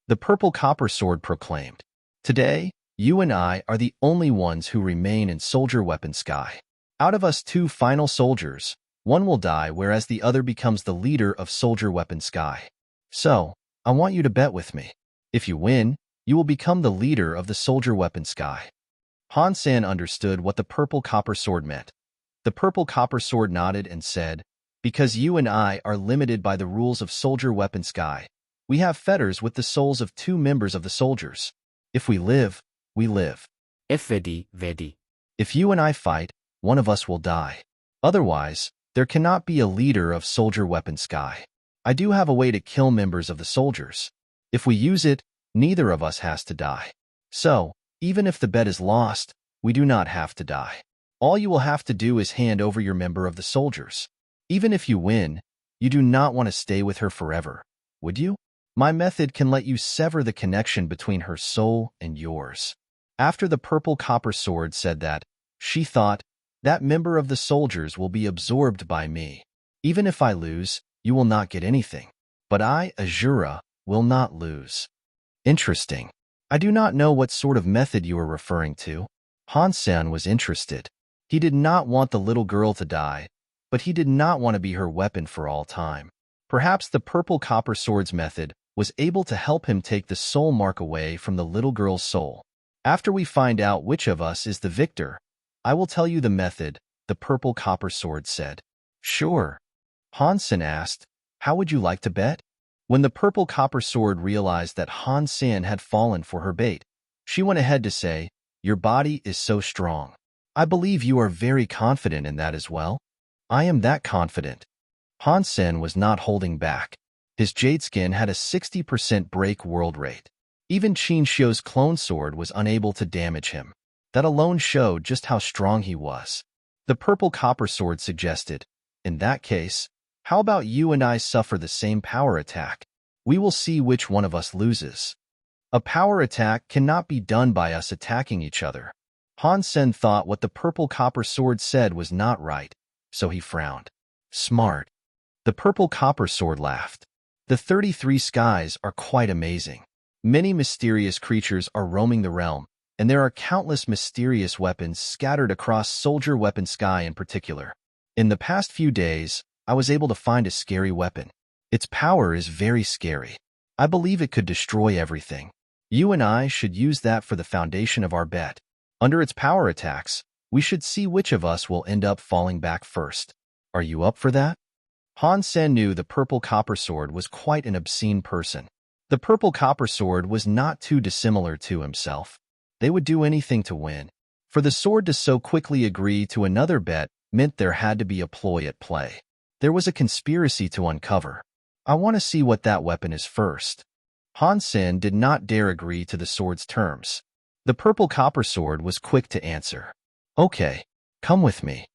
The purple copper sword proclaimed, "Today, you and I are the only ones who remain in Soldier Weapon Sky. Out of us two final soldiers, one will die whereas the other becomes the leader of Soldier Weapon Sky. So, I want you to bet with me. If you win, you will become the leader of the Soldier Weapon Sky." Han Sen understood what the purple copper sword meant. The purple copper sword nodded and said, "Because you and I are limited by the rules of Soldier Weapon Sky, we have fetters with the souls of two members of the soldiers. If we live, we live. If vedi. If you and I fight, one of us will die. Otherwise, there cannot be a leader of Soldier Weapon Sky. I do have a way to kill members of the soldiers. If we use it, neither of us has to die. So, even if the bet is lost, we do not have to die. All you will have to do is hand over your member of the soldiers. Even if you win, you do not want to stay with her forever, would you? My method can let you sever the connection between her soul and yours." After the purple copper sword said that, she thought, "That member of the soldiers will be absorbed by me. Even if I lose, you will not get anything. But I, Azura, will not lose." Interesting. I do not know what sort of method you are referring to. Han Sen was interested. He did not want the little girl to die, but he did not want to be her weapon for all time. Perhaps the purple copper sword's method was able to help him take the soul mark away from the little girl's soul. "After we find out which of us is the victor, I will tell you the method," the purple copper sword said. "Sure." Han Sen asked, "How would you like to bet?" When the purple copper sword realized that Han Sen had fallen for her bait, she went ahead to say, "Your body is so strong. I believe you are very confident in that as well." "I am that confident." Han Sen was not holding back. His jade skin had a 60% break world rate. Even Qin Xiu's clone sword was unable to damage him. That alone showed just how strong he was. The purple copper sword suggested, "In that case, how about you and I suffer the same power attack? We will see which one of us loses." A power attack cannot be done by us attacking each other. Han Sen thought what the purple copper sword said was not right, so he frowned. "Smart." The purple copper sword laughed. "The 33 skies are quite amazing. Many mysterious creatures are roaming the realm, and there are countless mysterious weapons scattered across Soldier Weapon Sky in particular. In the past few days, I was able to find a scary weapon. Its power is very scary. I believe it could destroy everything. You and I should use that for the foundation of our bet. Under its power attacks, we should see which of us will end up falling back first. Are you up for that?" Han Sen knew the purple copper sword was quite an obscene person. The purple copper sword was not too dissimilar to himself. They would do anything to win. For the sword to so quickly agree to another bet meant there had to be a ploy at play. There was a conspiracy to uncover. "I want to see what that weapon is first." Han Sen did not dare agree to the sword's terms. The purple copper sword was quick to answer. "Okay, come with me."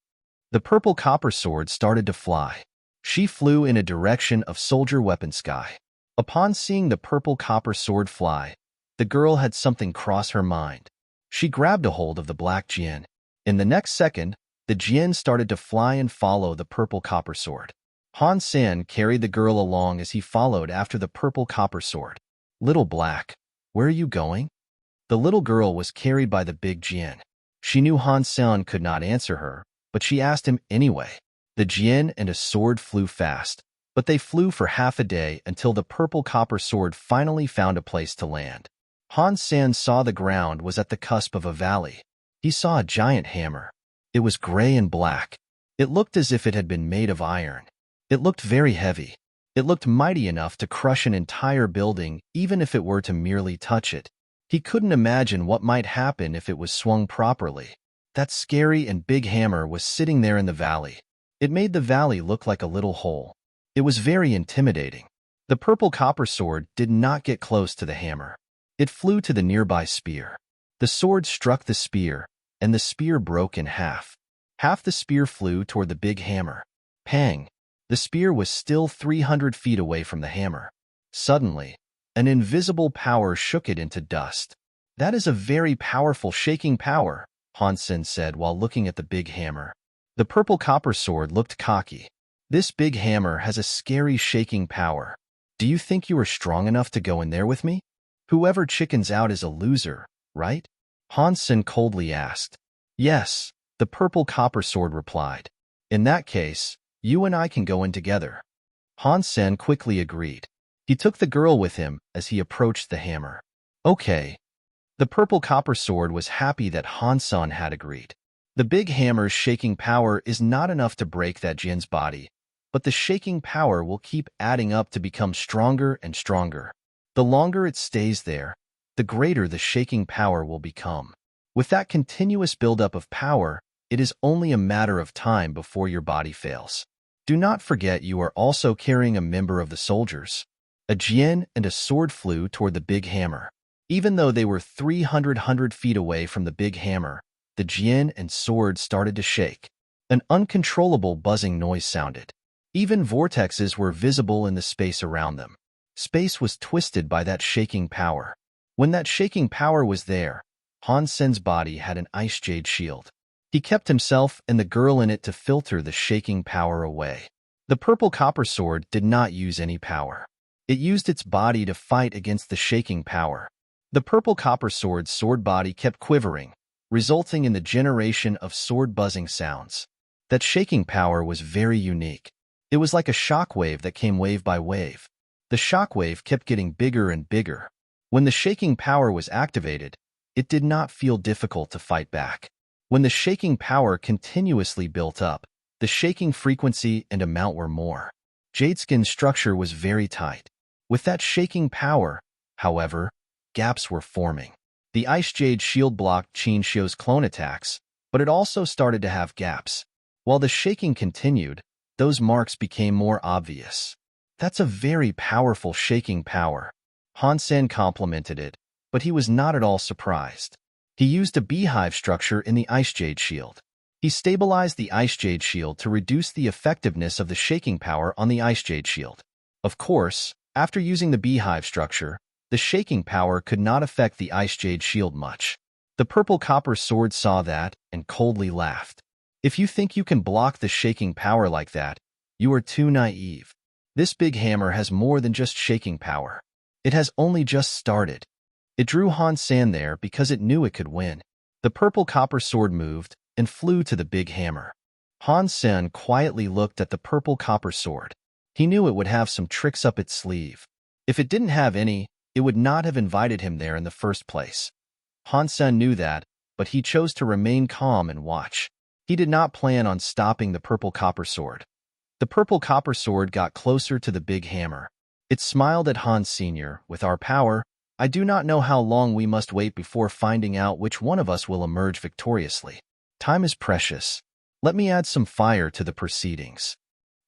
The purple copper sword started to fly. She flew in a direction of Soldier Weapon Sky. Upon seeing the purple copper sword fly, the girl had something cross her mind. She grabbed a hold of the black Jian. In the next second, the Jian started to fly and follow the purple copper sword. Han Sen carried the girl along as he followed after the purple copper sword. "Little Black, where are you going?" The little girl was carried by the big Jian. She knew Han Sen could not answer her, but she asked him anyway. The Jian and a sword flew fast, but they flew for half a day until the purple copper sword finally found a place to land. Han Sen saw the ground was at the cusp of a valley. He saw a giant hammer. It was gray and black. It looked as if it had been made of iron. It looked very heavy. It looked mighty enough to crush an entire building even if it were to merely touch it. He couldn't imagine what might happen if it was swung properly. That scary and big hammer was sitting there in the valley. It made the valley look like a little hole. It was very intimidating. The purple copper sword did not get close to the hammer. It flew to the nearby spear. The sword struck the spear, and the spear broke in half. Half the spear flew toward the big hammer. Pang! The spear was still 300 feet away from the hammer. Suddenly, an invisible power shook it into dust. "That is a very powerful shaking power," Han Sen said while looking at the big hammer. The purple copper sword looked cocky. "This big hammer has a scary shaking power. Do you think you are strong enough to go in there with me?" Whoever chickens out is a loser, right? Han Sen coldly asked. Yes, the purple copper sword replied. In that case, you and I can go in together. Han Sen quickly agreed. He took the girl with him as he approached the hammer. Okay. The purple copper sword was happy that Han Sen had agreed. The big hammer's shaking power is not enough to break that Jin's body, but the shaking power will keep adding up to become stronger and stronger. The longer it stays there, the greater the shaking power will become. With that continuous buildup of power, it is only a matter of time before your body fails. Do not forget you are also carrying a member of the soldiers. A Jin and a sword flew toward the big hammer. Even though they were 300 feet away from the big hammer, the Jin and sword started to shake. An uncontrollable buzzing noise sounded. Even vortexes were visible in the space around them. Space was twisted by that shaking power. When that shaking power was there, Han Sen's body had an ice jade shield. He kept himself and the girl in it to filter the shaking power away. The purple copper sword did not use any power. It used its body to fight against the shaking power. The purple copper sword's sword body kept quivering, resulting in the generation of sword buzzing sounds. That shaking power was very unique. It was like a shockwave that came wave by wave. The shockwave kept getting bigger and bigger. When the shaking power was activated, it did not feel difficult to fight back. When the shaking power continuously built up, the shaking frequency and amount were more. Jadeskin's structure was very tight. With that shaking power, however, gaps were forming. The ice jade shield blocked Qin Xiu's clone attacks, but it also started to have gaps. While the shaking continued, those marks became more obvious. That's a very powerful shaking power. Han Sen complimented it, but he was not at all surprised. He used a beehive structure in the ice jade shield. He stabilized the ice jade shield to reduce the effectiveness of the shaking power on the ice jade shield. Of course, after using the beehive structure, the shaking power could not affect the ice jade shield much. The purple copper sword saw that and coldly laughed. If you think you can block the shaking power like that, you are too naive. This big hammer has more than just shaking power. It has only just started. It drew Han Sen there because it knew it could win. The purple copper sword moved and flew to the big hammer. Han Sen quietly looked at the purple copper sword. He knew it would have some tricks up its sleeve. If it didn't have any, it would not have invited him there in the first place. Han Sen knew that, but he chose to remain calm and watch. He did not plan on stopping the purple copper sword. The purple copper sword got closer to the big hammer. It smiled at Han Sr. With our power, I do not know how long we must wait before finding out which one of us will emerge victoriously. Time is precious. Let me add some fire to the proceedings.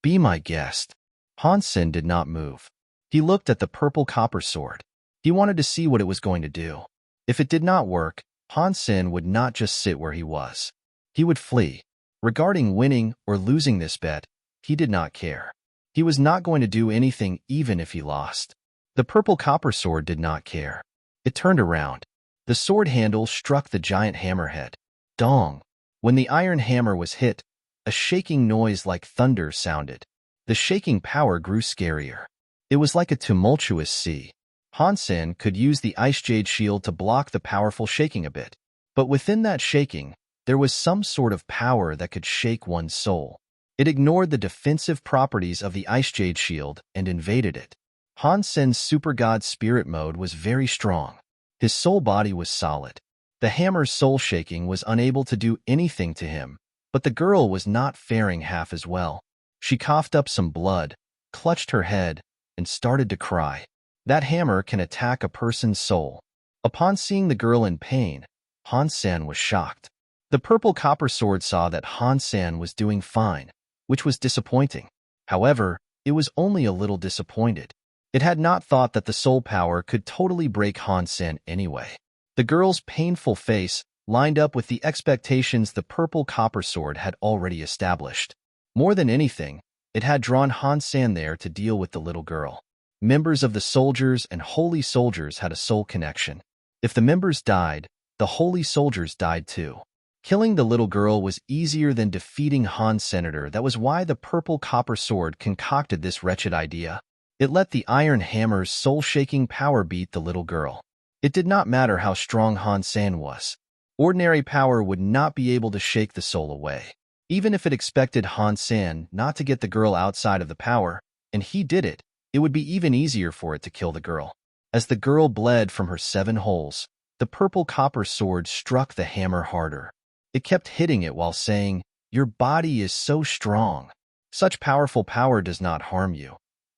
Be my guest. Han Sen did not move. He looked at the purple copper sword. He wanted to see what it was going to do. If it did not work, Han Sen would not just sit where he was. He would flee. Regarding winning or losing this bet, he did not care. He was not going to do anything even if he lost. The purple copper sword did not care. It turned around. The sword handle struck the giant hammerhead. Dong! When the iron hammer was hit, a shaking noise like thunder sounded. The shaking power grew scarier. It was like a tumultuous sea. Han Sen could use the ice jade shield to block the powerful shaking a bit. But within that shaking, there was some sort of power that could shake one's soul. It ignored the defensive properties of the ice jade shield and invaded it. Han Sen's super god spirit mode was very strong. His soul body was solid. The hammer's soul shaking was unable to do anything to him, but the girl was not faring half as well. She coughed up some blood, clutched her head, and started to cry. That hammer can attack a person's soul. Upon seeing the girl in pain, Han Sen was shocked. The purple copper sword saw that Han Sen was doing fine, which was disappointing. However, it was only a little disappointed. It had not thought that the soul power could totally break Han Sen anyway. The girl's painful face lined up with the expectations the purple copper sword had already established. More than anything, it had drawn Han Sen there to deal with the little girl. Members of the soldiers and holy soldiers had a soul connection. If the members died, the holy soldiers died too. Killing the little girl was easier than defeating Han Senator. That was why the purple copper sword concocted this wretched idea. It let the iron hammer's soul-shaking power beat the little girl. It did not matter how strong Han Sen was. Ordinary power would not be able to shake the soul away. Even if it expected Han Sen not to get the girl outside of the power, and he did it, it would be even easier for it to kill the girl. As the girl bled from her 7 holes, the purple copper sword struck the hammer harder. It kept hitting it while saying, "Your body is so strong. Such powerful power does not harm you."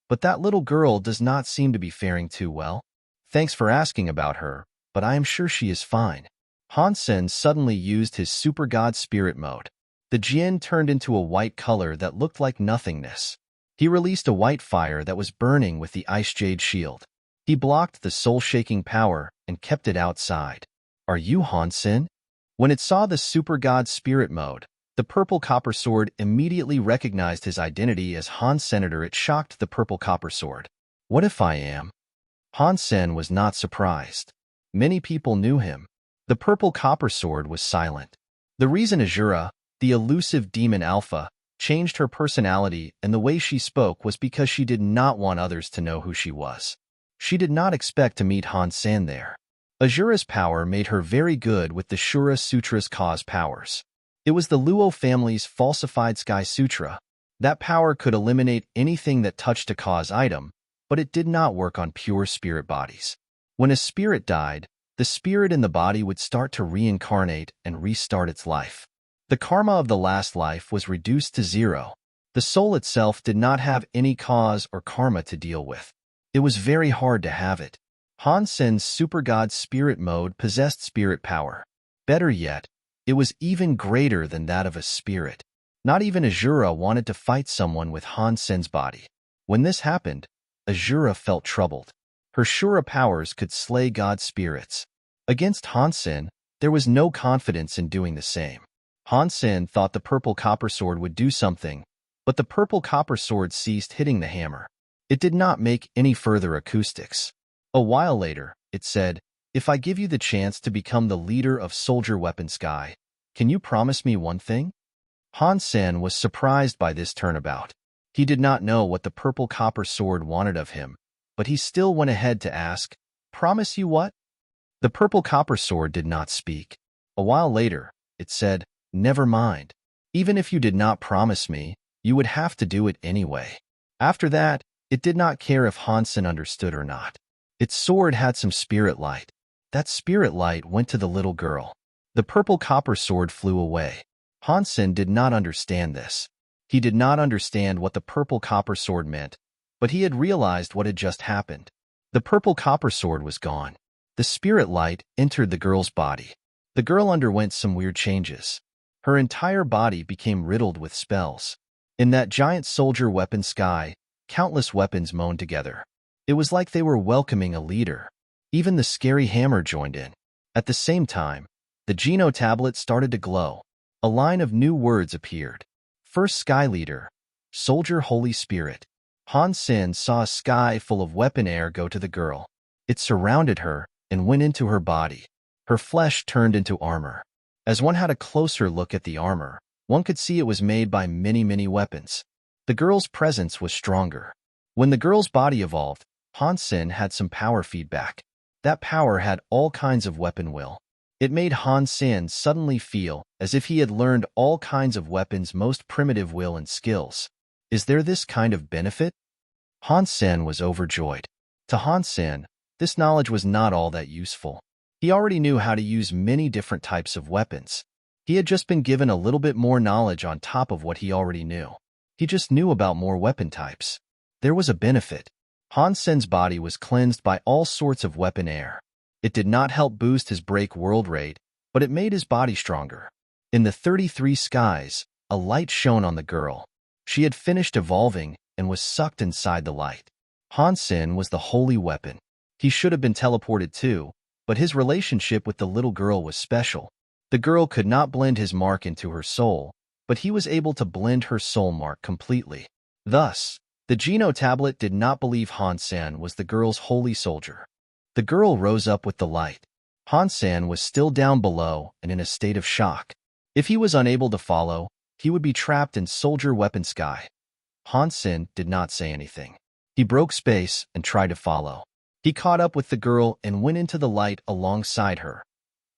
But that little girl does not seem to be faring too well. Thanks for asking about her, but I am sure she is fine. Han Sen suddenly used his Super God Spirit mode. The Jinn turned into a white color that looked like nothingness. He released a white fire that was burning with the Ice Jade Shield. He blocked the soul-shaking power and kept it outside. Are you Han Sen? When it saw the Super God Spirit mode, the purple copper sword immediately recognized his identity as Han Senator. It shocked the purple copper sword. What if I am? Han Sen was not surprised. Many people knew him. The purple copper sword was silent. The reason Azura, the elusive demon alpha, changed her personality and the way she spoke was because she did not want others to know who she was. She did not expect to meet Han Sen there. Azura's power made her very good with the Shura Sutra's cause powers. It was the Luo family's falsified Sky Sutra. That power could eliminate anything that touched a cause item, but it did not work on pure spirit bodies. When a spirit died, the spirit in the body would start to reincarnate and restart its life. The karma of the last life was reduced to 0. The soul itself did not have any cause or karma to deal with. It was very hard to have it. Han Sen's Super God Spirit mode possessed spirit power. Better yet, it was even greater than that of a spirit. Not even Azura wanted to fight someone with Han Sen's body. When this happened, Azura felt troubled. Her Shura powers could slay god spirits. Against Han Sen, there was no confidence in doing the same. Han Sen thought the purple copper sword would do something, but the purple copper sword ceased hitting the hammer. It did not make any further acoustics. A while later, it said, "If I give you the chance to become the leader of Soldier Weapon Sky, can you promise me one thing?" Han Sen was surprised by this turnabout. He did not know what the purple copper sword wanted of him, but he still went ahead to ask, "Promise you what?" The purple copper sword did not speak. A while later, it said, "Never mind. Even if you did not promise me, you would have to do it anyway." After that, it did not care if Han Sen understood or not. Its sword had some spirit light. That spirit light went to the little girl. The purple copper sword flew away. Han Sen did not understand this. He did not understand what the purple copper sword meant, but he had realized what had just happened. The purple copper sword was gone. The spirit light entered the girl's body. The girl underwent some weird changes. Her entire body became riddled with spells. In that giant soldier weapon sky, countless weapons moaned together. It was like they were welcoming a leader. Even the scary hammer joined in. At the same time, the Geno tablet started to glow. A line of new words appeared. First Sky Leader, Soldier Holy Spirit. Han Sen saw a sky full of weapon air go to the girl. It surrounded her and went into her body. Her flesh turned into armor. As one had a closer look at the armor, one could see it was made by many weapons. The girl's presence was stronger. When the girl's body evolved, Han Sen had some power feedback. That power had all kinds of weapon will. It made Han Sen suddenly feel as if he had learned all kinds of weapons' most primitive will and skills. Is there this kind of benefit? Han Sen was overjoyed. To Han Sen, this knowledge was not all that useful. He already knew how to use many different types of weapons. He had just been given a little bit more knowledge on top of what he already knew. He just knew about more weapon types. There was a benefit. Han Sen's body was cleansed by all sorts of weapon air. It did not help boost his break world rate, but it made his body stronger. In the 33 skies, a light shone on the girl. She had finished evolving and was sucked inside the light. Han Sen was the holy weapon. He should have been teleported too, but his relationship with the little girl was special. The girl could not blend his mark into her soul, but he was able to blend her soul mark completely. Thus, the Geno tablet did not believe Han Sen was the girl's holy soldier. The girl rose up with the light. Han Sen was still down below and in a state of shock. If he was unable to follow, he would be trapped in Soldier Weapon Sky. Han Sen did not say anything. He broke space and tried to follow. He caught up with the girl and went into the light alongside her.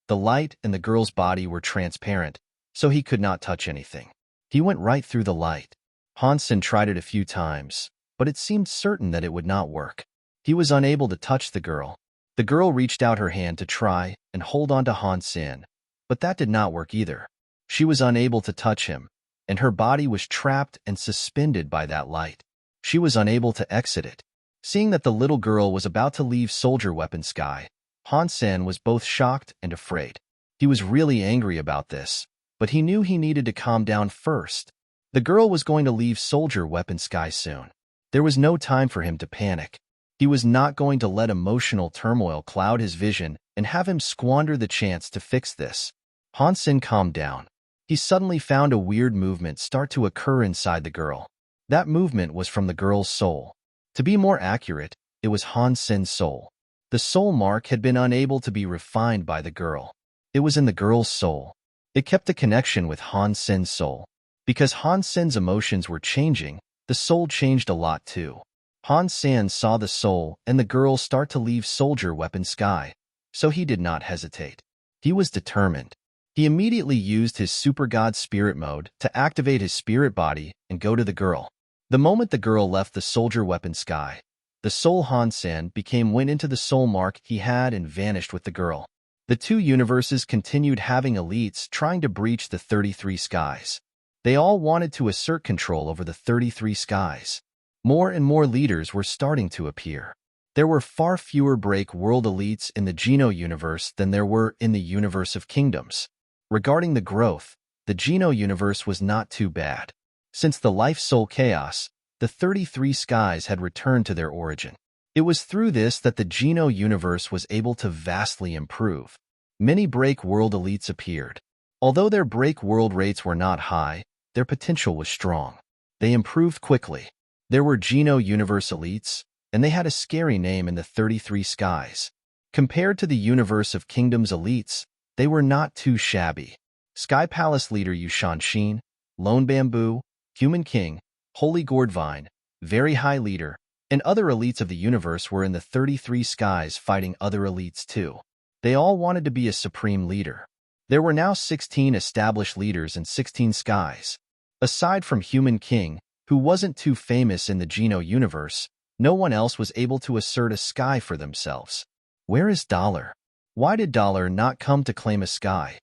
The light and the girl's body were transparent, so he could not touch anything. He went right through the light. Han Sen tried it a few times, but it seemed certain that it would not work. He was unable to touch the girl. The girl reached out her hand to try and hold on to Han Sen, but that did not work either. She was unable to touch him, and her body was trapped and suspended by that light. She was unable to exit it. Seeing that the little girl was about to leave Soldier Weapon Sky, Han Sen was both shocked and afraid. He was really angry about this, but he knew he needed to calm down first. The girl was going to leave Soldier Weapon Sky soon. There was no time for him to panic. He was not going to let emotional turmoil cloud his vision and have him squander the chance to fix this. Han Sen calmed down. He suddenly found a weird movement start to occur inside the girl. That movement was from the girl's soul. To be more accurate, it was Han Sen's soul. The soul mark had been unable to be refined by the girl. It was in the girl's soul. It kept a connection with Han Sen's soul. Because Han Sen's emotions were changing, the soul changed a lot too. Han Sen saw the soul and the girl start to leave Soldier Weapon Sky, so he did not hesitate. He was determined. He immediately used his Super God Spirit mode to activate his spirit body and go to the girl. The moment the girl left the Soldier Weapon Sky, the soul Han Sen went into the soul mark he had and vanished with the girl. The two universes continued having elites trying to breach the 33 skies. They all wanted to assert control over the 33 skies. More and more leaders were starting to appear. There were far fewer break world elites in the Geno universe than there were in the universe of kingdoms. Regarding the growth, the Geno universe was not too bad. Since the Life Soul Chaos, the 33 skies had returned to their origin. It was through this that the Geno universe was able to vastly improve. Many break world elites appeared. Although their break world rates were not high, their potential was strong. They improved quickly. There were Geno universe elites, and they had a scary name in the 33 skies. Compared to the universe of kingdoms elites, they were not too shabby. Sky Palace leader Yushan Shin, Lone Bamboo, Human King, Holy Gourdvine, Very High Leader, and other elites of the universe were in the 33 skies fighting other elites too. They all wanted to be a supreme leader. There were now 16 established leaders in 16 skies. Aside from Human King, who wasn't too famous in the Geno universe, no one else was able to assert a sky for themselves. Where is Dollar? Why did Dollar not come to claim a sky?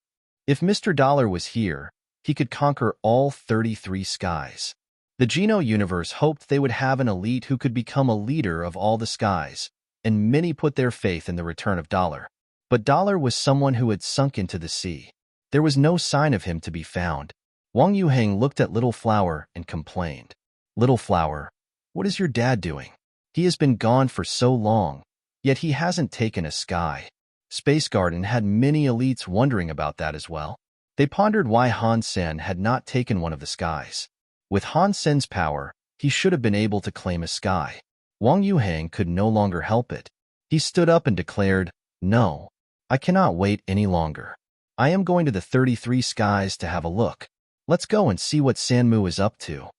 If Mr. Dollar was here, he could conquer all 33 skies. The Geno universe hoped they would have an elite who could become a leader of all the skies, and many put their faith in the return of Dollar. But Dollar was someone who had sunk into the sea. There was no sign of him to be found. Wang Yuheng looked at Little Flower and complained. Little Flower, what is your dad doing? He has been gone for so long, yet he hasn't taken a sky. Space Garden had many elites wondering about that as well. They pondered why Han Sen had not taken one of the skies. With Han Sen's power, he should have been able to claim a sky. Wang Yuheng could no longer help it. He stood up and declared, "No, I cannot wait any longer. I am going to the 33 skies to have a look. Let's go and see what Sanmu is up to."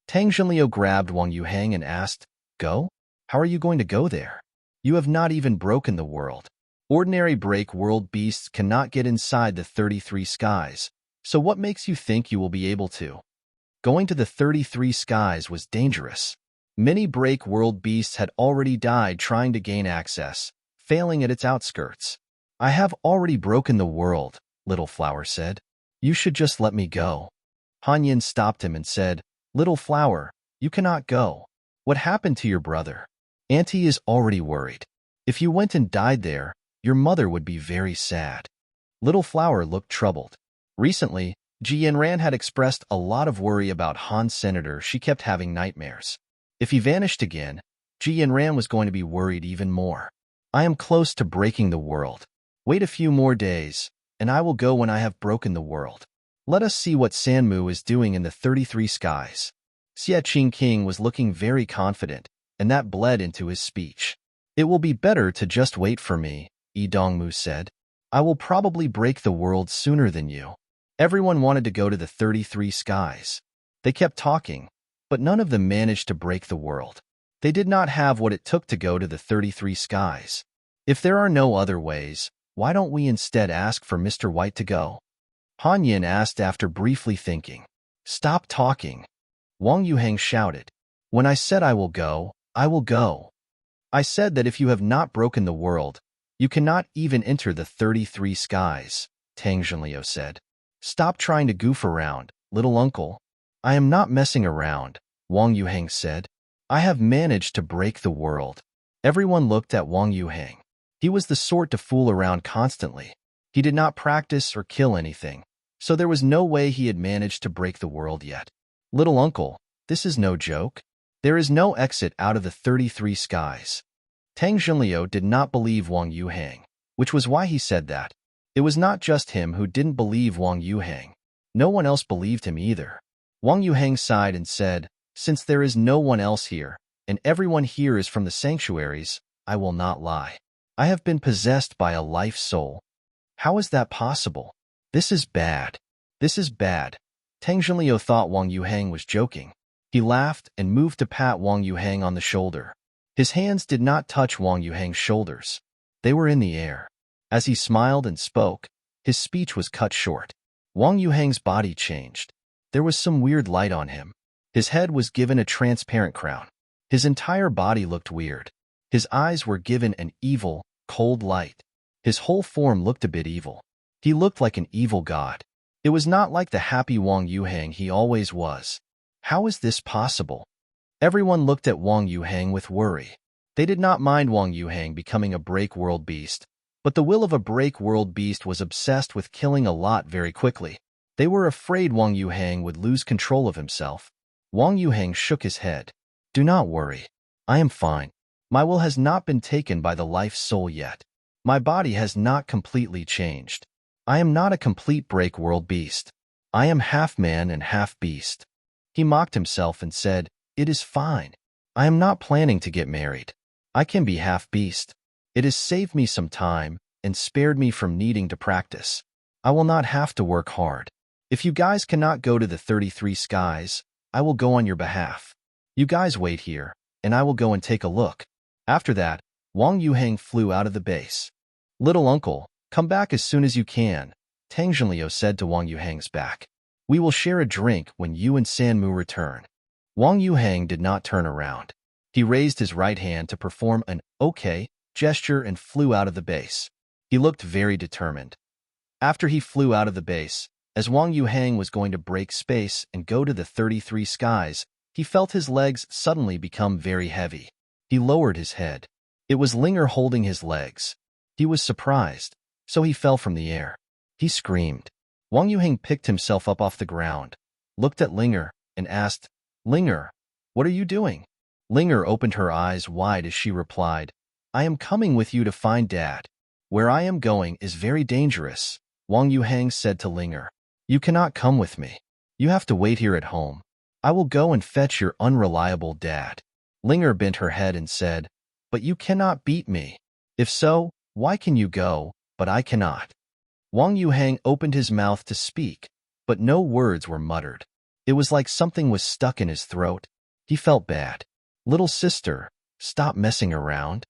Tang Zhenliu grabbed Wang Yuheng and asked, "Go? How are you going to go there? You have not even broken the world. Ordinary break world beasts cannot get inside the 33 skies, so what makes you think you will be able to?" Going to the 33 skies was dangerous. Many break world beasts had already died trying to gain access, failing at its outskirts. "I have already broken the world," Little Flower said. "You should just let me go." Han Yin stopped him and said, "Little Flower, you cannot go. What happened to your brother? Auntie is already worried. If you went and died there, your mother would be very sad." Little Flower looked troubled. Recently, Ji Yanran had expressed a lot of worry about Han's senator. She kept having nightmares. If he vanished again, Ji Yanran was going to be worried even more. "I am close to breaking the world. Wait a few more days, and I will go when I have broken the world. Let us see what Sanmu is doing in the 33 skies." Xie Qing King was looking very confident, and that bled into his speech. "It will be better to just wait for me," Yi Dongmu said. "I will probably break the world sooner than you." Everyone wanted to go to the 33 skies. They kept talking, but none of them managed to break the world. They did not have what it took to go to the 33 skies. If there are no other ways, why don't we instead ask for Mr. White to go? Han Yin asked after briefly thinking. Stop talking, Wang Yuhang shouted. When I said I will go, I will go. I said that if you have not broken the world, you cannot even enter the 33 skies, Tang Zhenliu said. Stop trying to goof around, little uncle. I am not messing around, Wang Yuhang said. I have managed to break the world. Everyone looked at Wang Yuhang. He was the sort to fool around constantly. He did not practice or kill anything, so there was no way he had managed to break the world yet. Little uncle, this is no joke. There is no exit out of the 33 skies. Tang Zhenliu did not believe Wang Yuhang, which was why he said that. It was not just him who didn't believe Wang Yuhang. No one else believed him either. Wang Yuhang sighed and said, since there is no one else here, and everyone here is from the sanctuaries, I will not lie. I have been possessed by a life soul. How is that possible? This is bad. This is bad. Tang Zhenliu thought Wang Yuhang was joking. He laughed and moved to pat Wang Yuhang on the shoulder. His hands did not touch Wang Yuhang's shoulders. They were in the air. As he smiled and spoke, his speech was cut short. Wang Yuhang's body changed. There was some weird light on him. His head was given a transparent crown. His entire body looked weird. His eyes were given an evil, cold light. His whole form looked a bit evil. He looked like an evil god. It was not like the happy Wang Yuhang he always was. How is this possible? Everyone looked at Wang Yuhang with worry. They did not mind Wang Yuhang becoming a break-world beast, but the will of a break-world beast was obsessed with killing a lot very quickly. They were afraid Wang Yuhang would lose control of himself. Wang Yuhang shook his head. Do not worry. I am fine. My will has not been taken by the life soul yet. My body has not completely changed. I am not a complete break-world beast. I am half man and half beast. He mocked himself and said, it is fine. I am not planning to get married. I can be half beast. It has saved me some time and spared me from needing to practice. I will not have to work hard. If you guys cannot go to the 33 skies, I will go on your behalf. You guys wait here, and I will go and take a look. After that, Wang Yuhang flew out of the base. Little uncle, come back as soon as you can, Tang Zhenliu said to Wang Yuhang's back. We will share a drink when you and Sanmu return. Wang Yuhang did not turn around. He raised his right hand to perform an okay gesture and flew out of the base. He looked very determined. After he flew out of the base, as Wang Yuhang was going to break space and go to the 33 skies, he felt his legs suddenly become very heavy. He lowered his head. It was Linger holding his legs. He was surprised, so he fell from the air. He screamed. Wang Yuhang picked himself up off the ground, looked at Linger, and asked, Linger, what are you doing? Linger opened her eyes wide as she replied, I am coming with you to find Dad. Where I am going is very dangerous, Wang Yuhang said to Linger. You cannot come with me. You have to wait here at home. I will go and fetch your unreliable dad. Linger bent her head and said, But you cannot beat me. If so, why can you go, but I cannot? Wang Yuhang opened his mouth to speak, but no words were muttered. It was like something was stuck in his throat. He felt bad. Little sister, stop messing around.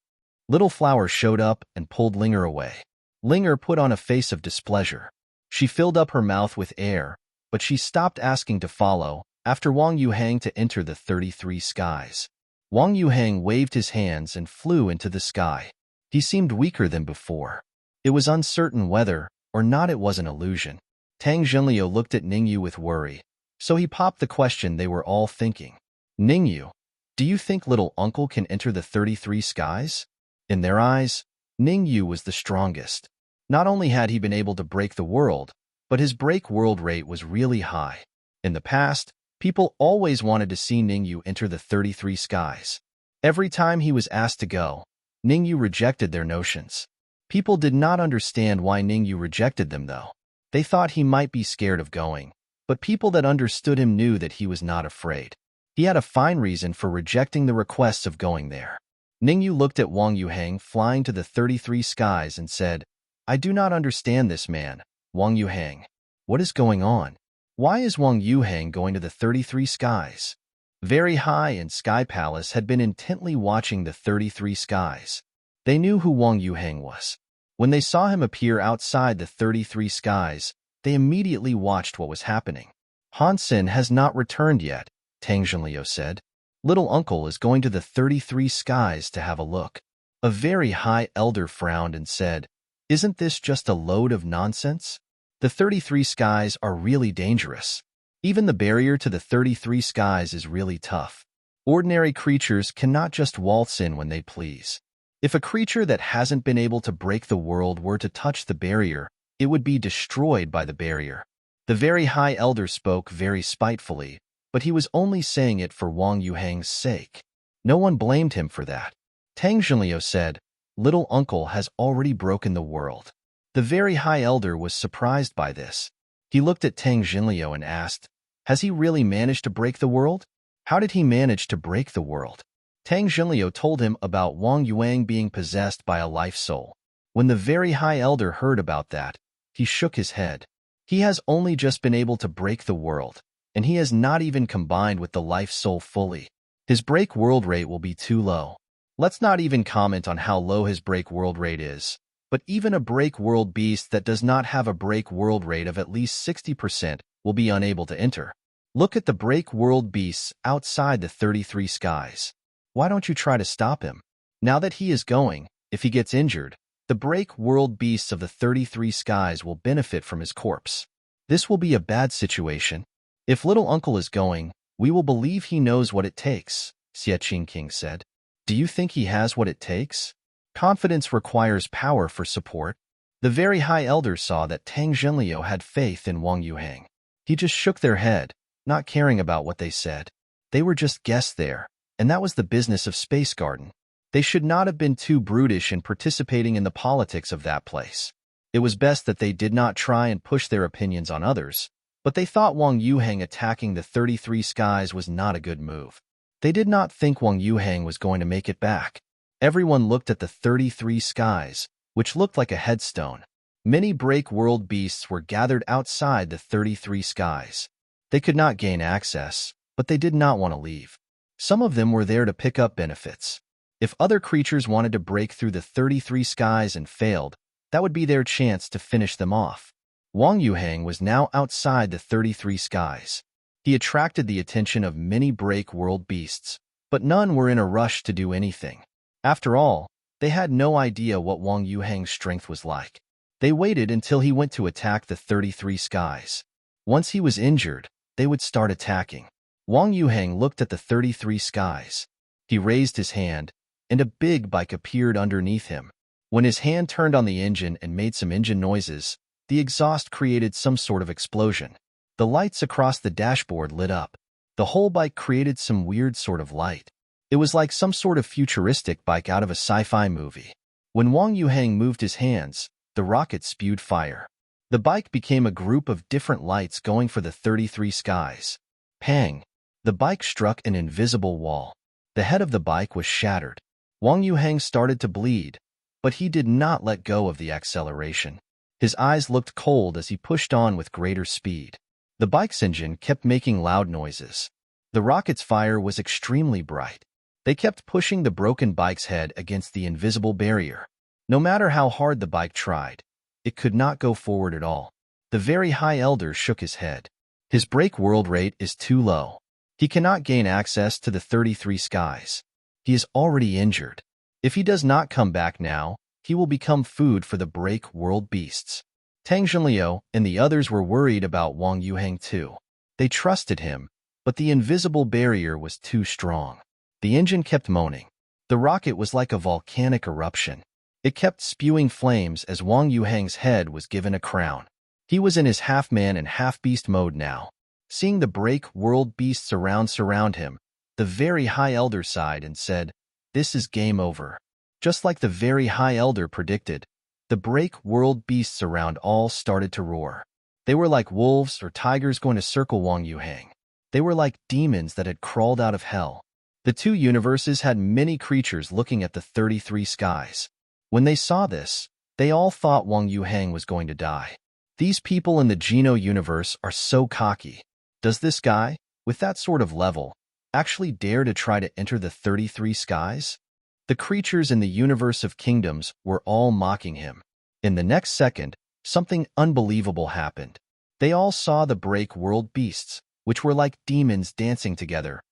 Little Flower showed up and pulled Linger away. Linger put on a face of displeasure. She filled up her mouth with air, but she stopped asking to follow after Wang Yuhang to enter the 33 skies. Wang Yuhang waved his hands and flew into the sky. He seemed weaker than before. It was uncertain whether or not it was an illusion. Tang Zhenliu looked at Ningyu with worry, so he popped the question they were all thinking. Ningyu, do you think little uncle can enter the 33 skies? In their eyes, Ningyu was the strongest. Not only had he been able to break the world, but his break world rate was really high. In the past, people always wanted to see Ningyu enter the 33 skies. Every time he was asked to go, Ningyu rejected their notions. People did not understand why Ningyu rejected them, though. They thought he might be scared of going, but people that understood him knew that he was not afraid. He had a fine reason for rejecting the requests of going there. Ningyu looked at Wang Yuhang flying to the 33 skies and said, I do not understand this man, Wang Yuhang. What is going on? Why is Wang Yuhang going to the 33 skies? Very High and Sky Palace had been intently watching the 33 skies. They knew who Wang Yuheng was. When they saw him appear outside the 33 skies, they immediately watched what was happening. Han Sen has not returned yet, Tang Zhenliu said. Little uncle is going to the 33 skies to have a look. A Very High elder frowned and said, "Isn't this just a load of nonsense? The 33 skies are really dangerous. Even the barrier to the 33 skies is really tough. Ordinary creatures cannot just waltz in when they please. If a creature that hasn't been able to break the world were to touch the barrier, it would be destroyed by the barrier." The Very High elder spoke very spitefully, but he was only saying it for Wang Yuheng's sake. No one blamed him for that. Tang Zhenliu said, "Little uncle has already broken the world." The Very High elder was surprised by this. He looked at Tang Zhenliu and asked, "Has he really managed to break the world? How did he manage to break the world?" Tang Zhenliu told him about Wang Yuang being possessed by a life soul. When the Very High elder heard about that, he shook his head. He has only just been able to break the world, and he has not even combined with the life soul fully. His break world rate will be too low. Let's not even comment on how low his break world rate is, but even a break world beast that does not have a break world rate of at least 60% will be unable to enter. Look at the break world beasts outside the 33 skies. Why don't you try to stop him? Now that he is going, if he gets injured, the break world beasts of the 33 skies will benefit from his corpse. This will be a bad situation. If little uncle is going, we will believe he knows what it takes, Xie Qingqing said. Do you think he has what it takes? Confidence requires power for support. The Very High elder saw that Tang Zhenliu had faith in Wang Yuheng. He just shook their head, not caring about what they said. They were just guests there, and that was the business of Space Garden. They should not have been too brutish in participating in the politics of that place. It was best that they did not try and push their opinions on others, but they thought Wang Yuheng attacking the 33 skies was not a good move. They did not think Wang Yuheng was going to make it back. Everyone looked at the 33 skies, which looked like a headstone. Many break world beasts were gathered outside the 33 skies. They could not gain access, but they did not want to leave. Some of them were there to pick up benefits. If other creatures wanted to break through the 33 skies and failed, that would be their chance to finish them off. Wang Yuheng was now outside the 33 skies. He attracted the attention of many break world beasts, but none were in a rush to do anything. After all, they had no idea what Wang Yuheng's strength was like. They waited until he went to attack the 33 skies. Once he was injured, they would start attacking. Wang Yuheng looked at the 33 skies. He raised his hand, and a big bike appeared underneath him. When his hand turned on the engine and made some engine noises, the exhaust created some sort of explosion. The lights across the dashboard lit up. The whole bike created some weird sort of light. It was like some sort of futuristic bike out of a sci-fi movie. When Wang Yuheng moved his hands, the rocket spewed fire. The bike became a group of different lights going for the 33 skies. Pang! The bike struck an invisible wall. The head of the bike was shattered. Wang Yuheng started to bleed, but he did not let go of the acceleration. His eyes looked cold as he pushed on with greater speed. The bike's engine kept making loud noises. The rocket's fire was extremely bright. They kept pushing the broken bike's head against the invisible barrier. No matter how hard the bike tried, it could not go forward at all. The Very High elder shook his head. His break world rate is too low. He cannot gain access to the 33 skies. He is already injured. If he does not come back now, he will become food for the break world beasts. Tang Zhenliu and the others were worried about Wang Yuheng too. They trusted him, but the invisible barrier was too strong. The engine kept moaning. The rocket was like a volcanic eruption. It kept spewing flames as Wang Yuheng's head was given a crown. He was in his half-man and half-beast mode now. Seeing the break world beasts surround him, the Very High elder sighed and said, "This is game over." Just like the Very High elder predicted, the break world beasts around all started to roar. They were like wolves or tigers going to circle Wang Yuheng. They were like demons that had crawled out of hell. The two universes had many creatures looking at the 33 skies. When they saw this, they all thought Wang Yuheng was going to die. These people in the Geno universe are so cocky. Does this guy, with that sort of level, actually dare to try to enter the 33 skies? The creatures in the universe of kingdoms were all mocking him. In the next second, something unbelievable happened. They all saw the break world beasts, which were like demons dancing together,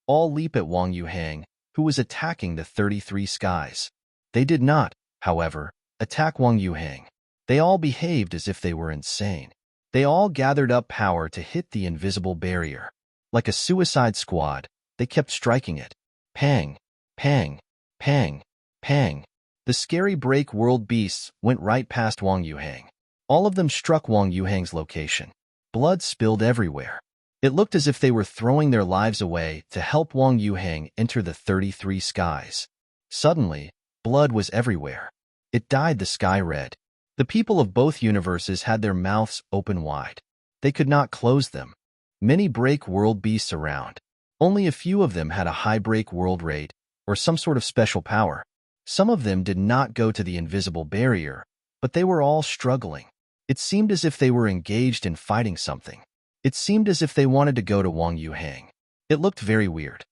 all leap at Wang Yuhang, who was attacking the 33 skies. They did not, however, attack Wang Yuhang. They all behaved as if they were insane. They all gathered up power to hit the invisible barrier. Like a suicide squad, they kept striking it. Pang, pang, pang, pang. The scary break world beasts went right past Wang Yuhang. All of them struck Wang Yuhang's location. Blood spilled everywhere. It looked as if they were throwing their lives away to help Wang Yuhang enter the 33 skies. Suddenly, blood was everywhere. It dyed the sky red. The people of both universes had their mouths open wide. They could not close them. Many break world beasts around. Only a few of them had a high break world rate or some sort of special power. Some of them did not go to the invisible barrier, but they were all struggling. It seemed as if they were engaged in fighting something. It seemed as if they wanted to go to Wang Yuhang. It looked very weird.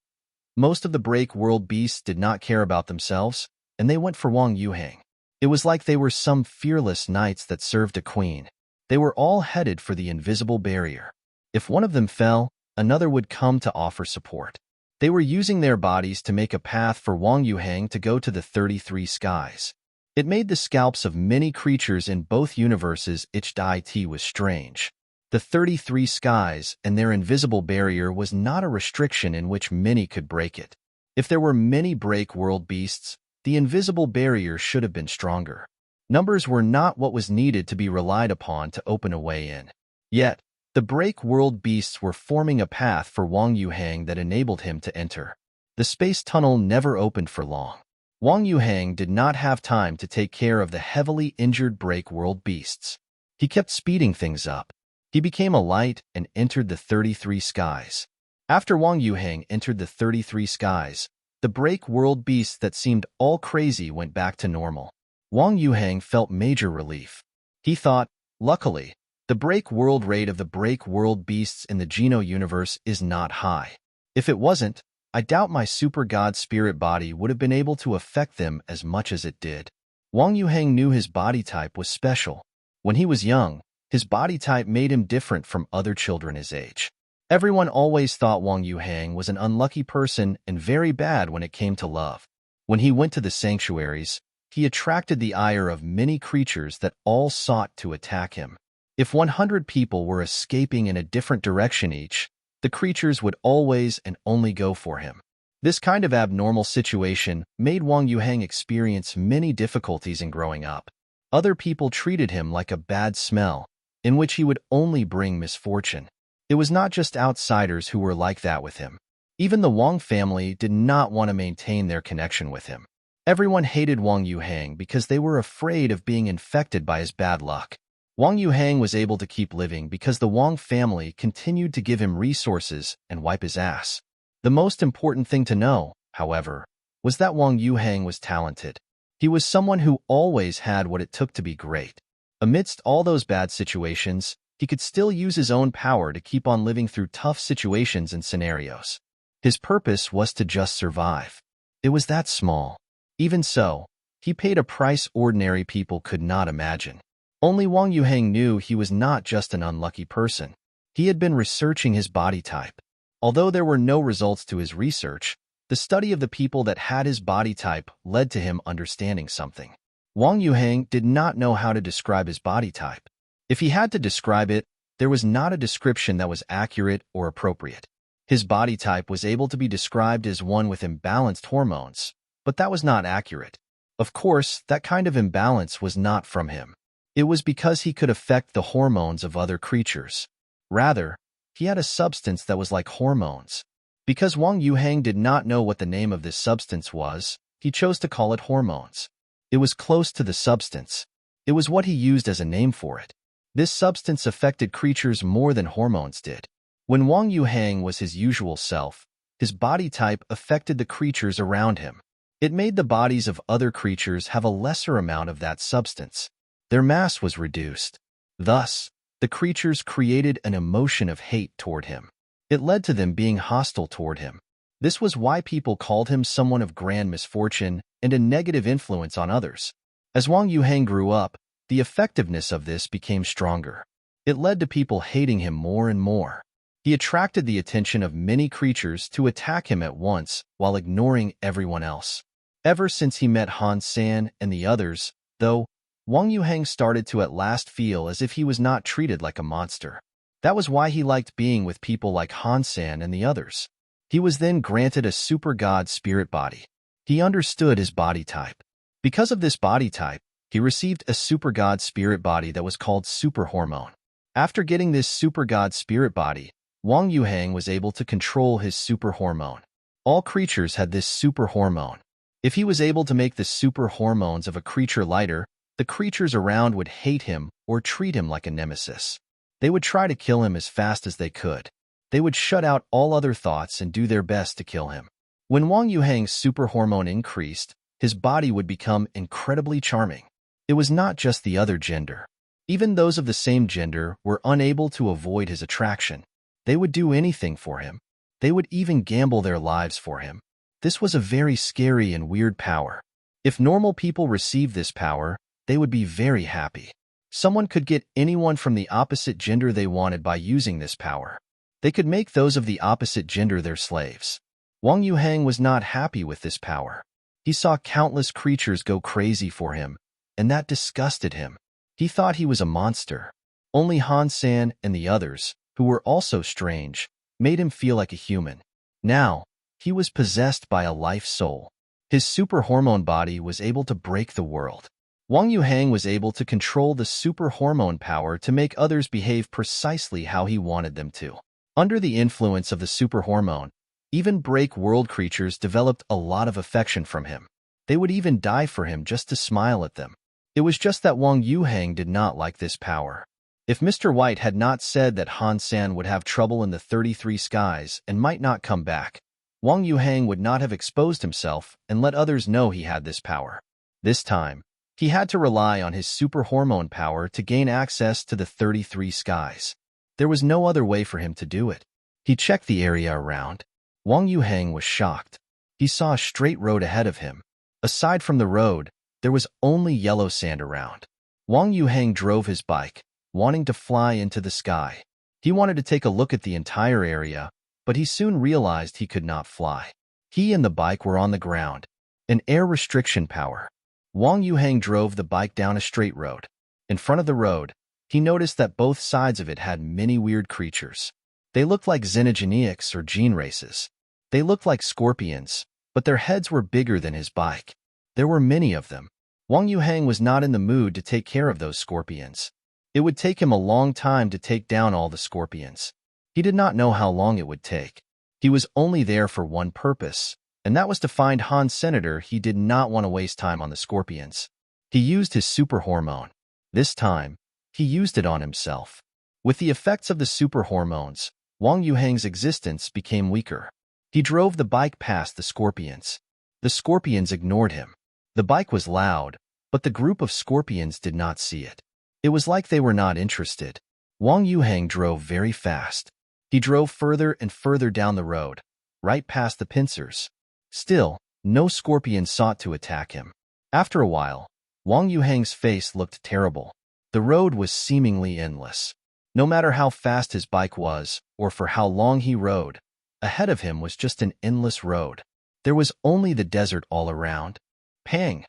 Most of the break world beasts did not care about themselves, and they went for Wang Yuhang. It was like they were some fearless knights that served a queen. They were all headed for the invisible barrier. If one of them fell, another would come to offer support. They were using their bodies to make a path for Wang Yuhang to go to the 33 skies. It made the scalps of many creatures in both universes itch. It was strange. The 33 skies and their invisible barrier was not a restriction in which many could break it. If there were many break world beasts, the invisible barrier should have been stronger. Numbers were not what was needed to be relied upon to open a way in. Yet, the break world beasts were forming a path for Wang Yuhang that enabled him to enter. The space tunnel never opened for long. Wang Yuhang did not have time to take care of the heavily injured break world beasts. He kept speeding things up. He became a light and entered the 33 skies. After Wang Yuhang entered the 33 skies, the break world beasts that seemed all crazy went back to normal. Wang Yuhang felt major relief. He thought, luckily, the break world rate of the break world beasts in the Geno universe is not high. If it wasn't, I doubt my super god spirit body would have been able to affect them as much as it did. Wang Yuhang knew his body type was special. When he was young, his body type made him different from other children his age. Everyone always thought Wang Yuhang was an unlucky person and very bad when it came to love. When he went to the sanctuaries, he attracted the ire of many creatures that all sought to attack him. If 100 people were escaping in a different direction each, the creatures would always and only go for him. This kind of abnormal situation made Wang Yuhang experience many difficulties in growing up. Other people treated him like a bad smell, in which he would only bring misfortune. It was not just outsiders who were like that with him. Even the Wang family did not want to maintain their connection with him. Everyone hated Wang Yuhang because they were afraid of being infected by his bad luck. Wang Yuhang was able to keep living because the Wang family continued to give him resources and wipe his ass. The most important thing to know, however, was that Wang Yuhang was talented. He was someone who always had what it took to be great. Amidst all those bad situations, he could still use his own power to keep on living through tough situations and scenarios. His purpose was to just survive. It was that small. Even so, he paid a price ordinary people could not imagine. Only Wang Yuhang knew he was not just an unlucky person. He had been researching his body type. Although there were no results to his research, the study of the people that had his body type led to him understanding something. Wang Yuhang did not know how to describe his body type. If he had to describe it, there was not a description that was accurate or appropriate. His body type was able to be described as one with imbalanced hormones, but that was not accurate. Of course, that kind of imbalance was not from him. It was because he could affect the hormones of other creatures. Rather, he had a substance that was like hormones. Because Wang Yuhang did not know what the name of this substance was, he chose to call it hormones. It was close to the substance. It was what he used as a name for it. This substance affected creatures more than hormones did. When Wang Yuhang was his usual self, his body type affected the creatures around him. It made the bodies of other creatures have a lesser amount of that substance. Their mass was reduced. Thus, the creatures created an emotion of hate toward him. It led to them being hostile toward him. This was why people called him someone of grand misfortune and a negative influence on others. As Wang Yuheng grew up, the effectiveness of this became stronger. It led to people hating him more and more. He attracted the attention of many creatures to attack him at once while ignoring everyone else. Ever since he met Han Sen and the others, though, Wang Yuheng started to at last feel as if he was not treated like a monster. That was why he liked being with people like Han Sen and the others. He was then granted a super god spirit body. He understood his body type. Because of this body type, he received a super god spirit body that was called super hormone. After getting this super god spirit body, Wang Yuheng was able to control his super hormone. All creatures had this super hormone. If he was able to make the super hormones of a creature lighter, the creatures around would hate him or treat him like a nemesis. They would try to kill him as fast as they could. They would shut out all other thoughts and do their best to kill him. When Wang Yuheng's super hormone increased, his body would become incredibly charming. It was not just the other gender. Even those of the same gender were unable to avoid his attraction. They would do anything for him. They would even gamble their lives for him. This was a very scary and weird power. If normal people received this power, they would be very happy. Someone could get anyone from the opposite gender they wanted by using this power. They could make those of the opposite gender their slaves. Wang Yuheng was not happy with this power. He saw countless creatures go crazy for him, and that disgusted him. He thought he was a monster. Only Han Sen and the others, who were also strange, made him feel like a human. Now, he was possessed by a life soul. His super hormone body was able to break the world. Wang Yuheng was able to control the super hormone power to make others behave precisely how he wanted them to. Under the influence of the super hormone, even break world creatures developed a lot of affection from him. They would even die for him just to smile at them. It was just that Wang Yuheng did not like this power. If Mr. White had not said that Han Sen would have trouble in the 33 skies and might not come back, Wang Yuheng would not have exposed himself and let others know he had this power. This time, he had to rely on his super hormone power to gain access to the 33 skies. There was no other way for him to do it. He checked the area around. Wang Yuheng was shocked. He saw a straight road ahead of him. Aside from the road, there was only yellow sand around. Wang Yuheng drove his bike, wanting to fly into the sky. He wanted to take a look at the entire area, but he soon realized he could not fly. He and the bike were on the ground. An air restriction power. Wang Yuheng drove the bike down a straight road. In front of the road, he noticed that both sides of it had many weird creatures. They looked like xenogeneics or gene races. They looked like scorpions, but their heads were bigger than his bike. There were many of them. Wang Yuheng was not in the mood to take care of those scorpions. It would take him a long time to take down all the scorpions. He did not know how long it would take. He was only there for one purpose, and that was to find Han Senator. He did not want to waste time on the scorpions. He used his super hormone. This time, he used it on himself. With the effects of the super hormones, Wang Yuheng's existence became weaker. He drove the bike past the scorpions. The scorpions ignored him. The bike was loud, but the group of scorpions did not see it. It was like they were not interested. Wang Yuheng drove very fast. He drove further and further down the road, right past the pincers. Still, no scorpion sought to attack him. After a while, Wang Yuheng's face looked terrible. The road was seemingly endless. No matter how fast his bike was, or for how long he rode, ahead of him was just an endless road. There was only the desert all around. Pang!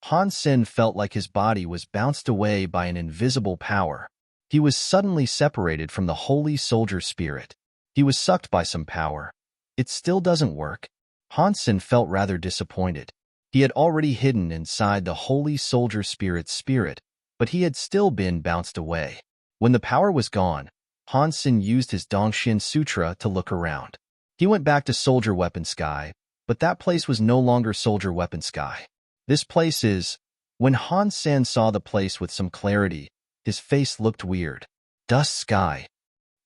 Han Sen felt like his body was bounced away by an invisible power. He was suddenly separated from the holy soldier spirit. He was sucked by some power. It still doesn't work. Han Sen felt rather disappointed. He had already hidden inside the holy soldier spirit, but he had still been bounced away. When the power was gone, Han Sen used his Dongshin Sutra to look around. He went back to Soldier Weapon Sky, but that place was no longer Soldier Weapon Sky. This place is... When Han Sen saw the place with some clarity, his face looked weird. Dust Sky.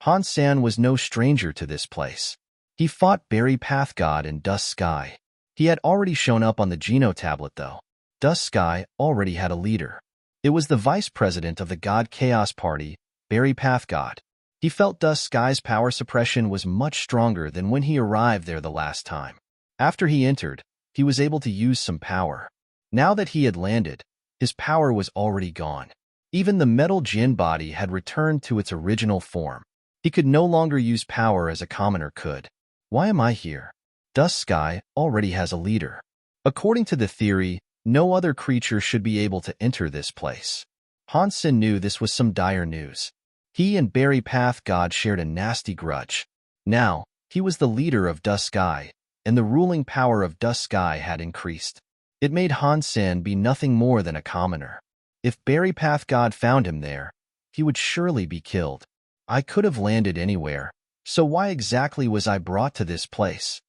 Han Sen was no stranger to this place. He fought Berry Path God in Dust Sky. He had already shown up on the Geno tablet, though. Dust Sky already had a leader. It was the vice president of the God Chaos Party, Berry Path God. He felt Dust Sky's power suppression was much stronger than when he arrived there the last time. After he entered, he was able to use some power. Now that he had landed, his power was already gone. Even the metal Jin body had returned to its original form. He could no longer use power as a commoner could. Why am I here? Dust Sky already has a leader. According to the theory, no other creature should be able to enter this place. Han Sen knew this was some dire news. He and Berry Path God shared a nasty grudge. Now, he was the leader of Dust Sky, and the ruling power of Dust Sky had increased. It made Han Sen be nothing more than a commoner. If Berry Path God found him there, he would surely be killed. I could have landed anywhere, so why exactly was I brought to this place?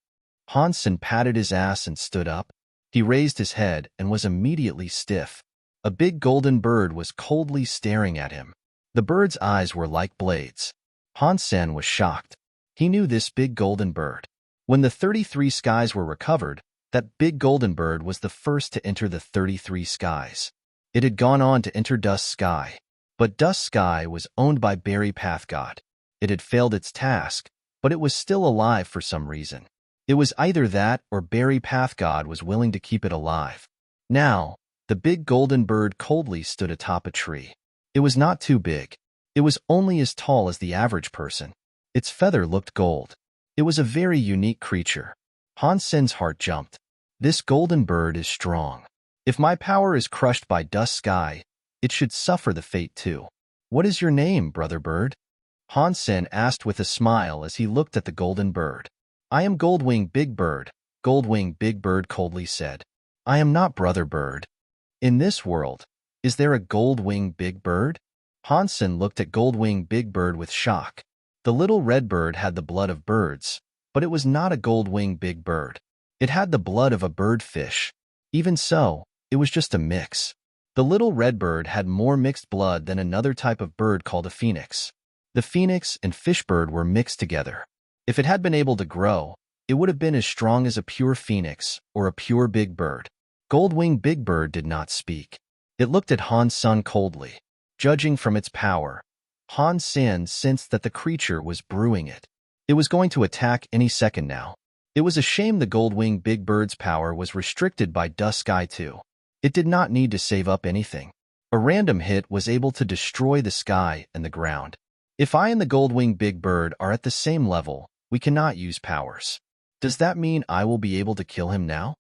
Han Sen patted his ass and stood up. He raised his head and was immediately stiff. A big golden bird was coldly staring at him. The bird's eyes were like blades. Han Sen was shocked. He knew this big golden bird. When the 33 skies were recovered, that big golden bird was the first to enter the 33 skies. It had gone on to enter Dust Sky. But Dust Sky was owned by Berry Path God. It had failed its task, but it was still alive for some reason. It was either that or Berry Path God was willing to keep it alive. Now, the big golden bird coldly stood atop a tree. It was not too big. It was only as tall as the average person. Its feather looked gold. It was a very unique creature. Han Sen's heart jumped. This golden bird is strong. If my power is crushed by Dust Sky, it should suffer the fate too. What is your name, brother bird? Han Sen asked with a smile as he looked at the golden bird. I am Goldwing Big Bird, Goldwing Big Bird coldly said. I am not brother bird. In this world, is there a Goldwing Big Bird? Han Sen looked at Goldwing Big Bird with shock. The little red bird had the blood of birds, but it was not a Goldwing Big Bird. It had the blood of a birdfish. Even so, it was just a mix. The little red bird had more mixed blood than another type of bird called a phoenix. The phoenix and fish bird were mixed together. If it had been able to grow, it would have been as strong as a pure phoenix or a pure big bird. Goldwing Big Bird did not speak. It looked at Han Sen coldly. Judging from its power, Han Sen sensed that the creature was brewing it. It was going to attack any second now. It was a shame the Goldwing Big Bird's power was restricted by Dust Sky too. It did not need to save up anything. A random hit was able to destroy the sky and the ground. If I and the Goldwing Big Bird are at the same level, we cannot use powers. Does that mean I will be able to kill him now?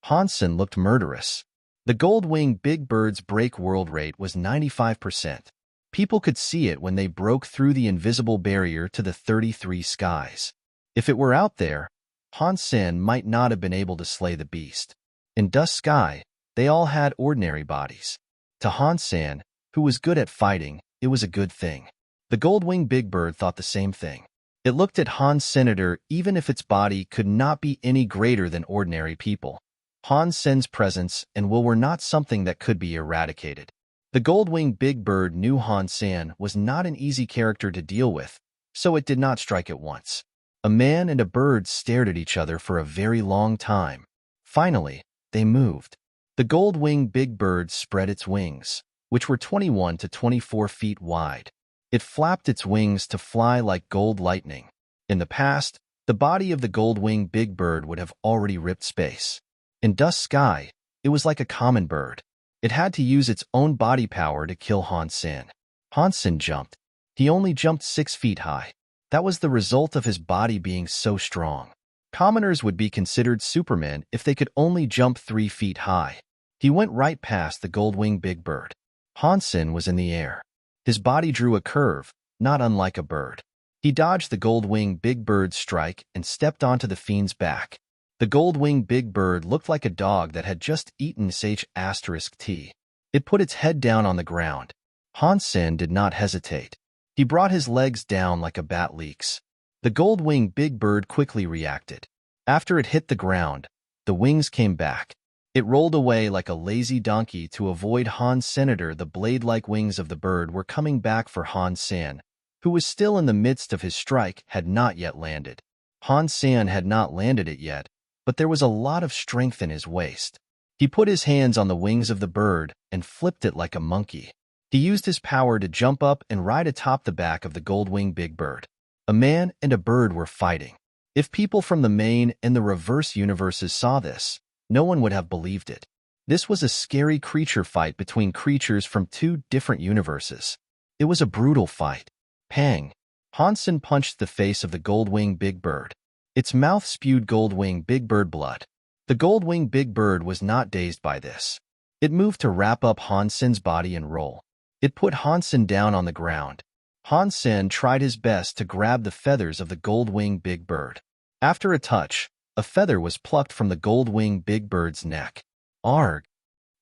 Han Sen looked murderous. The Goldwing Big Bird's break world rate was 95%. People could see it when they broke through the invisible barrier to the 33 skies. If it were out there, Han Sen might not have been able to slay the beast. In Dust Sky, they all had ordinary bodies. To Han Sen, who was good at fighting, it was a good thing. The Goldwing Big Bird thought the same thing. It looked at Han Senator even if its body could not be any greater than ordinary people. Han Sen's presence and will were not something that could be eradicated. The Goldwing Big Bird knew Han Sen was not an easy character to deal with, so it did not strike at once. A man and a bird stared at each other for a very long time. Finally, they moved. The Goldwing Big Bird spread its wings, which were 21 to 24 feet wide. It flapped its wings to fly like gold lightning. In the past, the body of the Goldwing Big Bird would have already ripped space. In Dust Sky, it was like a common bird. It had to use its own body power to kill Han Sen. Han Sen jumped. He only jumped 6 feet high. That was the result of his body being so strong. Commoners would be considered supermen if they could only jump 3 feet high. He went right past the Goldwing Big Bird. Han Sen was in the air. His body drew a curve, not unlike a bird. He dodged the Goldwing Big Bird's strike and stepped onto the fiend's back. The Goldwing Big Bird looked like a dog that had just eaten *T. It put its head down on the ground. Han Sen did not hesitate. He brought his legs down like a bat leaks. The Goldwing Big Bird quickly reacted. After it hit the ground, the wings came back. It rolled away like a lazy donkey to avoid Han Senator. The blade-like wings of the bird were coming back for Han Sen, who was still in the midst of his strike, had not yet landed. Han Sen had not landed it yet, but there was a lot of strength in his waist. He put his hands on the wings of the bird and flipped it like a monkey. He used his power to jump up and ride atop the back of the gold-winged big bird. A man and a bird were fighting. If people from the main and the reverse universes saw this, no one would have believed it. This was a scary creature fight between creatures from two different universes. It was a brutal fight. Pang! Han Sen punched the face of the gold-winged big bird. Its mouth spewed gold-winged big bird blood. The gold-winged big bird was not dazed by this. It moved to wrap up Han Sen's body and roll. It put Han Sen down on the ground. Han Sen tried his best to grab the feathers of the gold-winged big bird. After a touch, a feather was plucked from the gold-winged big bird's neck. Arg!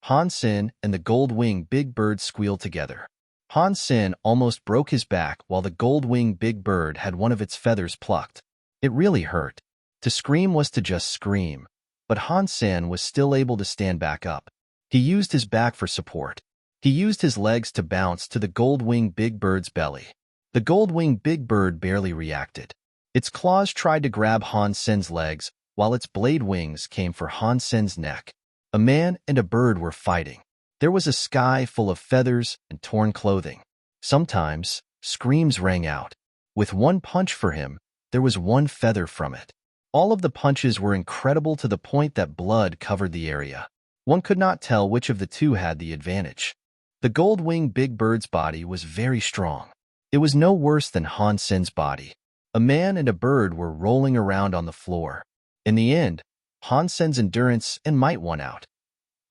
Han Sen and the gold-winged big bird squealed together. Han Sen almost broke his back while the gold-winged big bird had one of its feathers plucked. It really hurt. To scream was to just scream, but Han Sen was still able to stand back up. He used his back for support. He used his legs to bounce to the gold-winged big bird's belly. The gold-winged big bird barely reacted. Its claws tried to grab Han Sen's legs, while its blade wings came for Han Sen's neck. A man and a bird were fighting. There was a sky full of feathers and torn clothing. Sometimes, screams rang out. With one punch for him, there was one feather from it. All of the punches were incredible to the point that blood covered the area. One could not tell which of the two had the advantage. The gold-winged big bird's body was very strong. It was no worse than Han Sen's body. A man and a bird were rolling around on the floor. In the end, Han Sen's endurance and might won out.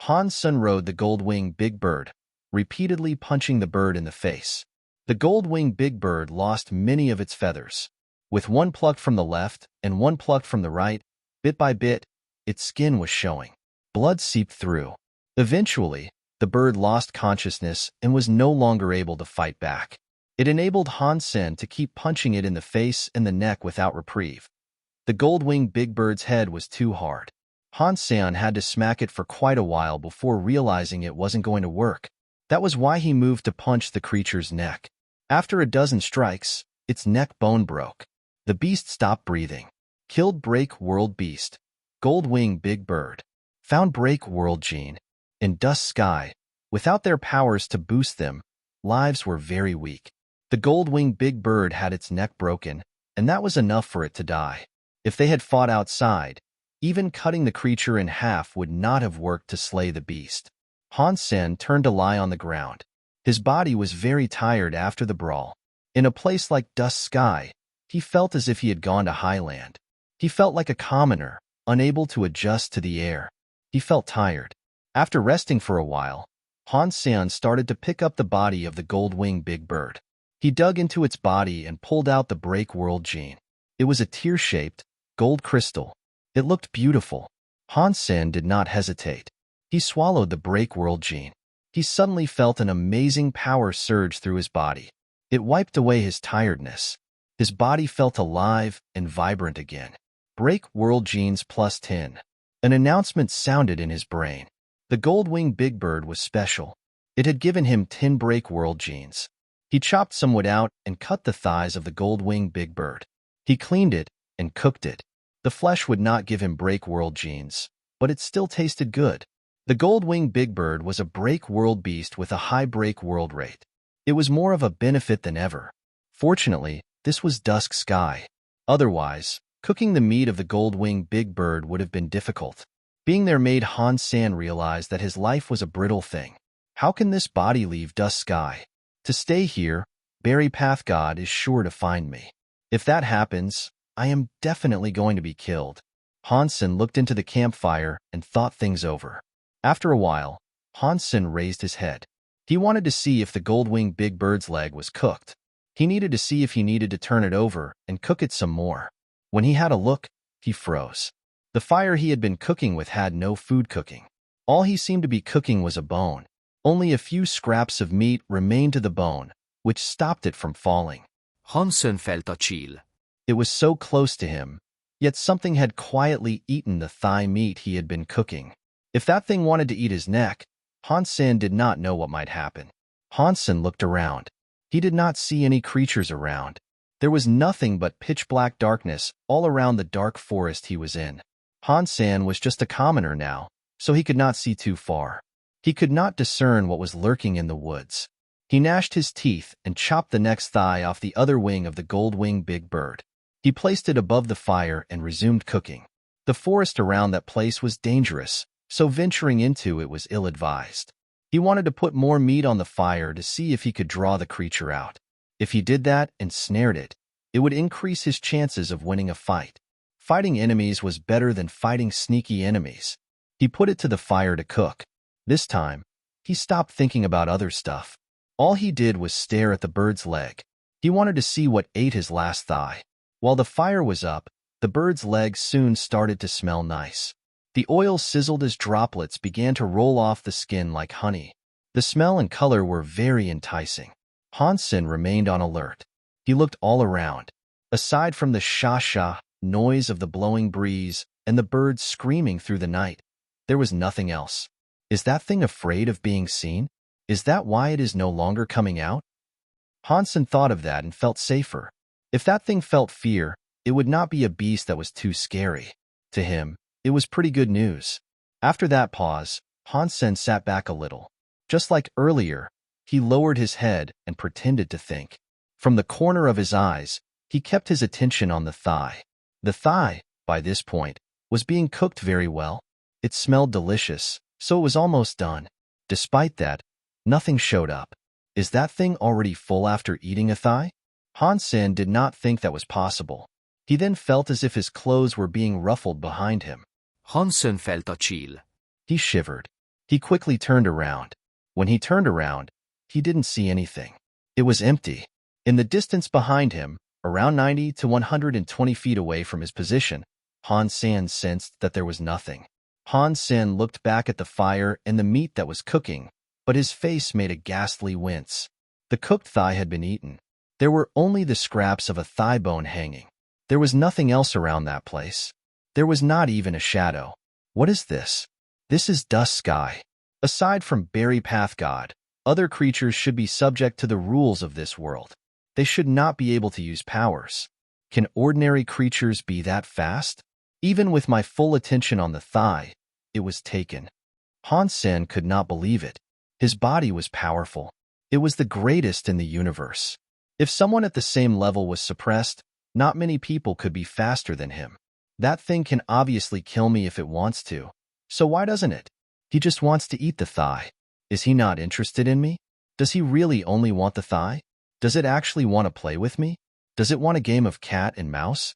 Han Sen rode the gold-winged big bird, repeatedly punching the bird in the face. The gold-winged big bird lost many of its feathers. With one plucked from the left and one plucked from the right, bit by bit, its skin was showing. Blood seeped through. Eventually, the bird lost consciousness and was no longer able to fight back. It enabled Han Sen to keep punching it in the face and the neck without reprieve. The gold-winged big bird's head was too hard. Han Sen had to smack it for quite a while before realizing it wasn't going to work. That was why he moved to punch the creature's neck. After a dozen strikes, its neck bone broke. The beast stopped breathing. Killed Break World Beast. Gold-winged big bird. Found Break World Gene. In Dust Sky, without their powers to boost them, lives were very weak. The gold-winged big bird had its neck broken, and that was enough for it to die. If they had fought outside, even cutting the creature in half would not have worked to slay the beast. Han Sen turned to lie on the ground. His body was very tired after the brawl. In a place like Dust Sky, he felt as if he had gone to Highland. He felt like a commoner, unable to adjust to the air. He felt tired. After resting for a while, Han Sen started to pick up the body of the gold-winged big bird. He dug into its body and pulled out the Break World Gene. It was a tear-shaped, gold crystal. It looked beautiful. Han Sen did not hesitate. He swallowed the Break World Gene. He suddenly felt an amazing power surge through his body. It wiped away his tiredness. His body felt alive and vibrant again. Break World Genes plus 10. An announcement sounded in his brain. The gold-winged big bird was special. It had given him 10 Break World Genes. He chopped some wood out and cut the thighs of the gold-winged big bird. He cleaned it and cooked it. The flesh would not give him Break World Genes, but it still tasted good. The gold-winged big bird was a Break World beast with a high Break World rate. It was more of a benefit than ever. Fortunately, this was Dusk Sky. Otherwise, cooking the meat of the gold-winged big bird would have been difficult. Being there made Han Sen realize that his life was a brittle thing. How can this body leave Dust Sky? To stay here, Berry Path God is sure to find me. If that happens, I am definitely going to be killed. Han Sen looked into the campfire and thought things over. After a while, Han Sen raised his head. He wanted to see if the gold-winged big bird's leg was cooked. He needed to see if he needed to turn it over and cook it some more. When he had a look, he froze. The fire he had been cooking with had no food cooking. All he seemed to be cooking was a bone. Only a few scraps of meat remained to the bone, which stopped it from falling. Han Sen felt a chill. It was so close to him, yet something had quietly eaten the thigh meat he had been cooking. If that thing wanted to eat his neck, Han Sen did not know what might happen. Han Sen looked around. He did not see any creatures around. There was nothing but pitch-black darkness all around the dark forest he was in. Han Sen was just a commoner now, so he could not see too far. He could not discern what was lurking in the woods. He gnashed his teeth and chopped the next thigh off the other wing of the gold-winged big bird. He placed it above the fire and resumed cooking. The forest around that place was dangerous, so venturing into it was ill-advised. He wanted to put more meat on the fire to see if he could draw the creature out. If he did that and snared it, it would increase his chances of winning a fight. Fighting enemies was better than fighting sneaky enemies. He put it to the fire to cook. This time, he stopped thinking about other stuff. All he did was stare at the bird's leg. He wanted to see what ate his last thigh. While the fire was up, the bird's legs soon started to smell nice. The oil sizzled as droplets began to roll off the skin like honey. The smell and color were very enticing. Han Sen remained on alert. He looked all around. Aside from the sha-sha noise of the blowing breeze and the birds screaming through the night, there was nothing else. Is that thing afraid of being seen? Is that why it is no longer coming out? Han Sen thought of that and felt safer. If that thing felt fear, it would not be a beast that was too scary. To him, it was pretty good news. After that pause, Han Sen sat back a little. Just like earlier, he lowered his head and pretended to think. From the corner of his eyes, he kept his attention on the thigh. The thigh, by this point, was being cooked very well. It smelled delicious, so it was almost done. Despite that, nothing showed up. Is that thing already full after eating a thigh? Han Sen did not think that was possible. He then felt as if his clothes were being ruffled behind him. Han Sen felt a chill. He shivered. He quickly turned around. When he turned around, he didn't see anything. It was empty. In the distance behind him, around 90 to 120 feet away from his position, Han Sen sensed that there was nothing. Han Sen looked back at the fire and the meat that was cooking, but his face made a ghastly wince. The cooked thigh had been eaten. There were only the scraps of a thigh bone hanging. There was nothing else around that place. There was not even a shadow. What is this? This is Dust Sky. Aside from Berry Path God, other creatures should be subject to the rules of this world. They should not be able to use powers. Can ordinary creatures be that fast? Even with my full attention on the thigh, it was taken. Han Sen could not believe it. His body was powerful. It was the greatest in the universe. If someone at the same level was suppressed, not many people could be faster than him. That thing can obviously kill me if it wants to. So why doesn't it? He just wants to eat the thigh. Is he not interested in me? Does he really only want the thigh? Does it actually want to play with me? Does it want a game of cat and mouse?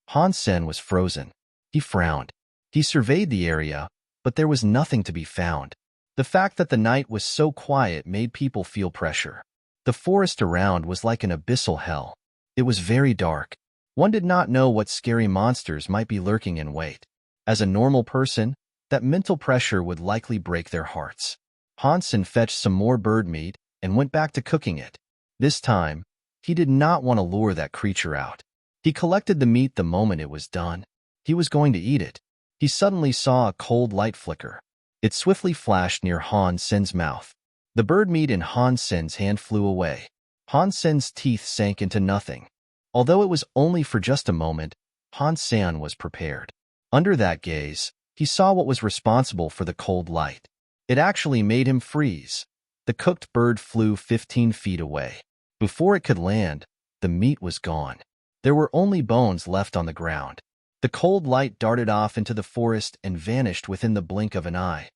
Han Sen was frozen. He frowned. He surveyed the area, but there was nothing to be found. The fact that the night was so quiet made people feel pressure. The forest around was like an abyssal hell. It was very dark. One did not know what scary monsters might be lurking in wait. As a normal person, that mental pressure would likely break their hearts. Han Sen fetched some more bird meat and went back to cooking it. This time, he did not want to lure that creature out. He collected the meat the moment it was done. He was going to eat it. He suddenly saw a cold light flicker. It swiftly flashed near Han Sen's mouth. The bird meat in Han Sen's hand flew away. Han Sen's teeth sank into nothing. Although it was only for just a moment, Han Sen was prepared. Under that gaze, he saw what was responsible for the cold light. It actually made him freeze. The cooked bird flew 15 feet away. Before it could land, the meat was gone. There were only bones left on the ground. The cold light darted off into the forest and vanished within the blink of an eye.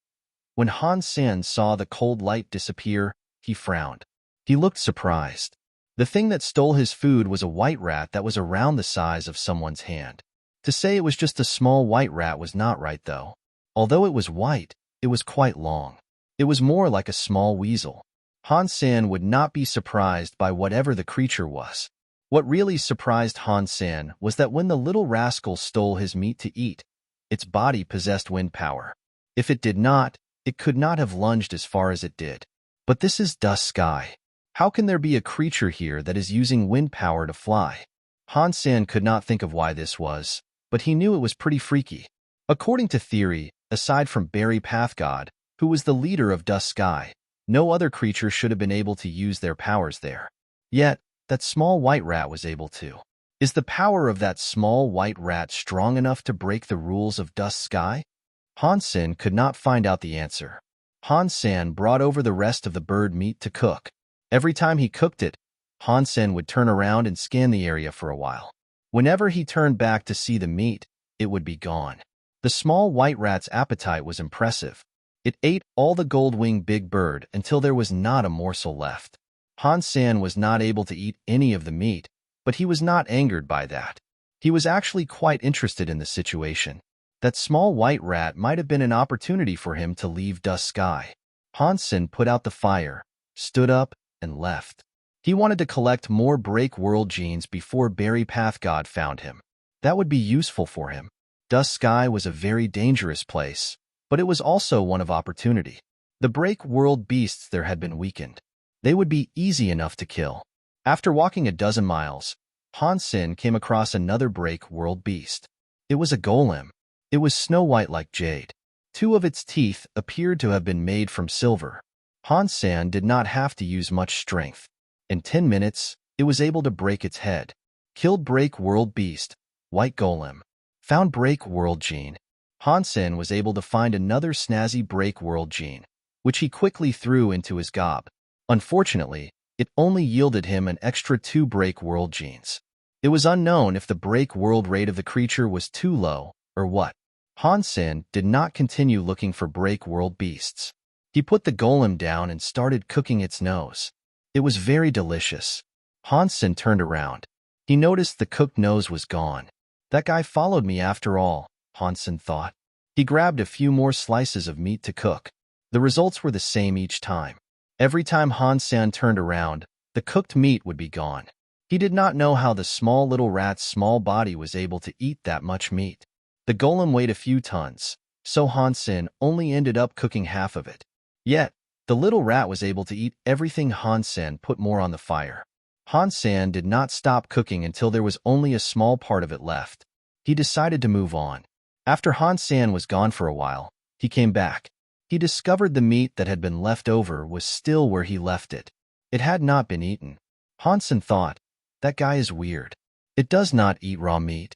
When Han Sen saw the cold light disappear, he frowned. He looked surprised. The thing that stole his food was a white rat that was around the size of someone's hand. To say it was just a small white rat was not right, though. Although it was white, it was quite long. It was more like a small weasel. Han Sen would not be surprised by whatever the creature was. What really surprised Han Sen was that when the little rascal stole his meat to eat, its body possessed wind power. If it did not, it could not have lunged as far as it did. But this is Dust Sky. How can there be a creature here that is using wind power to fly? Han Sen could not think of why this was, but he knew it was pretty freaky. According to theory, aside from Berry Path God, who was the leader of Dust Sky, no other creature should have been able to use their powers there. Yet, that small white rat was able to. Is the power of that small white rat strong enough to break the rules of Dust Sky? Han Sen could not find out the answer. Han Sen brought over the rest of the bird meat to cook. Every time he cooked it, Han Sen would turn around and scan the area for a while. Whenever he turned back to see the meat, it would be gone. The small white rat's appetite was impressive. It ate all the gold-winged big bird until there was not a morsel left. Han Sen was not able to eat any of the meat, but he was not angered by that. He was actually quite interested in the situation. That small white rat might have been an opportunity for him to leave Dust Sky. Han Sen put out the fire, stood up, and left. He wanted to collect more Break World genes before Berry Path God found him. That would be useful for him. Dust Sky was a very dangerous place, but it was also one of opportunity. The Break World beasts there had been weakened. They would be easy enough to kill. After walking a dozen miles, Han Sen came across another Break World beast. It was a golem. It was snow-white like jade. 2 of its teeth appeared to have been made from silver. Han Sen did not have to use much strength. In 10 minutes, it was able to break its head. Killed Break World beast, white golem. Found Break World gene. Han Sen was able to find another snazzy Break World gene, which he quickly threw into his gob. Unfortunately, it only yielded him an extra 2 Break World genes. It was unknown if the Break World rate of the creature was too low, or what. Han Sen did not continue looking for Break World beasts. He put the golem down and started cooking its nose. It was very delicious. Han Sen turned around. He noticed the cooked nose was gone. That guy followed me after all, Han Sen thought. He grabbed a few more slices of meat to cook. The results were the same each time. Every time Han Sen turned around, the cooked meat would be gone. He did not know how the small little rat's small body was able to eat that much meat. The golem weighed a few tons, so Han Sen only ended up cooking half of it. Yet, the little rat was able to eat everything Han Sen put more on the fire. Han Sen did not stop cooking until there was only a small part of it left. He decided to move on. After Han Sen was gone for a while, he came back. He discovered the meat that had been left over was still where he left it. It had not been eaten. Han Sen thought, that guy is weird. It does not eat raw meat.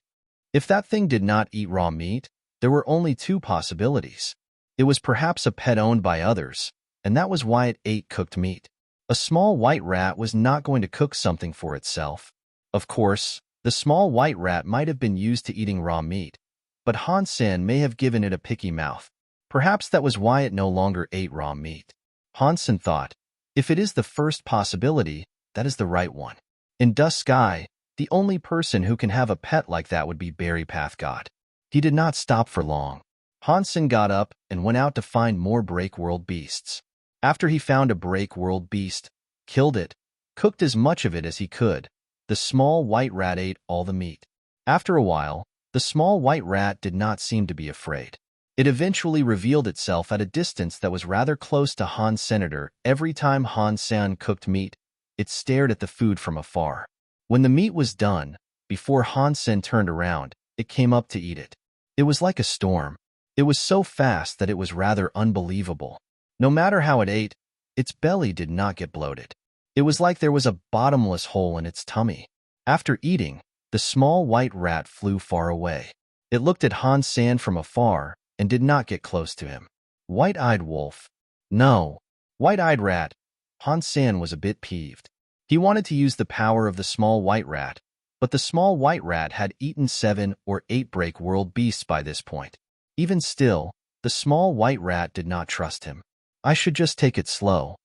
If that thing did not eat raw meat, there were only 2 possibilities. It was perhaps a pet owned by others, and that was why it ate cooked meat. A small white rat was not going to cook something for itself. Of course, the small white rat might have been used to eating raw meat, but Han Sen may have given it a picky mouth. Perhaps that was why it no longer ate raw meat. Han Sen thought, if it is the first possibility, that is the right one. In Dust Sky, the only person who can have a pet like that would be Berry Path God. He did not stop for long. Han Sen got up and went out to find more Break World beasts. After he found a Break World beast, killed it, cooked as much of it as he could, the small white rat ate all the meat. After a while, the small white rat did not seem to be afraid. It eventually revealed itself at a distance that was rather close to Han Senator. Every time Han Sen cooked meat, it stared at the food from afar. When the meat was done, before Han Sen turned around, it came up to eat it. It was like a storm. It was so fast that it was rather unbelievable. No matter how it ate, its belly did not get bloated. It was like there was a bottomless hole in its tummy. After eating, the small white rat flew far away. It looked at Han Sen from afar and did not get close to him. White-eyed wolf. No. White-eyed rat. Han Sen was a bit peeved. He wanted to use the power of the small white rat, but the small white rat had eaten 7 or 8 Break World beasts by this point. Even still, the small white rat did not trust him. I should just take it slow.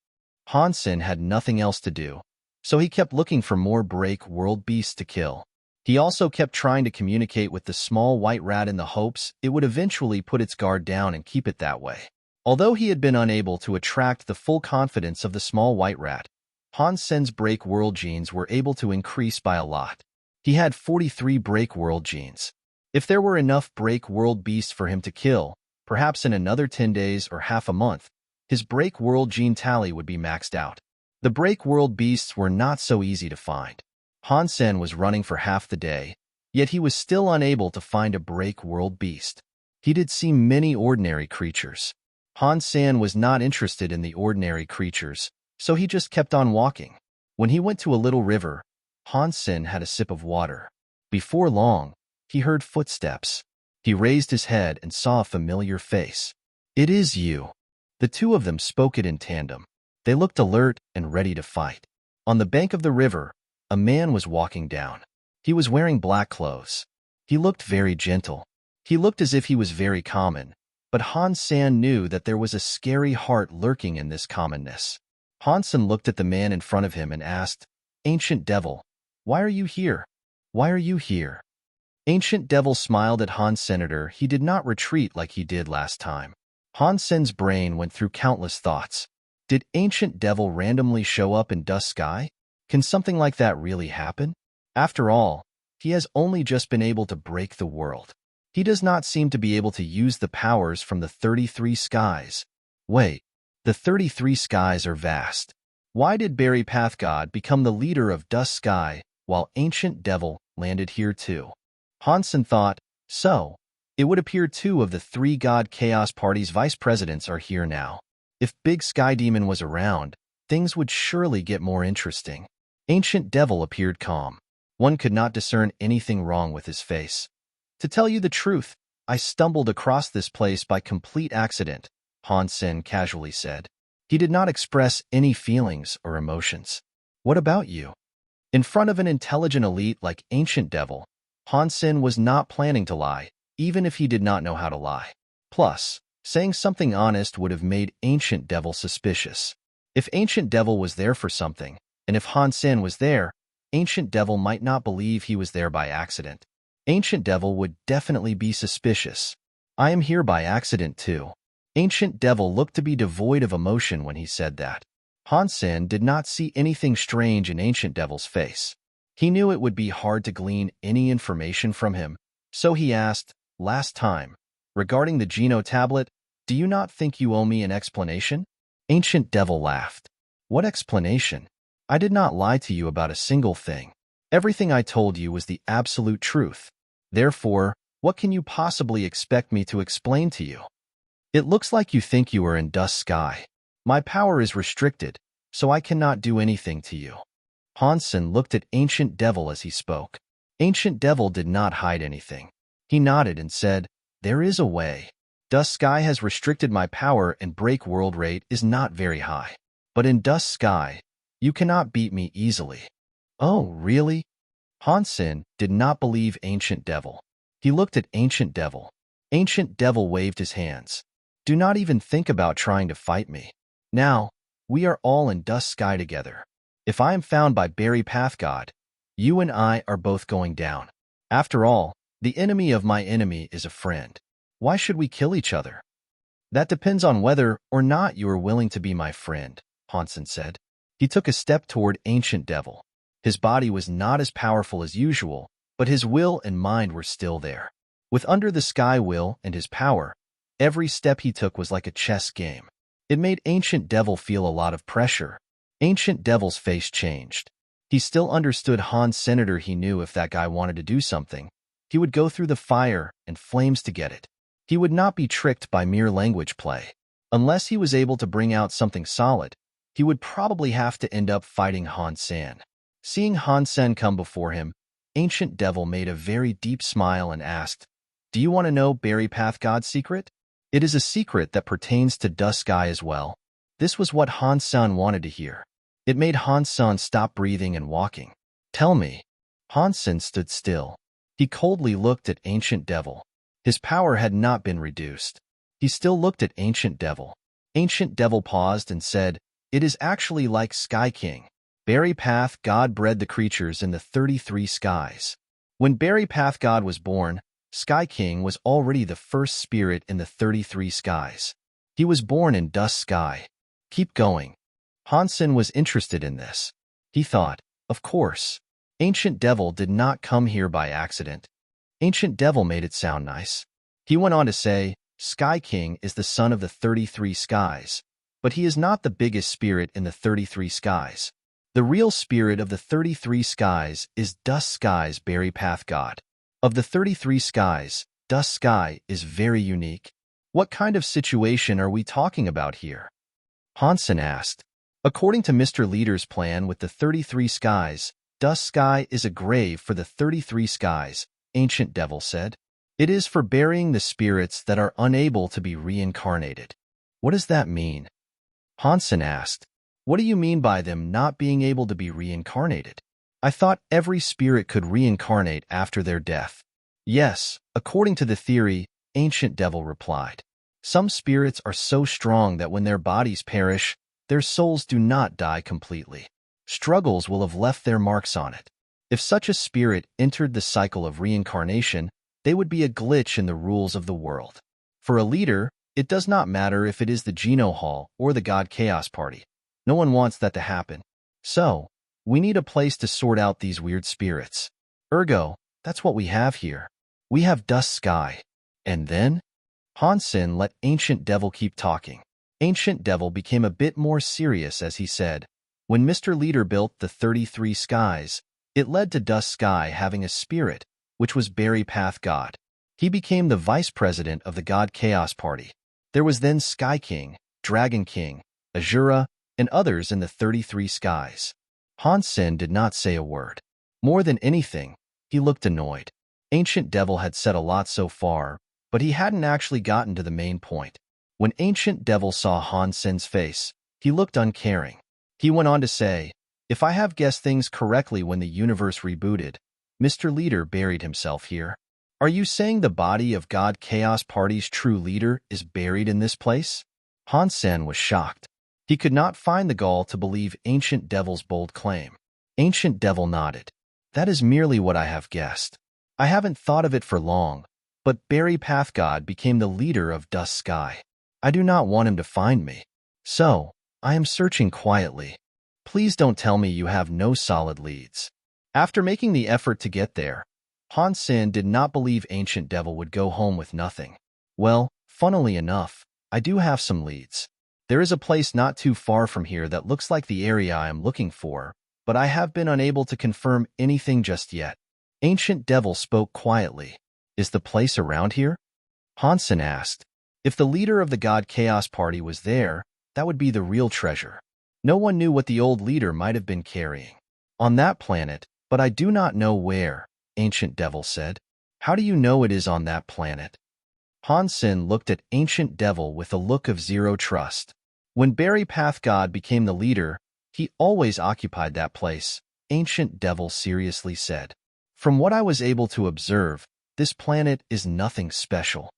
Han Sen had nothing else to do, so he kept looking for more Break World beasts to kill. He also kept trying to communicate with the small white rat in the hopes it would eventually put its guard down and keep it that way. Although he had been unable to attract the full confidence of the small white rat, Han Sen's Break World genes were able to increase by a lot. He had 43 Break World genes. If there were enough Break World beasts for him to kill, perhaps in another 10 days or half a month, his Break World gene tally would be maxed out. The Break World beasts were not so easy to find. Han Sen was running for half the day, yet he was still unable to find a Break World beast. He did see many ordinary creatures. Han Sen was not interested in the ordinary creatures, so he just kept on walking. When he went to a little river, Han Sen had a sip of water. Before long, he heard footsteps. He raised his head and saw a familiar face. It is you. The 2 of them spoke it in tandem. They looked alert and ready to fight. On the bank of the river, a man was walking down. He was wearing black clothes. He looked very gentle. He looked as if he was very common, but Han Sen knew that there was a scary heart lurking in this commonness. Han Sen looked at the man in front of him and asked, "Ancient Devil, why are you here? Why are you here?" Ancient Devil smiled at Han Senator. He did not retreat like he did last time. Han Sen's brain went through countless thoughts. Did Ancient Devil randomly show up in Dusk Sky? Can something like that really happen? After all, he has only just been able to break the world. He does not seem to be able to use the powers from the 33 skies. Wait, the 33 skies are vast. Why did Barry Path God become the leader of Dusk Sky while Ancient Devil landed here too? Han Sen thought, so, it would appear 2 of the 3 God Chaos Party's vice presidents are here now. If Big Sky Demon was around, things would surely get more interesting. Ancient Devil appeared calm. One could not discern anything wrong with his face. To tell you the truth, I stumbled across this place by complete accident, Han Sen casually said. He did not express any feelings or emotions. What about you? In front of an intelligent elite like Ancient Devil, Han Sen was not planning to lie, even if he did not know how to lie. Plus, saying something honest would have made Ancient Devil suspicious. If Ancient Devil was there for something, and if Han Sen was there, Ancient Devil might not believe he was there by accident. Ancient Devil would definitely be suspicious. I am here by accident too. Ancient Devil looked to be devoid of emotion when he said that. Han Sen did not see anything strange in Ancient Devil's face. He knew it would be hard to glean any information from him, so he asked, "Last time, regarding the Geno tablet, do you not think you owe me an explanation?" Ancient Devil laughed. "What explanation? I did not lie to you about a single thing. Everything I told you was the absolute truth. Therefore, what can you possibly expect me to explain to you? It looks like you think you are in Dusk Sky. My power is restricted, so I cannot do anything to you." Han Sen looked at Ancient Devil as he spoke. Ancient Devil did not hide anything. He nodded and said, "There is a way. Dusk Sky has restricted my power and break world rate is not very high. But in Dusk Sky, you cannot beat me easily." "Oh, really?" Han Sen did not believe Ancient Devil. He looked at Ancient Devil. Ancient Devil waved his hands. "Do not even think about trying to fight me. Now, we are all in Dusk Sky together. If I am found by Barry Path God, you and I are both going down. After all, the enemy of my enemy is a friend. Why should we kill each other?" "That depends on whether or not you are willing to be my friend," Han Sen said. He took a step toward Ancient Devil. His body was not as powerful as usual, but his will and mind were still there. With Under the Sky will and his power, every step he took was like a chess game. It made Ancient Devil feel a lot of pressure. Ancient Devil's face changed. He still understood Han Senator. He knew if that guy wanted to do something, he would go through the fire and flames to get it. He would not be tricked by mere language play. Unless he was able to bring out something solid, he would probably have to end up fighting Han Sen. Seeing Han Sen come before him, Ancient Devil made a very deep smile and asked, "Do you want to know Barry Path God's secret? It is a secret that pertains to Dusk Sky as well." This was what Han Sen wanted to hear. It made Han Sen stop breathing and walking. "Tell me." Han Sen stood still. He coldly looked at Ancient Devil. His power had not been reduced. He still looked at Ancient Devil. Ancient Devil paused and said, "It is actually like Sky King. Barry Path God bred the creatures in the 33 skies. When Barry Path God was born, Sky King was already the first spirit in the 33 skies. He was born in Dusk Sky. Keep going." Han Sen was interested in this. He thought, of course, Ancient Devil did not come here by accident. Ancient Devil made it sound nice. He went on to say, "Sky King is the son of the 33 skies, but he is not the biggest spirit in the 33 skies. The real spirit of the 33 skies is Dusk Sky's Barry Path God. Of the 33 skies, Dusk Sky is very unique." "What kind of situation are we talking about here?" Han Sen asked. "According to Mr. Leader's plan with the 33 skies, Dusk Sky is a grave for the 33 skies," Ancient Devil said. "It is for burying the spirits that are unable to be reincarnated." "What does that mean?" Han Sen asked. What do you mean by them not being able to be reincarnated? I thought every spirit could reincarnate after their death. Yes, according to the theory, Ancient Devil replied. Some spirits are so strong that when their bodies perish, their souls do not die completely. Struggles will have left their marks on it. If such a spirit entered the cycle of reincarnation, they would be a glitch in the rules of the world. For a leader, it does not matter if it is the Geno Hall or the God Chaos Party. No one wants that to happen. So, we need a place to sort out these weird spirits. Ergo, that's what we have here. We have Dust Sky. And then? Han Sen let Ancient Devil keep talking. Ancient Devil became a bit more serious as he said, when Mr. Leader built the 33 skies, it led to Dust Sky having a spirit, which was Berry Path God. He became the vice president of the God Chaos Party. There was then Sky King, Dragon King, Azura, and others in the 33 skies. Han Sen did not say a word. More than anything, he looked annoyed. Ancient Devil had said a lot so far, but he hadn't actually gotten to the main point. When Ancient Devil saw Han Sen's face, he looked uncaring. He went on to say, if I have guessed things correctly when the universe rebooted, Mr. Leader buried himself here. Are you saying the body of God Chaos Party's true leader is buried in this place? Han Sen was shocked. He could not find the gall to believe Ancient Devil's bold claim. Ancient Devil nodded. That is merely what I have guessed. I haven't thought of it for long, but Berry Path God became the leader of Dust Sky. I do not want him to find me. So, I am searching quietly. Please don't tell me you have no solid leads. After making the effort to get there, Han Sen did not believe Ancient Devil would go home with nothing. Well, funnily enough, I do have some leads. There is a place not too far from here that looks like the area I am looking for, but I have been unable to confirm anything just yet. Ancient Devil spoke quietly. Is the place around here? Han Sen asked. If the leader of the God Chaos Party was there, that would be the real treasure. No one knew what the old leader might have been carrying. On that planet, but I do not know where, Ancient Devil said. How do you know it is on that planet? Han Sen looked at Ancient Devil with a look of zero trust. When Berry Path God became the leader, he always occupied that place, Ancient Devil seriously said. From what I was able to observe, this planet is nothing special.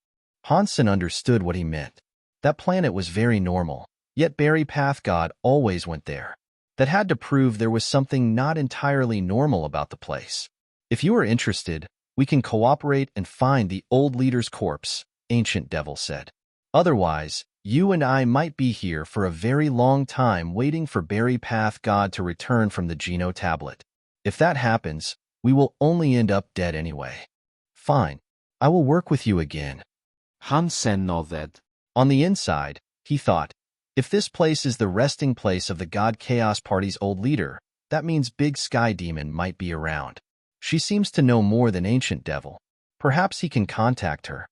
Han Sen understood what he meant. That planet was very normal, yet Berry Path God always went there. That had to prove there was something not entirely normal about the place. If you are interested, we can cooperate and find the old leader's corpse, Ancient Devil said. Otherwise, you and I might be here for a very long time waiting for Berry Path God to return from the Geno tablet. If that happens, we will only end up dead anyway. Fine. I will work with you again. Han Sen nodded. On the inside, he thought, if this place is the resting place of the God Chaos Party's old leader, that means Big Sky Demon might be around. She seems to know more than Ancient Devil. Perhaps he can contact her.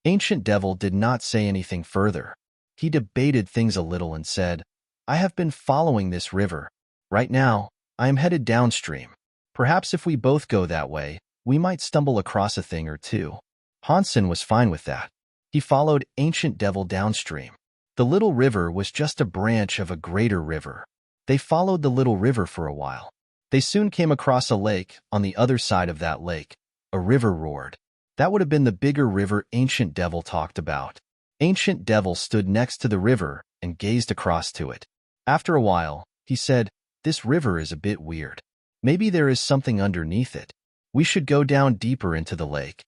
Ancient Devil did not say anything further. He debated things a little and said, I have been following this river. Right now, I am headed downstream. Perhaps if we both go that way, we might stumble across a thing or two. Han Sen was fine with that. He followed Ancient Devil downstream. The little river was just a branch of a greater river. They followed the little river for a while. They soon came across a lake. On the other side of that lake, a river roared. That would have been the bigger river Ancient Devil talked about. Ancient Devil stood next to the river and gazed across to it. After a while, he said, this river is a bit weird. Maybe there is something underneath it. We should go down deeper into the lake.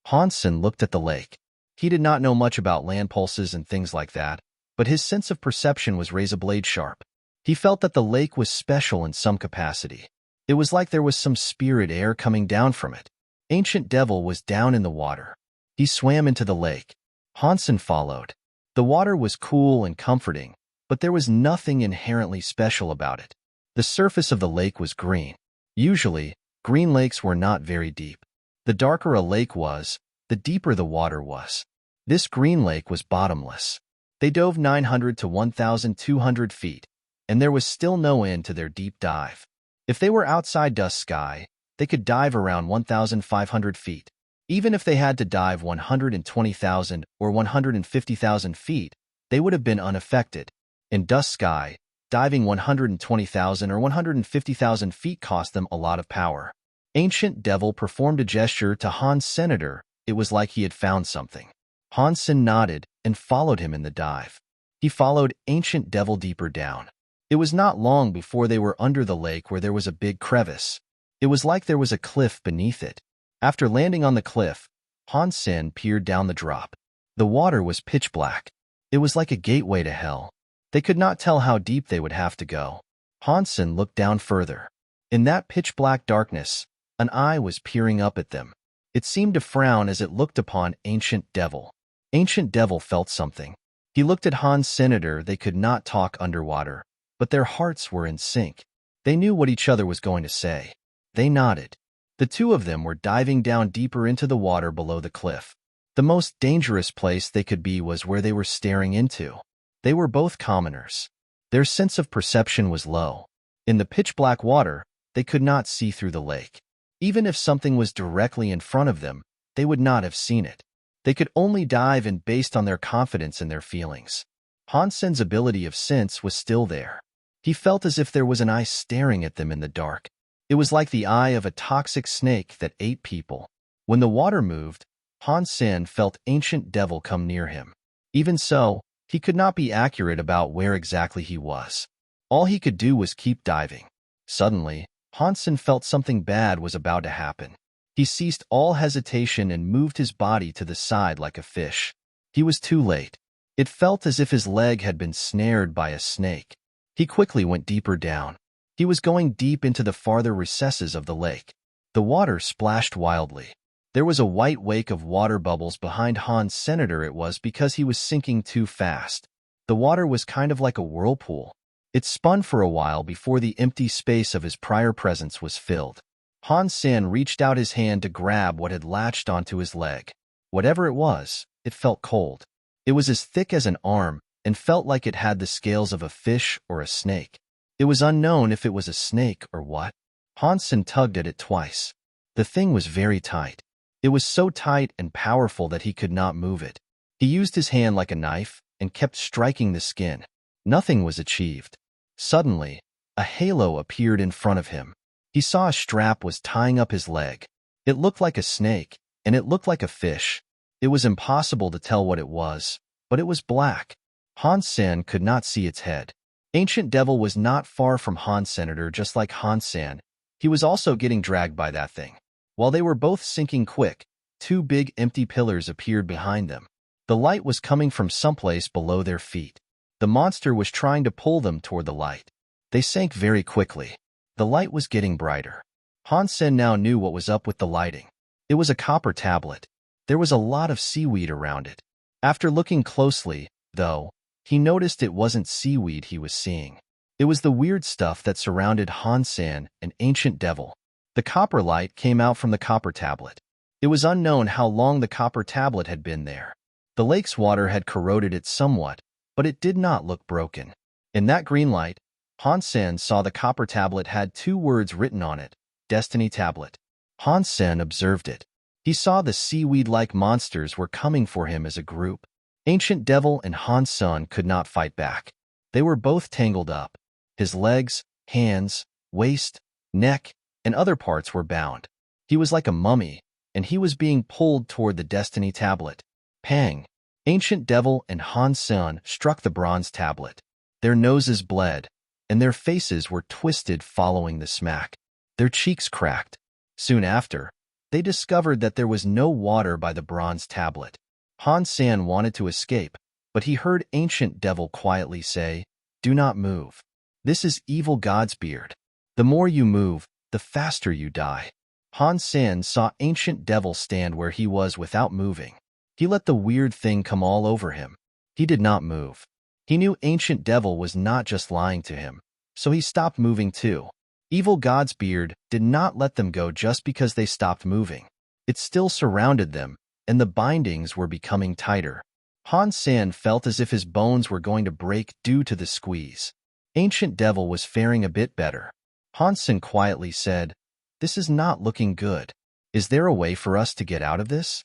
Han Sen looked at the lake. He did not know much about land pulses and things like that, but his sense of perception was razor-blade sharp. He felt that the lake was special in some capacity. It was like there was some spirit air coming down from it. Ancient Devil was down in the water. He swam into the lake. Han Sen followed. The water was cool and comforting, but there was nothing inherently special about it. The surface of the lake was green. Usually, green lakes were not very deep. The darker a lake was, the deeper the water was. This green lake was bottomless. They dove 900 to 1,200 feet, and there was still no end to their deep dive. If they were outside Dust Sky, they could dive around 1,500 feet. Even if they had to dive 120,000 or 150,000 feet, they would have been unaffected. In Dust Sky, Diving 120,000 or 150,000 feet cost them a lot of power. Ancient Devil performed a gesture to Han Senator. It was like he had found something. Han Sen nodded and followed him in the dive. He followed Ancient Devil deeper down. It was not long before they were under the lake where there was a big crevice. It was like there was a cliff beneath it. After landing on the cliff, Han Sen peered down the drop. The water was pitch black. It was like a gateway to hell. They could not tell how deep they would have to go. Han Sen looked down further. In that pitch-black darkness, an eye was peering up at them. It seemed to frown as it looked upon Ancient Devil. Ancient Devil felt something. He looked at Han Senator. They could not talk underwater, but their hearts were in sync. They knew what each other was going to say. They nodded. The two of them were diving down deeper into the water below the cliff. The most dangerous place they could be was where they were staring into. They were both commoners. Their sense of perception was low. In the pitch-black water, they could not see through the lake. Even if something was directly in front of them, they would not have seen it. They could only dive in based on their confidence and their feelings. Han Sen's ability of sense was still there. He felt as if there was an eye staring at them in the dark. It was like the eye of a toxic snake that ate people. When the water moved, Han Sen felt Ancient Devil come near him. Even so, he could not be accurate about where exactly he was. All he could do was keep diving. Suddenly, Han Sen felt something bad was about to happen. He ceased all hesitation and moved his body to the side like a fish. He was too late. It felt as if his leg had been snared by a snake. He quickly went deeper down. He was going deep into the farther recesses of the lake. The water splashed wildly. There was a white wake of water bubbles behind Han Senator. It was because he was sinking too fast. The water was kind of like a whirlpool. It spun for a while before the empty space of his prior presence was filled. Han Sen reached out his hand to grab what had latched onto his leg. Whatever it was, it felt cold. It was as thick as an arm and felt like it had the scales of a fish or a snake. It was unknown if it was a snake or what. Han Sen tugged at it twice. The thing was very tight. It was so tight and powerful that he could not move it. He used his hand like a knife and kept striking the skin. Nothing was achieved. Suddenly, a halo appeared in front of him. He saw a strap was tying up his leg. It looked like a snake, and it looked like a fish. It was impossible to tell what it was, but it was black. Han Sen could not see its head. Ancient Devil was not far from Han Senator, just like Han Sen. He was also getting dragged by that thing. While they were both sinking quick, two big empty pillars appeared behind them. The light was coming from someplace below their feet. The monster was trying to pull them toward the light. They sank very quickly. The light was getting brighter. Han Sen now knew what was up with the lighting. It was a copper tablet. There was a lot of seaweed around it. After looking closely, though, he noticed it wasn't seaweed he was seeing. It was the weird stuff that surrounded Han Sen and Ancient Devil. The copper light came out from the copper tablet. It was unknown how long the copper tablet had been there. The lake's water had corroded it somewhat, but it did not look broken. In that green light, Han Sen saw the copper tablet had two words written on it, Destiny Tablet. Han Sen observed it. He saw the seaweed-like monsters were coming for him as a group. Ancient Devil and Han Sen could not fight back. They were both tangled up. His legs, hands, waist, neck, and other parts were bound. He was like a mummy, and he was being pulled toward the Destiny Tablet. Pang! Ancient Devil and Han Sen struck the bronze tablet. Their noses bled, and their faces were twisted following the smack. Their cheeks cracked. Soon after, they discovered that there was no water by the bronze tablet. Han Sen wanted to escape, but he heard Ancient Devil quietly say, "Do not move. This is evil God's beard. The more you move, the faster you die." Han Sen saw Ancient Devil stand where he was without moving. He let the weird thing come all over him. He did not move. He knew Ancient Devil was not just lying to him, so he stopped moving too. Evil God's beard did not let them go just because they stopped moving. It still surrounded them, and the bindings were becoming tighter. Han Sen felt as if his bones were going to break due to the squeeze. Ancient Devil was faring a bit better. Han Sen quietly said, "This is not looking good. Is there a way for us to get out of this?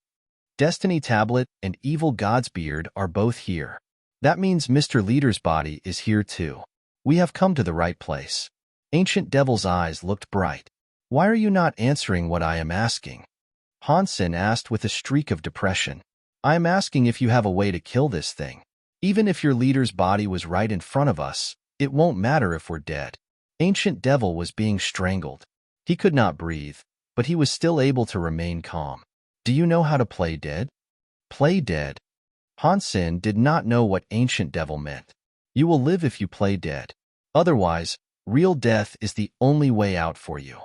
Destiny Tablet and Evil God's Beard are both here. That means Mr. Leader's body is here too. We have come to the right place. Ancient Devil's eyes looked bright. Why are you not answering what I am asking? Han Sen asked with a streak of depression. I am asking if you have a way to kill this thing. Even if your leader's body was right in front of us, it won't matter if we're dead. Ancient Devil was being strangled. He could not breathe, but he was still able to remain calm. Do you know how to play dead? Play dead? Han Sen did not know what Ancient Devil meant. You will live if you play dead. Otherwise, real death is the only way out for you.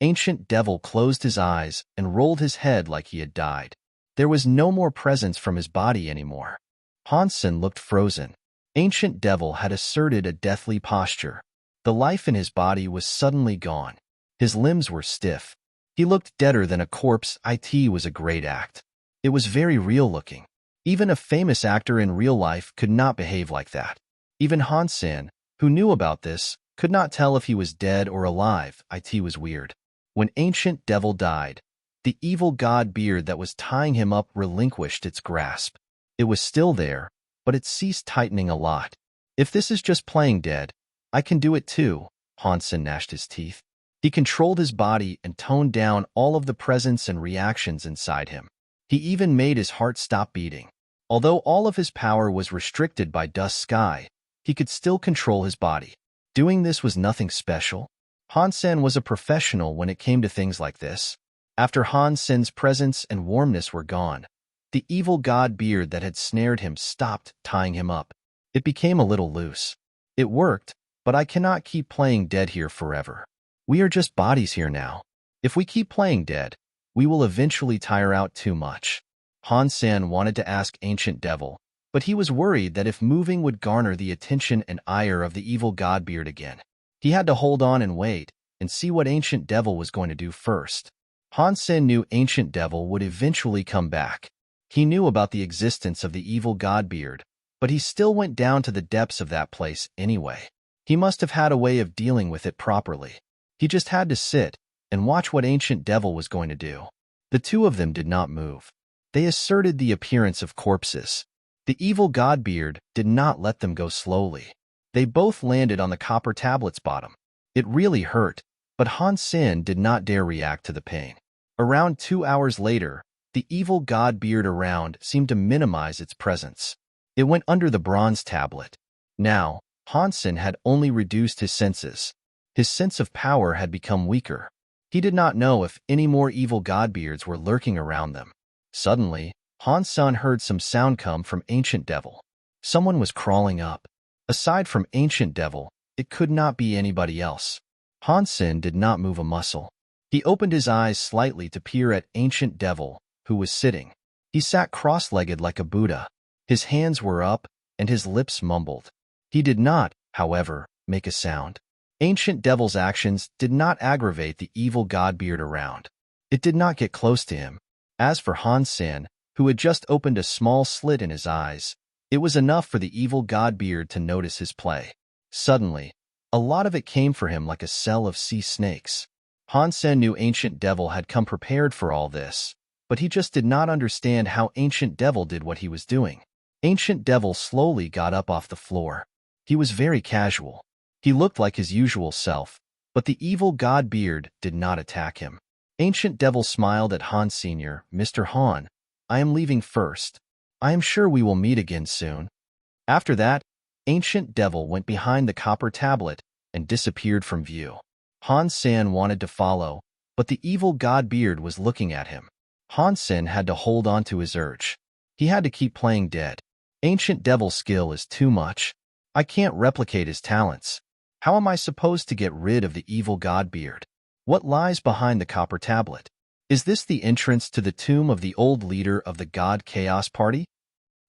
Ancient Devil closed his eyes and rolled his head like he had died. There was no more presence from his body anymore. Han Sen looked frozen. Ancient Devil had asserted a deathly posture. The life in his body was suddenly gone. His limbs were stiff. He looked deader than a corpse. It was a great act. It was very real looking. Even a famous actor in real life could not behave like that. Even Han Sen, who knew about this, could not tell if he was dead or alive. It was weird. When Ancient Devil died, the evil god beard that was tying him up relinquished its grasp. It was still there, but it ceased tightening a lot. If this is just playing dead, I can do it too, Han Sen gnashed his teeth. He controlled his body and toned down all of the presence and reactions inside him. He even made his heart stop beating. Although all of his power was restricted by Dust Sky, he could still control his body. Doing this was nothing special. Han Sen was a professional when it came to things like this. After Han Sen's presence and warmness were gone, the evil god beard that had snared him stopped tying him up. It became a little loose. It worked, but I cannot keep playing dead here forever. We are just bodies here now. If we keep playing dead, we will eventually tire out too much. Han Sen wanted to ask Ancient Devil, but he was worried that if moving would garner the attention and ire of the evil godbeard again. He had to hold on and wait and see what Ancient Devil was going to do first. Han Sen knew Ancient Devil would eventually come back. He knew about the existence of the evil godbeard, but he still went down to the depths of that place anyway. He must have had a way of dealing with it properly. He just had to sit and watch what Ancient Devil was going to do. The two of them did not move. They asserted the appearance of corpses. The evil godbeard did not let them go slowly. They both landed on the copper tablet's bottom. It really hurt, but Han Sen did not dare react to the pain. Around 2 hours later, the evil godbeard around seemed to minimize its presence. It went under the bronze tablet. Now, Han Sen had only reduced his senses. His sense of power had become weaker. He did not know if any more evil godbeards were lurking around them. Suddenly, Han Sen heard some sound come from Ancient Devil. Someone was crawling up. Aside from Ancient Devil, it could not be anybody else. Han Sen did not move a muscle. He opened his eyes slightly to peer at Ancient Devil, who was sitting. He sat cross-legged like a Buddha. His hands were up, and his lips mumbled. He did not, however, make a sound. Ancient Devil's actions did not aggravate the evil godbeard around. It did not get close to him. As for Han Sen, who had just opened a small slit in his eyes, it was enough for the evil godbeard to notice his play. Suddenly, a lot of it came for him like a cell of sea snakes. Han Sen knew Ancient Devil had come prepared for all this, but he just did not understand how Ancient Devil did what he was doing. Ancient Devil slowly got up off the floor. He was very casual. He looked like his usual self, but the evil godbeard did not attack him. Ancient Devil smiled at Han Sr. Mr. Han, I am leaving first. I am sure we will meet again soon. After that, Ancient Devil went behind the copper tablet and disappeared from view. Han Sen wanted to follow, but the evil godbeard was looking at him. Han Sen had to hold on to his urge. He had to keep playing dead. Ancient Devil's skill is too much. I can't replicate his talents. How am I supposed to get rid of the evil godbeard? What lies behind the copper tablet? Is this the entrance to the tomb of the old leader of the God Chaos Party?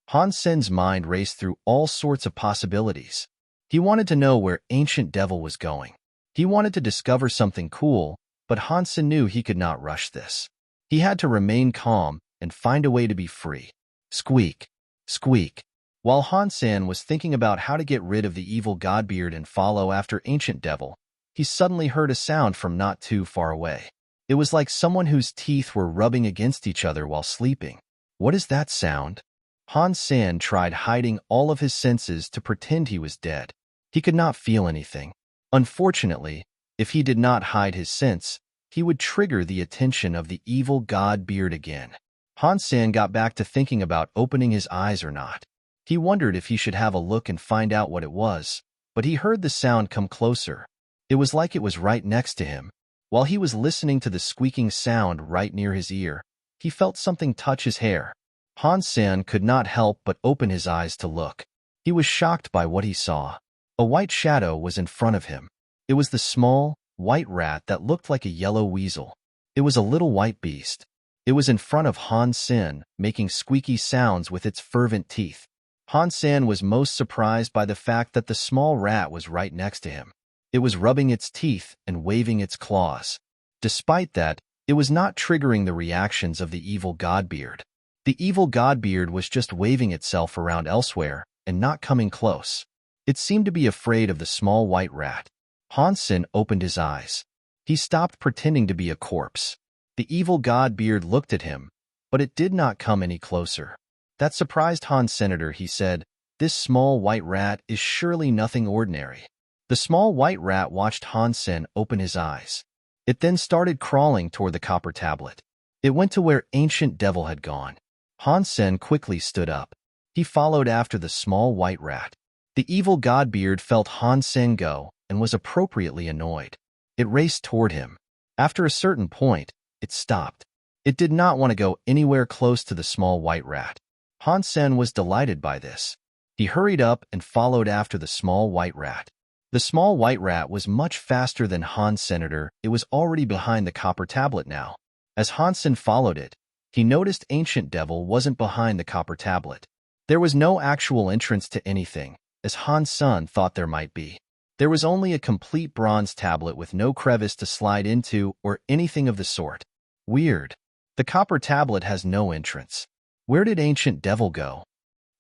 Han Sen's mind raced through all sorts of possibilities. He wanted to know where Ancient Devil was going. He wanted to discover something cool, but Han Sen knew he could not rush this. He had to remain calm and find a way to be free. Squeak, squeak. While Han Sen was thinking about how to get rid of the evil godbeard and follow after Ancient Devil, he suddenly heard a sound from not too far away. It was like someone whose teeth were rubbing against each other while sleeping. What is that sound? Han Sen tried hiding all of his senses to pretend he was dead. He could not feel anything. Unfortunately, if he did not hide his sense, he would trigger the attention of the evil god beard again. Han Sen got back to thinking about opening his eyes or not. He wondered if he should have a look and find out what it was, but he heard the sound come closer. It was like it was right next to him. While he was listening to the squeaking sound right near his ear, he felt something touch his hair. Han Sen could not help but open his eyes to look. He was shocked by what he saw. A white shadow was in front of him. It was the small, white rat that looked like a yellow weasel. It was a little white beast. It was in front of Han Sen, making squeaky sounds with its fervent teeth. Han Sen was most surprised by the fact that the small rat was right next to him. It was rubbing its teeth and waving its claws. Despite that, it was not triggering the reactions of the evil godbeard. The evil godbeard was just waving itself around elsewhere and not coming close. It seemed to be afraid of the small white rat. Han Sen opened his eyes. He stopped pretending to be a corpse. The evil godbeard looked at him, but it did not come any closer. That surprised Han Senator. He said, "This small white rat is surely nothing ordinary." The small white rat watched Han Sen open his eyes. It then started crawling toward the copper tablet. It went to where Ancient Devil had gone. Han Sen quickly stood up. He followed after the small white rat. The evil godbeard felt Han Sen go and was appropriately annoyed. It raced toward him. After a certain point, it stopped. It did not want to go anywhere close to the small white rat. Han Sen was delighted by this. He hurried up and followed after the small white rat. The small white rat was much faster than Han Senator. It was already behind the copper tablet now. As Han Sen followed it, he noticed Ancient Devil wasn't behind the copper tablet. There was no actual entrance to anything, as Han Sen thought there might be. There was only a complete bronze tablet with no crevice to slide into or anything of the sort. Weird. The copper tablet has no entrance. Where did Ancient Devil go?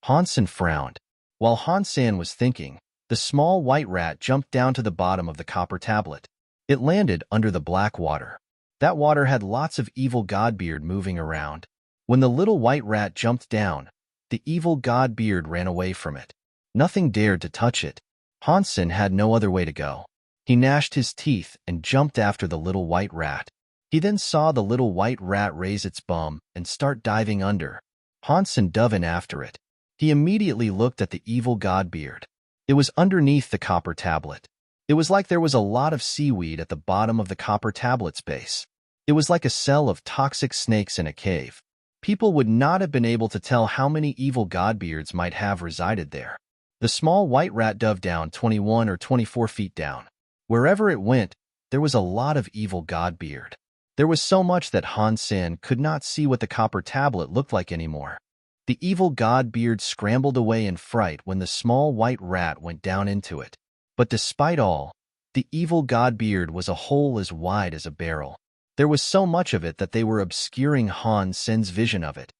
Han Sen frowned. While Han Sen was thinking, the small white rat jumped down to the bottom of the copper tablet. It landed under the black water. That water had lots of evil godbeard moving around. When the little white rat jumped down, the evil godbeard ran away from it. Nothing dared to touch it. Han Sen had no other way to go. He gnashed his teeth and jumped after the little white rat. He then saw the little white rat raise its bum and start diving under. Han Sen dove in after it. He immediately looked at the evil godbeard. It was underneath the copper tablet. It was like there was a lot of seaweed at the bottom of the copper tablet's base. It was like a cell of toxic snakes in a cave. People would not have been able to tell how many evil godbeards might have resided there. The small white rat dove down 21 or 24 feet down. Wherever it went, there was a lot of evil godbeard. There was so much that Han Sen could not see what the copper tablet looked like anymore. The evil godbeard scrambled away in fright when the small white rat went down into it. But despite all, the evil godbeard was a hole as wide as a barrel. There was so much of it that they were obscuring Han Sen's vision of it.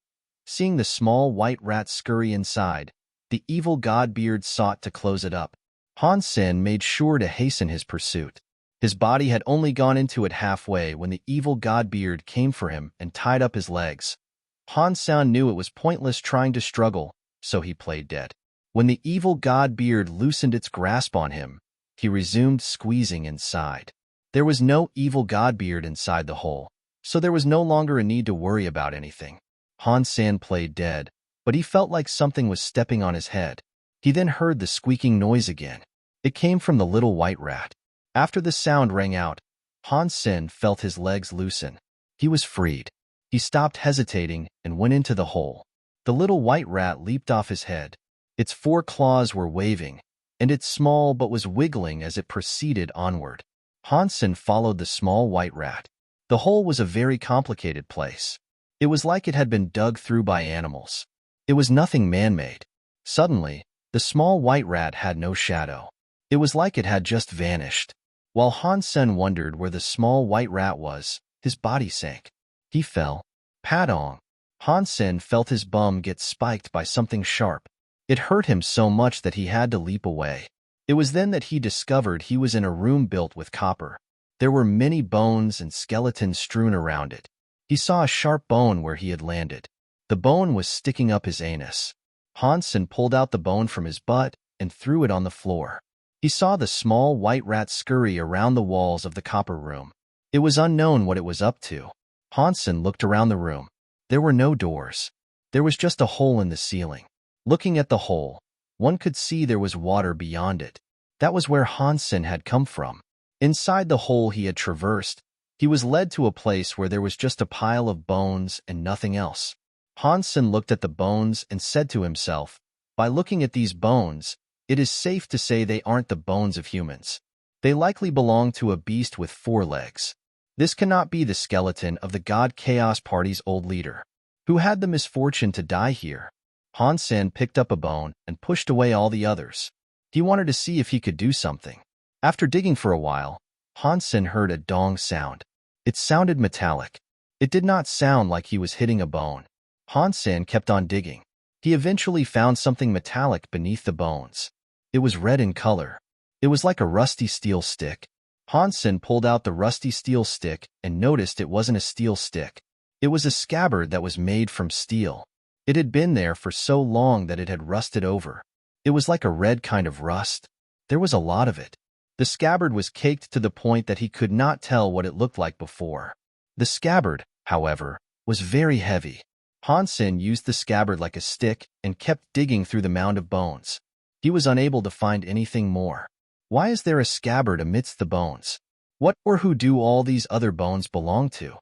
Seeing the small white rat scurry inside, the evil godbeard sought to close it up. Han Sen made sure to hasten his pursuit. His body had only gone into it halfway when the evil godbeard came for him and tied up his legs. Han Sen knew it was pointless trying to struggle, so he played dead. When the evil godbeard loosened its grasp on him, he resumed squeezing inside. There was no evil godbeard inside the hole, so there was no longer a need to worry about anything. Han Sen played dead, but he felt like something was stepping on his head. He then heard the squeaking noise again. It came from the little white rat. After the sound rang out, Han Sen felt his legs loosen. He was freed. He stopped hesitating and went into the hole. The little white rat leaped off his head. Its 4 claws were waving, and it small but was wiggling as it proceeded onward. Han Sen followed the small white rat. The hole was a very complicated place. It was like it had been dug through by animals. It was nothing man-made. Suddenly, the small white rat had no shadow. It was like it had just vanished. While Han Sen wondered where the small white rat was, his body sank. He fell. Padong. Han Sen felt his bum get spiked by something sharp. It hurt him so much that he had to leap away. It was then that he discovered he was in a room built with copper. There were many bones and skeletons strewn around it. He saw a sharp bone where he had landed. The bone was sticking up his anus. Han Sen pulled out the bone from his butt and threw it on the floor. He saw the small white rat scurry around the walls of the copper room. It was unknown what it was up to. Han Sen looked around the room. There were no doors. There was just a hole in the ceiling. Looking at the hole, one could see there was water beyond it. That was where Han Sen had come from. Inside the hole he had traversed, he was led to a place where there was just a pile of bones and nothing else. Han Sen looked at the bones and said to himself, "By looking at these bones, it is safe to say they aren't the bones of humans. They likely belong to a beast with 4 legs. This cannot be the skeleton of the God Chaos Party's old leader, who had the misfortune to die here." Han Sen picked up a bone and pushed away all the others. He wanted to see if he could do something. After digging for a while, Han Sen heard a dong sound. It sounded metallic. It did not sound like he was hitting a bone. Han Sen kept on digging. He eventually found something metallic beneath the bones. It was red in color. It was like a rusty steel stick. Han Sen pulled out the rusty steel stick and noticed it wasn't a steel stick. It was a scabbard that was made from steel. It had been there for so long that it had rusted over. It was like a red kind of rust. There was a lot of it. The scabbard was caked to the point that he could not tell what it looked like before. The scabbard, however, was very heavy. Han Sen used the scabbard like a stick and kept digging through the mound of bones. He was unable to find anything more. Why is there a scabbard amidst the bones? What or who do all these other bones belong to?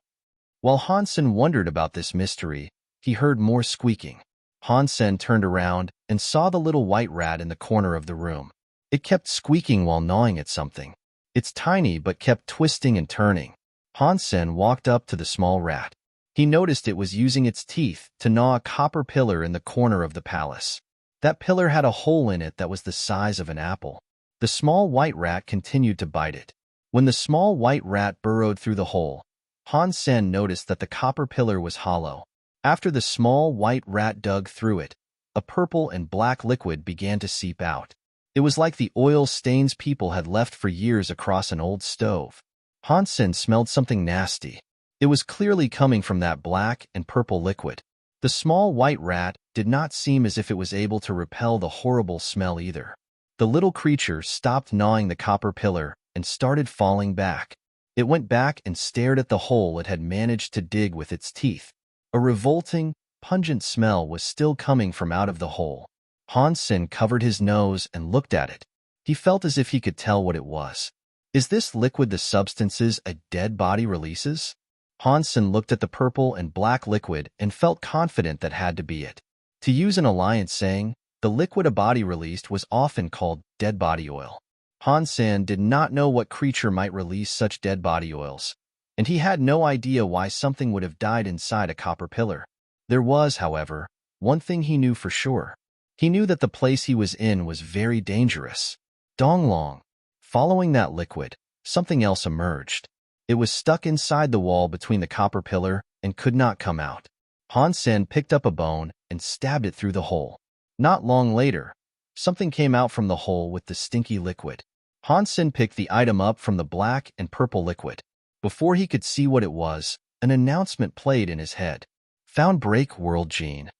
While Han Sen wondered about this mystery, he heard more squeaking. Han Sen turned around and saw the little white rat in the corner of the room. It kept squeaking while gnawing at something. It's tiny but kept twisting and turning. Han Sen walked up to the small rat. He noticed it was using its teeth to gnaw a copper pillar in the corner of the palace. That pillar had a hole in it that was the size of an apple. The small white rat continued to bite it. When the small white rat burrowed through the hole, Han Sen noticed that the copper pillar was hollow. After the small white rat dug through it, a purple and black liquid began to seep out. It was like the oil stains people had left for years across an old stove. Han Sen smelled something nasty. It was clearly coming from that black and purple liquid. The small white rat did not seem as if it was able to repel the horrible smell either. The little creature stopped gnawing the copper pillar and started falling back. It went back and stared at the hole it had managed to dig with its teeth. A revolting, pungent smell was still coming from out of the hole. Han Sen covered his nose and looked at it. He felt as if he could tell what it was. Is this liquid the substances a dead body releases? Han Sen looked at the purple and black liquid and felt confident that had to be it. To use an alliance saying, the liquid a body released was often called dead body oil. Han Sen did not know what creature might release such dead body oils, and he had no idea why something would have died inside a copper pillar. There was, however, one thing he knew for sure. He knew that the place he was in was very dangerous. Donglong. Following that liquid, something else emerged. It was stuck inside the wall between the copper pillar and could not come out. Han Sen picked up a bone and stabbed it through the hole. Not long later, something came out from the hole with the stinky liquid. Han Sen picked the item up from the black and purple liquid. Before he could see what it was, an announcement played in his head. Found break world gene.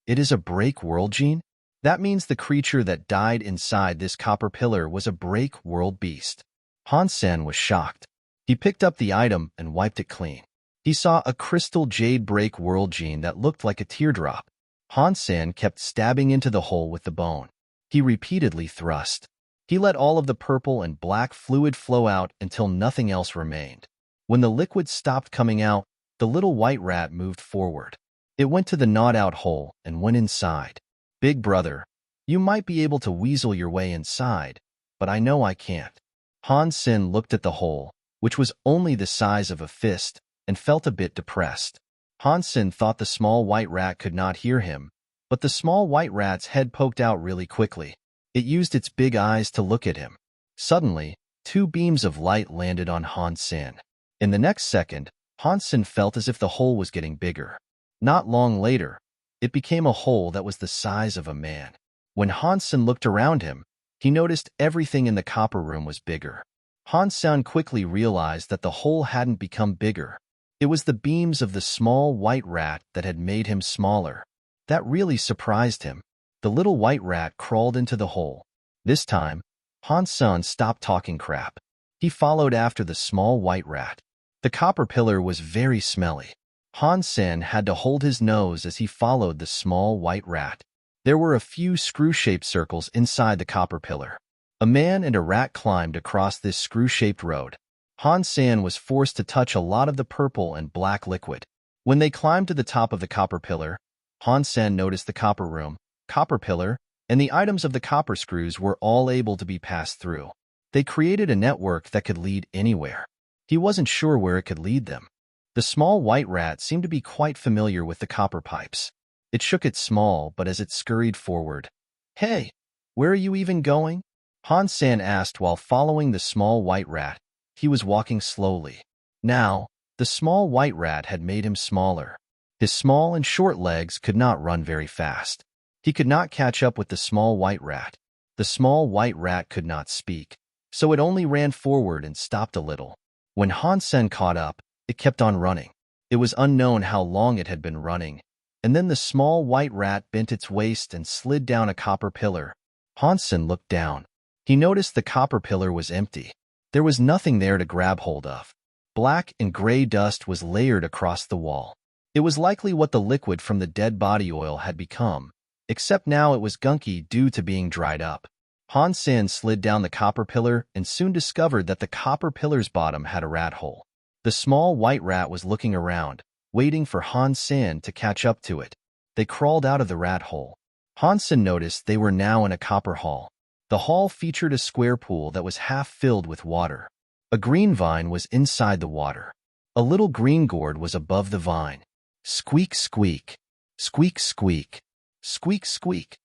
It is a break world gene? That means the creature that died inside this copper pillar was a break world beast. Han Sen was shocked. He picked up the item and wiped it clean. He saw a crystal jade break world gene that looked like a teardrop. Han Sen kept stabbing into the hole with the bone. He repeatedly thrust. He let all of the purple and black fluid flow out until nothing else remained. When the liquid stopped coming out, the little white rat moved forward. It went to the gnawed-out hole and went inside. Big brother, you might be able to weasel your way inside, but I know I can't. Han Sen looked at the hole, which was only the size of a fist, and felt a bit depressed. Han Sen thought the small white rat could not hear him, but the small white rat's head poked out really quickly. It used its big eyes to look at him. Suddenly, 2 beams of light landed on Han Sen. In the next second, Han Sen felt as if the hole was getting bigger. Not long later, it became a hole that was the size of a man. When Han Sen looked around him, he noticed everything in the copper room was bigger. Han Sen quickly realized that the hole hadn't become bigger. It was the beams of the small white rat that had made him smaller. That really surprised him. The little white rat crawled into the hole. This time, Han Sen stopped talking crap. He followed after the small white rat. The copper pillar was very smelly. Han Sen had to hold his nose as he followed the small white rat. There were a few screw-shaped circles inside the copper pillar. A man and a rat climbed across this screw-shaped road. Han Sen was forced to touch a lot of the purple and black liquid. When they climbed to the top of the copper pillar, Han Sen noticed the copper room, copper pillar, and the items of the copper screws were all able to be passed through. They created a network that could lead anywhere. He wasn't sure where it could lead them. The small white rat seemed to be quite familiar with the copper pipes. It shook its small but as it scurried forward. "Hey, where are you even going?" Han Sen asked while following the small white rat. He was walking slowly. Now, the small white rat had made him smaller. His small and short legs could not run very fast. He could not catch up with the small white rat. The small white rat could not speak, so it only ran forward and stopped a little. When Han Sen caught up, it kept on running. It was unknown how long it had been running, and then the small white rat bent its waist and slid down a copper pillar. Han Sen looked down. He noticed the copper pillar was empty. There was nothing there to grab hold of. Black and gray dust was layered across the wall. It was likely what the liquid from the dead body oil had become, except now it was gunky due to being dried up. Han Sen slid down the copper pillar and soon discovered that the copper pillar's bottom had a rat hole. The small white rat was looking around, waiting for Han Sen to catch up to it. They crawled out of the rat hole. Han Sen noticed they were now in a copper hall. The hall featured a square pool that was half filled with water. A green vine was inside the water. A little green gourd was above the vine. Squeak, squeak. Squeak, squeak. Squeak, squeak.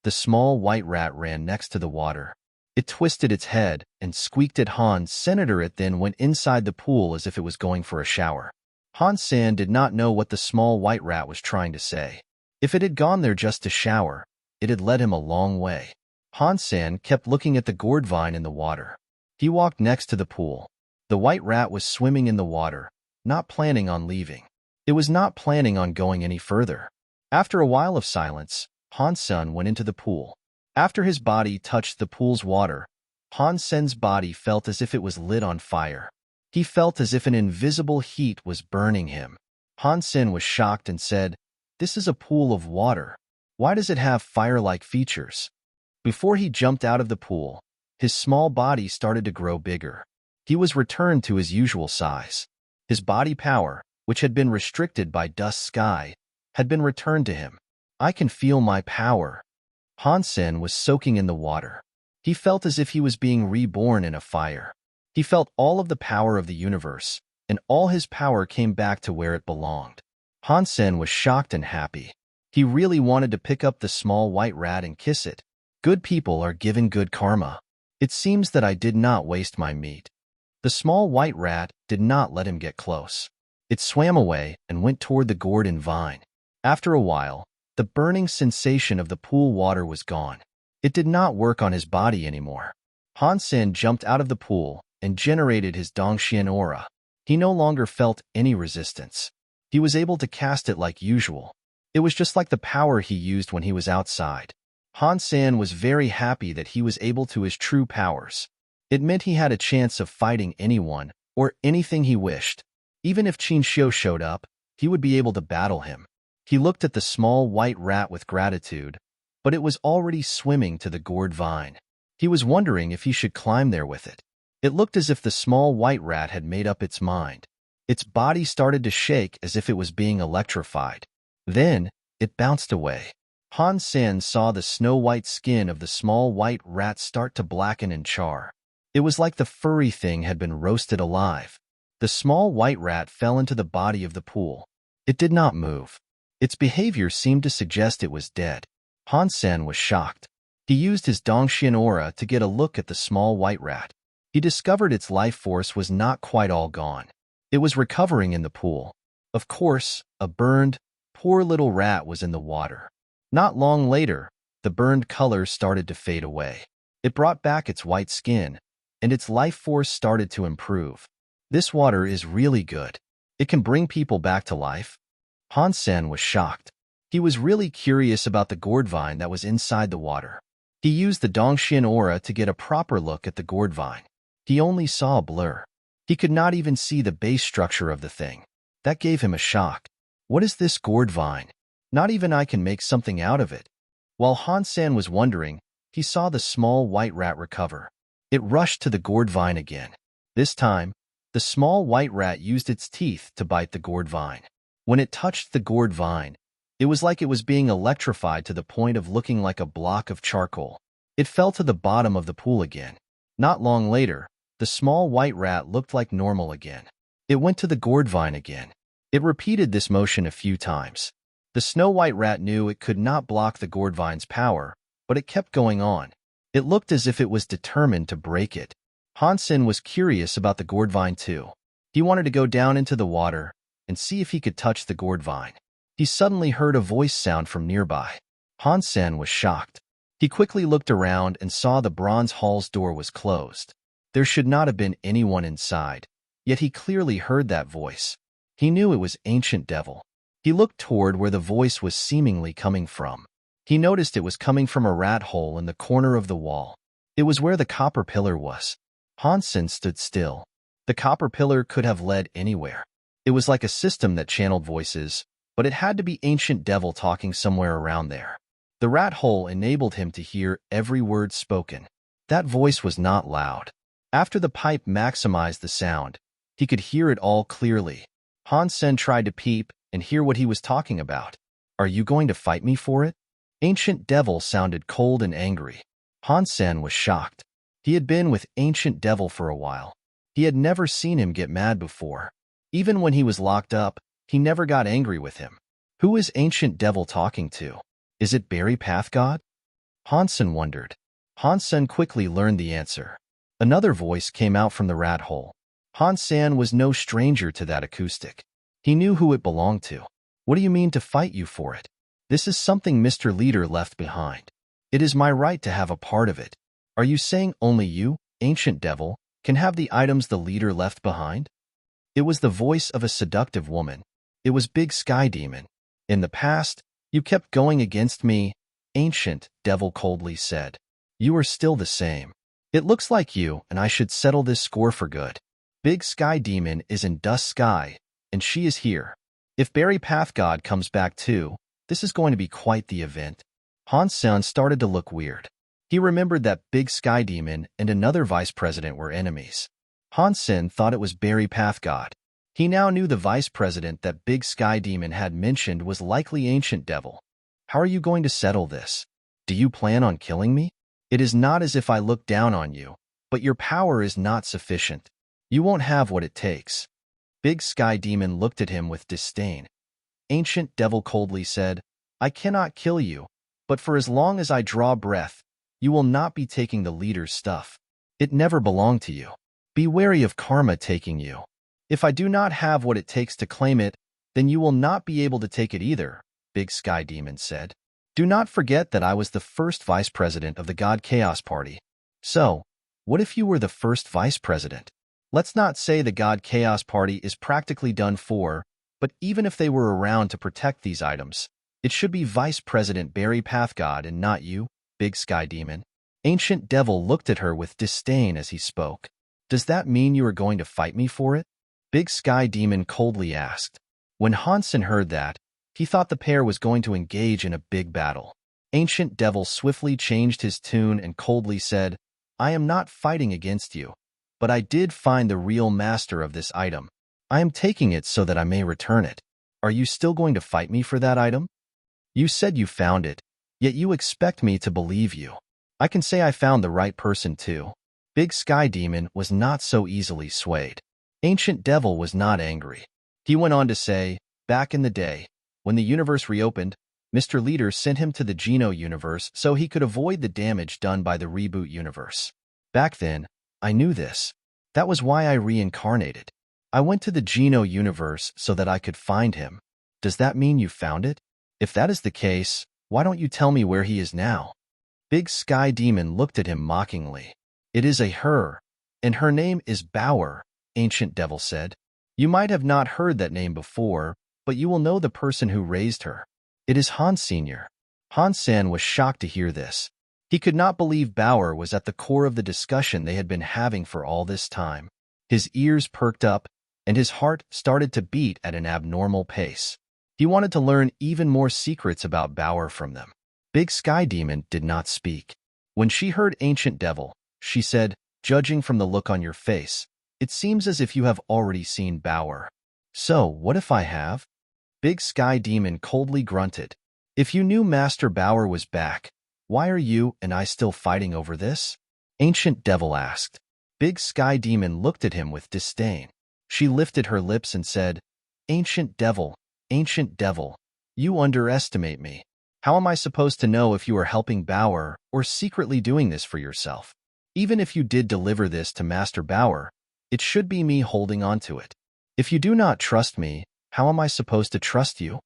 The small white rat ran next to the water. It twisted its head and squeaked at Han Sen. It then went inside the pool as if it was going for a shower. Han Sen did not know what the small white rat was trying to say. If it had gone there just to shower, it had led him a long way. Han Sen kept looking at the gourd vine in the water. He walked next to the pool. The white rat was swimming in the water, not planning on leaving. It was not planning on going any further. After a while of silence, Han Sen went into the pool. After his body touched the pool's water, Han Sen's body felt as if it was lit on fire. He felt as if an invisible heat was burning him. Han Sen was shocked and said, "This is a pool of water. Why does it have fire-like features?" Before he jumped out of the pool, his small body started to grow bigger. He was returned to his usual size. His body power, which had been restricted by dust sky, had been returned to him. "I can feel my power." Han Sen was soaking in the water. He felt as if he was being reborn in a fire. He felt all of the power of the universe, and all his power came back to where it belonged. Han Sen was shocked and happy. He really wanted to pick up the small white rat and kiss it. Good people are given good karma. It seems that I did not waste my meat. The small white rat did not let him get close. It swam away and went toward the gourd and vine. After a while, the burning sensation of the pool water was gone. It did not work on his body anymore. Han Sen jumped out of the pool and generated his Dongxian aura. He no longer felt any resistance. He was able to cast it like usual. It was just like the power he used when he was outside. Han Sen was very happy that he was able to his true powers. It meant he had a chance of fighting anyone or anything he wished. Even if Qin Xiu showed up, he would be able to battle him. He looked at the small white rat with gratitude, but it was already swimming to the gourd vine. He was wondering if he should climb there with it. It looked as if the small white rat had made up its mind. Its body started to shake as if it was being electrified. Then, it bounced away. Han Sen saw the snow-white skin of the small white rat start to blacken and char. It was like the furry thing had been roasted alive. The small white rat fell into the body of the pool. It did not move. Its behavior seemed to suggest it was dead. Han Sen was shocked. He used his Dongxian aura to get a look at the small white rat. He discovered its life force was not quite all gone. It was recovering in the pool. Of course, a burned, poor little rat was in the water. Not long later, the burned color started to fade away. It brought back its white skin, and its life force started to improve. This water is really good. It can bring people back to life. Han Sen was shocked. He was really curious about the gourd vine that was inside the water. He used the Dongxian aura to get a proper look at the gourd vine. He only saw a blur. He could not even see the base structure of the thing. That gave him a shock. What is this gourd vine? Not even I can make something out of it. While Han Sen was wondering, he saw the small white rat recover. It rushed to the gourd vine again. This time, the small white rat used its teeth to bite the gourd vine. When it touched the gourd vine, it was like it was being electrified to the point of looking like a block of charcoal. It fell to the bottom of the pool again. Not long later, the small white rat looked like normal again. It went to the gourd vine again. It repeated this motion a few times. The snow white rat knew it could not block the gourd vine's power, but it kept going on. It looked as if it was determined to break it. Han Sen was curious about the gourd vine too. He wanted to go down into the water and see if he could touch the gourd vine. He suddenly heard a voice sound from nearby. Han Sen was shocked. He quickly looked around and saw the bronze hall's door was closed. There should not have been anyone inside, yet he clearly heard that voice. He knew it was Ancient Devil. He looked toward where the voice was seemingly coming from. He noticed it was coming from a rat hole in the corner of the wall. It was where the copper pillar was. Han Sen stood still. The copper pillar could have led anywhere. It was like a system that channeled voices, but it had to be Ancient Devil talking somewhere around there. The rat hole enabled him to hear every word spoken. That voice was not loud. After the pipe maximized the sound, he could hear it all clearly. Han Sen tried to peep and hear what he was talking about. Are you going to fight me for it? Ancient Devil sounded cold and angry. Han Sen was shocked. He had been with Ancient Devil for a while. He had never seen him get mad before. Even when he was locked up, he never got angry with him. Who is Ancient Devil talking to? Is it Berry Path God? Han Sen wondered. Han Sen quickly learned the answer. Another voice came out from the rat hole. Han Sen was no stranger to that acoustic. He knew who it belonged to. What do you mean to fight you for it? This is something Mr. Leader left behind. It is my right to have a part of it. Are you saying only you, Ancient Devil, can have the items the leader left behind? It was the voice of a seductive woman. It was Big Sky Demon. In the past, you kept going against me, Ancient Devil coldly said. You are still the same. It looks like you, and I should settle this score for good. Big Sky Demon is in Dust Sky, and she is here. If Berry Path God comes back too, this is going to be quite the event. Han Sen started to look weird. He remembered that Big Sky Demon and another vice president were enemies. Han Sen thought it was Berry Path God. He now knew the vice president that Big Sky Demon had mentioned was likely Ancient Devil. How are you going to settle this? Do you plan on killing me? It is not as if I look down on you, but your power is not sufficient. You won't have what it takes. Big Sky Demon looked at him with disdain. Ancient Devil coldly said, I cannot kill you, but for as long as I draw breath, you will not be taking the leader's stuff. It never belonged to you. Be wary of karma taking you. If I do not have what it takes to claim it, then you will not be able to take it either, Big Sky Demon said. Do not forget that I was the first vice president of the God Chaos Party. So, what if you were the first vice president? Let's not say the God Chaos Party is practically done for, but even if they were around to protect these items, it should be Vice President Berry Path God and not you, Big Sky Demon. Ancient Devil looked at her with disdain as he spoke. Does that mean you are going to fight me for it? Big Sky Demon coldly asked. When Han Sen heard that, he thought the pair was going to engage in a big battle. Ancient Devil swiftly changed his tune and coldly said, I am not fighting against you, but I did find the real master of this item. I am taking it so that I may return it. Are you still going to fight me for that item? You said you found it, yet you expect me to believe you. I can say I found the right person too. Big Sky Demon was not so easily swayed. Ancient Devil was not angry. He went on to say, back in the day, when the universe reopened, Mr. Leader sent him to the Geno universe so he could avoid the damage done by the reboot universe. Back then, I knew this. That was why I reincarnated. I went to the Geno universe so that I could find him. Does that mean you found it? If that is the case, why don't you tell me where he is now? Big Sky Demon looked at him mockingly. It is a her, and her name is Bauer, Ancient Devil said. You might have not heard that name before, but you will know the person who raised her. It is Han Senior. Han Sen was shocked to hear this. He could not believe Bauer was at the core of the discussion they had been having for all this time. His ears perked up, and his heart started to beat at an abnormal pace. He wanted to learn even more secrets about Bauer from them. Big Sky Demon did not speak. When she heard Ancient Devil, she said, "Judging from the look on your face, it seems as if you have already seen Bauer." "So, what if I have?" Big Sky Demon coldly grunted. "If you knew Master Bauer was back, why are you and I still fighting over this?" Ancient Devil asked. Big Sky Demon looked at him with disdain. She lifted her lips and said, Ancient Devil, you underestimate me. How am I supposed to know if you are helping Bauer or secretly doing this for yourself? Even if you did deliver this to Master Bauer, it should be me holding on to it. If you do not trust me, how am I supposed to trust you?"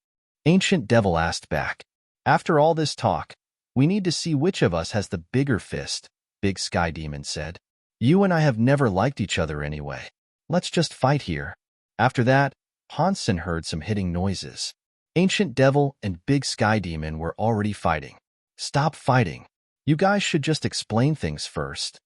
Ancient Devil asked back. "After all this talk, we need to see which of us has the bigger fist," Big Sky Demon said. "You and I have never liked each other anyway. Let's just fight here." After that, Han Sen heard some hitting noises. Ancient Devil and Big Sky Demon were already fighting. "Stop fighting. You guys should just explain things first."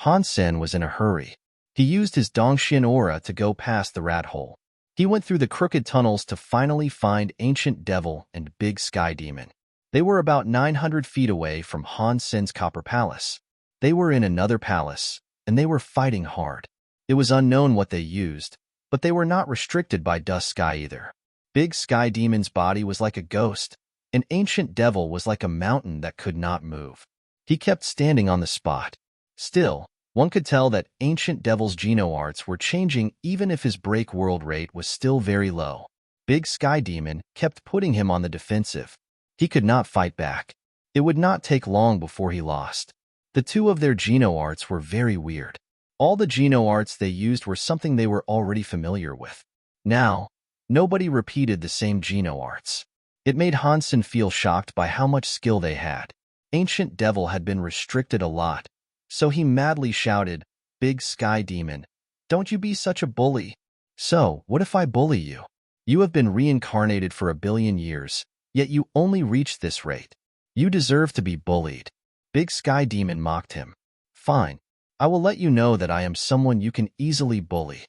Han Sen was in a hurry. He used his Dongxian aura to go past the rat hole. He went through the crooked tunnels to finally find Ancient Devil and Big Sky Demon. They were about 900 feet away from Han Sen's Copper Palace. They were in another palace, and they were fighting hard. It was unknown what they used, but they were not restricted by Dust Sky either. Big Sky Demon's body was like a ghost, and Ancient Devil was like a mountain that could not move. He kept standing on the spot. Still, one could tell that Ancient Devil's Geno arts were changing even if his break world rate was still very low. Big Sky Demon kept putting him on the defensive. He could not fight back. It would not take long before he lost. The two of their Geno arts were very weird. All the Geno arts they used were something they were already familiar with. Now, nobody repeated the same Geno arts. It made Han Sen feel shocked by how much skill they had. Ancient Devil had been restricted a lot, so he madly shouted, "Big Sky Demon, don't you be such a bully." "So, what if I bully you? You have been reincarnated for 1,000,000,000 years, yet you only reached this rate. You deserve to be bullied." Big Sky Demon mocked him. "Fine. I will let you know that I am someone you can easily bully."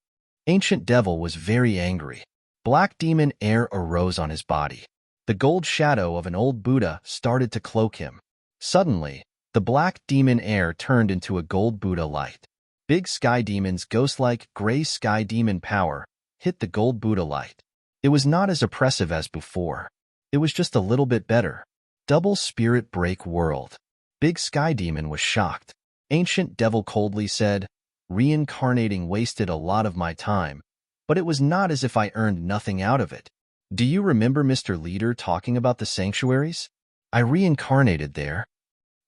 Ancient Devil was very angry. Black demon air arose on his body. The gold shadow of an old Buddha started to cloak him. Suddenly, the black demon air turned into a gold Buddha light. Big Sky Demon's ghost-like gray sky demon power hit the gold Buddha light. It was not as oppressive as before. It was just a little bit better. Double spirit break world. Big Sky Demon was shocked. Ancient Devil coldly said, "Reincarnating wasted a lot of my time, but it was not as if I earned nothing out of it. Do you remember Mr. Leader talking about the sanctuaries? I reincarnated there.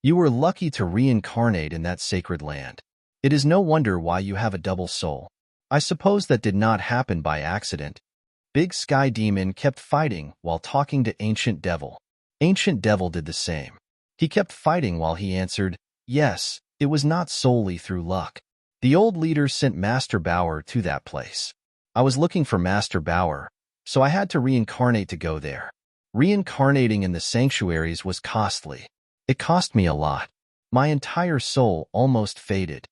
You were lucky to reincarnate in that sacred land. It is no wonder why you have a double soul. I suppose that did not happen by accident." Big Sky Demon kept fighting while talking to Ancient Devil. Ancient Devil did the same. He kept fighting while he answered, "Yes, it was not solely through luck. The old leader sent Master Bauer to that place. I was looking for Master Bauer, so I had to reincarnate to go there. Reincarnating in the sanctuaries was costly. It cost me a lot. My entire soul almost faded.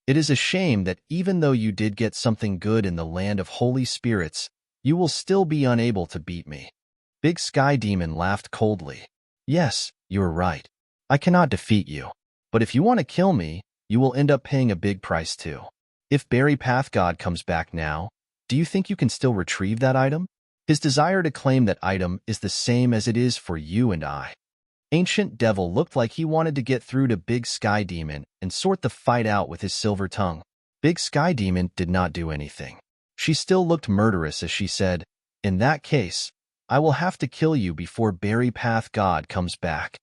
It is a shame that even though you did get something good in the land of holy spirits, you will still be unable to beat me." Big Sky Demon laughed coldly. "Yes, you are right. I cannot defeat you. But if you want to kill me, you will end up paying a big price too. If Berry Path God comes back now, do you think you can still retrieve that item? His desire to claim that item is the same as it is for you and I." Ancient Devil looked like he wanted to get through to Big Sky Demon and sort the fight out with his silver tongue. Big Sky Demon did not do anything. She still looked murderous as she said, "In that case, I will have to kill you before Berry Path God comes back."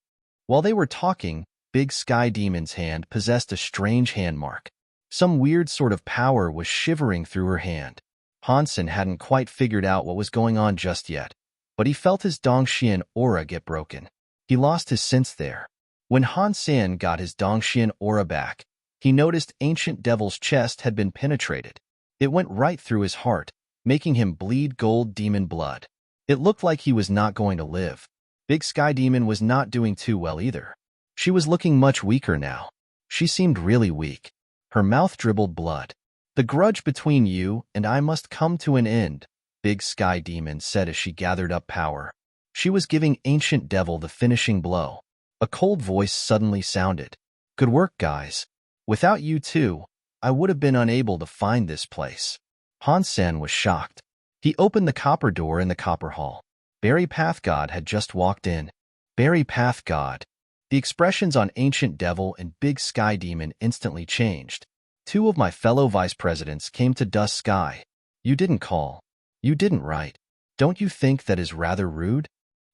While they were talking, Big Sky Demon's hand possessed a strange hand mark. Some weird sort of power was shivering through her hand. Han Sen hadn't quite figured out what was going on just yet, but he felt his Dongxian aura get broken. He lost his sense there. When Han Sen got his Dongxian aura back, he noticed Ancient Devil's chest had been penetrated. It went right through his heart, making him bleed gold demon blood. It looked like he was not going to live. Big Sky Demon was not doing too well either. She was looking much weaker now. She seemed really weak. Her mouth dribbled blood. The grudge between you and I must come to an end, Big Sky Demon said as she gathered up power. She was giving Ancient Devil the finishing blow. A cold voice suddenly sounded. Good work, guys. Without you two, I would have been unable to find this place. Han Sen was shocked. He opened the copper door in the copper hall. Barry Path God had just walked in. Barry Path God. The expressions on Ancient Devil and Big Sky Demon instantly changed. Two of my fellow vice presidents came to Dust Sky. You didn't call. You didn't write. Don't you think that is rather rude?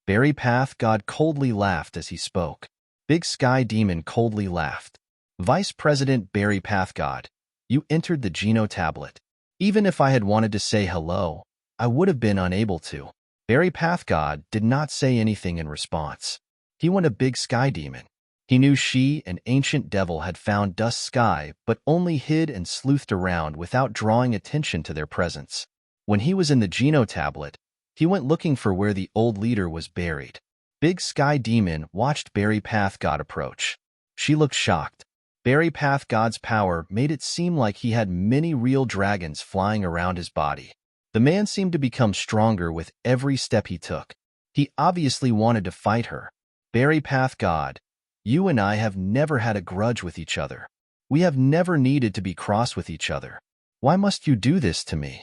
Barry Path God coldly laughed as he spoke. Big Sky Demon coldly laughed. Vice President Barry Path God, you entered the Geno tablet. Even if I had wanted to say hello, I would have been unable to. Barry Path God did not say anything in response. He went to Big Sky Demon. He knew she and Ancient Devil had found Dust Sky, but only hid and sleuthed around without drawing attention to their presence. When he was in the Geno tablet, he went looking for where the old leader was buried. Big Sky Demon watched Barry Path God approach. She looked shocked. Barry Path God's power made it seem like he had many real dragons flying around his body. The man seemed to become stronger with every step he took. He obviously wanted to fight her. Barry Path God, you and I have never had a grudge with each other. We have never needed to be cross with each other. Why must you do this to me?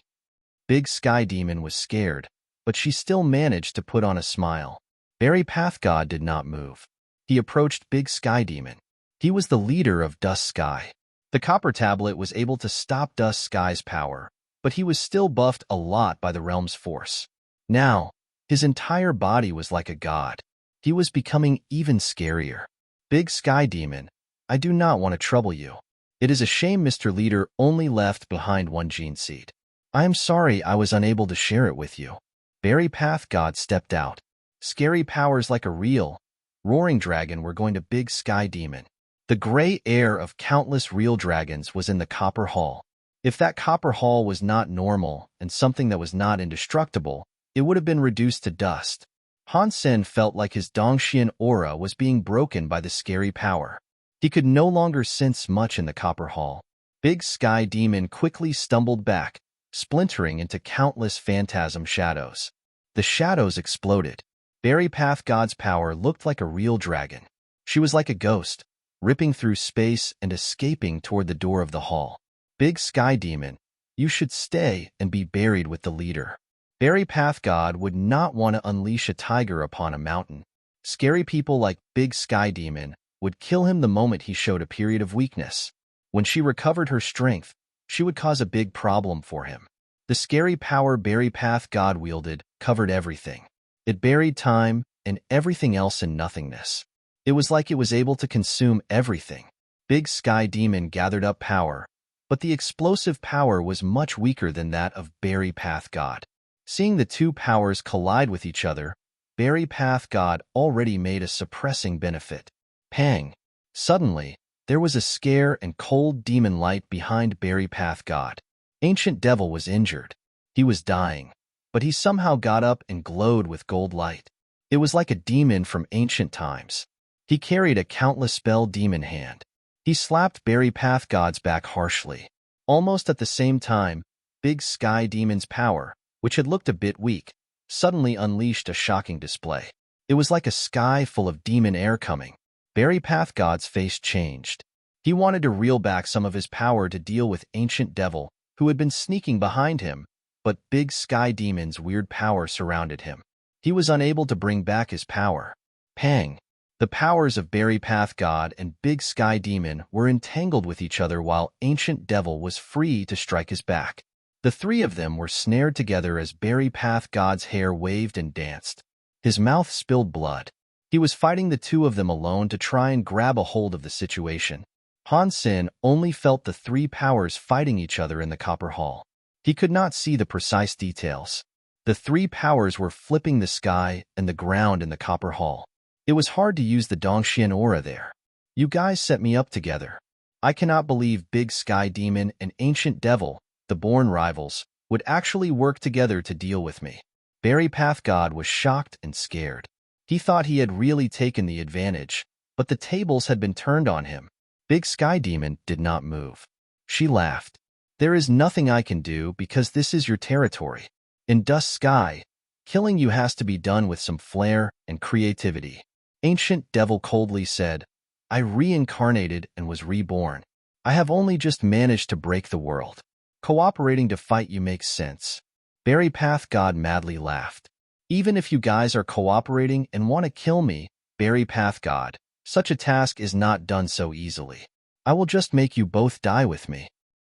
Big Sky Demon was scared, but she still managed to put on a smile. Barry Path God did not move. He approached Big Sky Demon. He was the leader of Dust Sky. The copper tablet was able to stop Dust Sky's power, but he was still buffed a lot by the realm's force. Now, his entire body was like a god. He was becoming even scarier. Big Sky Demon, I do not want to trouble you. It is a shame Mr. Leader only left behind one gene seed. I am sorry I was unable to share it with you. Barry Path God stepped out. Scary powers like a real, roaring dragon were going to Big Sky Demon. The gray air of countless real dragons was in the copper hall. If that copper hall was not normal and something that was not indestructible, it would have been reduced to dust. Han Sen felt like his Dongxian aura was being broken by the scary power. He could no longer sense much in the copper hall. Big Sky Demon quickly stumbled back, splintering into countless phantasm shadows. The shadows exploded. Barry Path God's power looked like a real dragon. She was like a ghost, ripping through space and escaping toward the door of the hall. Big Sky Demon, you should stay and be buried with the leader. Barry Path God would not want to unleash a tiger upon a mountain. Scary people like Big Sky Demon would kill him the moment he showed a period of weakness. When she recovered her strength, she would cause a big problem for him. The scary power Barry Path God wielded covered everything. It buried time and everything else in nothingness. It was like it was able to consume everything. Big Sky Demon gathered up power, but the explosive power was much weaker than that of Barry Path God. Seeing the two powers collide with each other, Barry Path God already made a suppressing benefit. Pang! Suddenly, there was a scare and cold demon light behind Barry Path God. Ancient Devil was injured. He was dying, but he somehow got up and glowed with gold light. It was like a demon from ancient times. He carried a countless spell demon hand. He slapped Barry Path God's back harshly. Almost at the same time, Big Sky Demon's power, which had looked a bit weak, suddenly unleashed a shocking display. It was like a sky full of demon air coming. Barry Path God's face changed. He wanted to reel back some of his power to deal with Ancient Devil, who had been sneaking behind him, but Big Sky Demon's weird power surrounded him. He was unable to bring back his power. Pang! The powers of Barry Path God and Big Sky Demon were entangled with each other while Ancient Devil was free to strike his back. The three of them were snared together as Barry Path God's hair waved and danced. His mouth spilled blood. He was fighting the two of them alone to try and grab a hold of the situation. Han Sen only felt the three powers fighting each other in the copper hall. He could not see the precise details. The three powers were flipping the sky and the ground in the copper hall. It was hard to use the Dongxian aura there. You guys set me up together. I cannot believe Big Sky Demon and Ancient Devil, the born rivals, would actually work together to deal with me. Barry Path God was shocked and scared. He thought he had really taken the advantage, but the tables had been turned on him. Big Sky Demon did not move. She laughed. There is nothing I can do because this is your territory. In Dust Sky, killing you has to be done with some flair and creativity. Ancient Devil coldly said, I reincarnated and was reborn. I have only just managed to break the world. Cooperating to fight you makes sense. Berry Path God madly laughed. Even if you guys are cooperating and want to kill me, Berry Path God, such a task is not done so easily. I will just make you both die with me.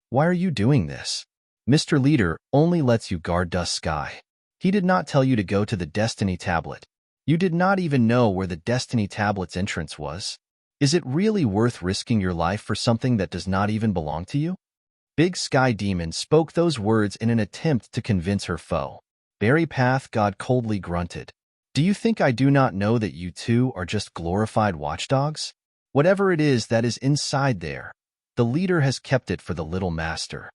Why are you doing this? Mr. Leader only lets you guard Dust Sky. He did not tell you to go to the Destiny Tablet. You did not even know where the Destiny Tablet's entrance was. Is it really worth risking your life for something that does not even belong to you? Big Sky Demon spoke those words in an attempt to convince her foe. Berry Path God coldly grunted. Do you think I do not know that you two are just glorified watchdogs? Whatever it is that is inside there, the leader has kept it for the Little Master.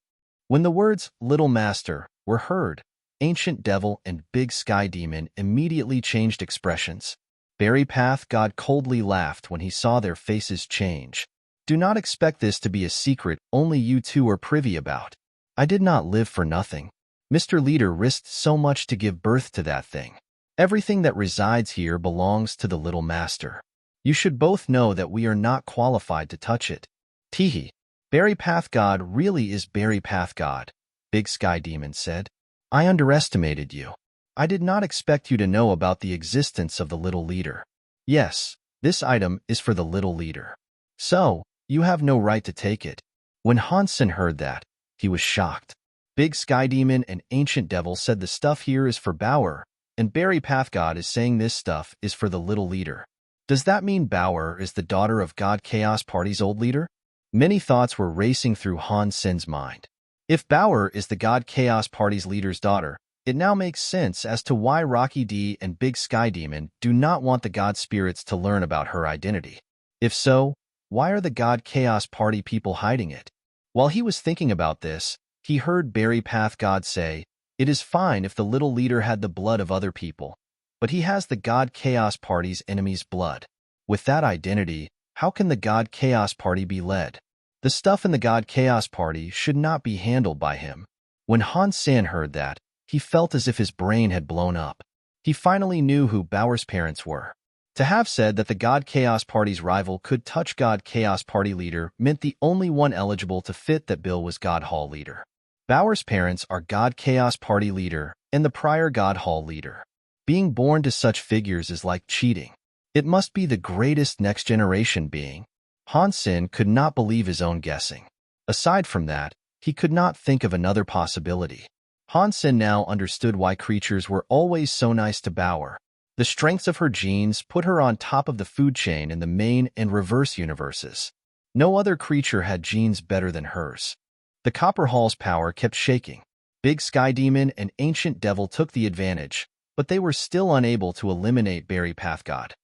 When the words Little Master were heard, Ancient Devil and Big Sky Demon immediately changed expressions. Berry Path God coldly laughed when he saw their faces change. Do not expect this to be a secret only you two are privy about. I did not live for nothing. Mr. Leader risked so much to give birth to that thing. Everything that resides here belongs to the Little Master. You should both know that we are not qualified to touch it. Teehee. Berry Path God really is Berry Path God, Big Sky Demon said. I underestimated you. I did not expect you to know about the existence of the Little Leader. Yes, this item is for the Little Leader. So, you have no right to take it. When Han Sen heard that, he was shocked. Big Sky Demon and Ancient Devil said the stuff here is for Bauer, and Berry Path God is saying this stuff is for the Little Leader. Does that mean Bauer is the daughter of God Chaos Party's old leader? Many thoughts were racing through Han Sen's mind. If Bauer is the God Chaos Party's leader's daughter, it now makes sense as to why Rocky D and Big Sky Demon do not want the God Spirits to learn about her identity. If so, why are the God Chaos Party people hiding it? While he was thinking about this, he heard Berry Path God say, It is fine if the Little Leader had the blood of other people, but he has the God Chaos Party's enemy's blood. With that identity, how can the God Chaos Party be led? The stuff in the God Chaos Party should not be handled by him. When Han Sen heard that, he felt as if his brain had blown up. He finally knew who Bauer's parents were. To have said that the God Chaos Party's rival could touch God Chaos Party leader meant the only one eligible to fit that bill was God Hall leader. Bauer's parents are God Chaos Party leader and the prior God Hall leader. Being born to such figures is like cheating. It must be the greatest next-generation being. Han Sen could not believe his own guessing. Aside from that, he could not think of another possibility. Han Sen now understood why creatures were always so nice to Bauer. The strengths of her genes put her on top of the food chain in the main and reverse universes. No other creature had genes better than hers. The Copper Hall's power kept shaking. Big Sky Demon and Ancient Devil took the advantage, but they were still unable to eliminate Berry Path God.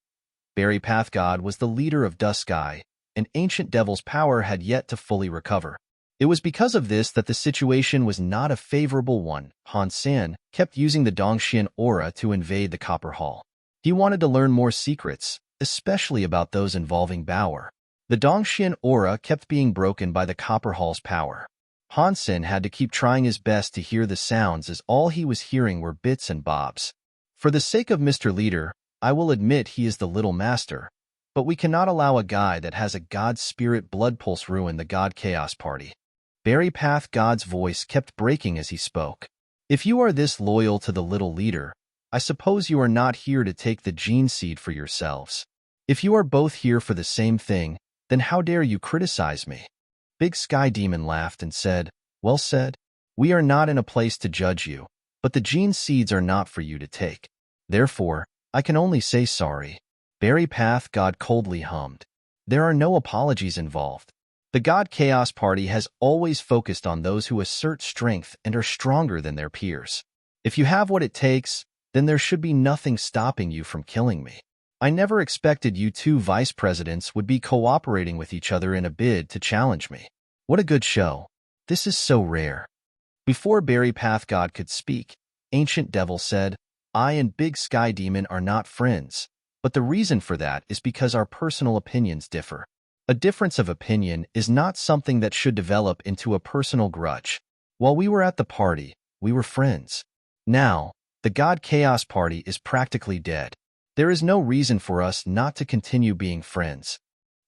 Berry Path God was the leader of Dust Sky, and Ancient Devil's power had yet to fully recover. It was because of this that the situation was not a favorable one. Han Sen kept using the Dongxian aura to invade the Copper Hall. He wanted to learn more secrets, especially about those involving Bauer. The Dongxian aura kept being broken by the Copper Hall's power. Han Sen had to keep trying his best to hear the sounds as all he was hearing were bits and bobs. For the sake of Mr. Leader, I will admit he is the Little Master, but we cannot allow a guy that has a God Spirit blood pulse ruin the God Chaos Party. Berry Path God's voice kept breaking as he spoke. If you are this loyal to the Little Leader, I suppose you are not here to take the gene seed for yourselves. If you are both here for the same thing, then how dare you criticize me? Big Sky Demon laughed and said, Well said. We are not in a place to judge you, but the gene seeds are not for you to take. Therefore, I can only say sorry. Berry Path God coldly hummed. There are no apologies involved. The God Chaos Party has always focused on those who assert strength and are stronger than their peers. If you have what it takes, then there should be nothing stopping you from killing me. I never expected you two vice presidents would be cooperating with each other in a bid to challenge me. What a good show. This is so rare. Before Berry Path God could speak, Ancient Devil said, I and Big Sky Demon are not friends. But the reason for that is because our personal opinions differ. A difference of opinion is not something that should develop into a personal grudge. While we were at the party, we were friends. Now, the God Chaos Party is practically dead. There is no reason for us not to continue being friends.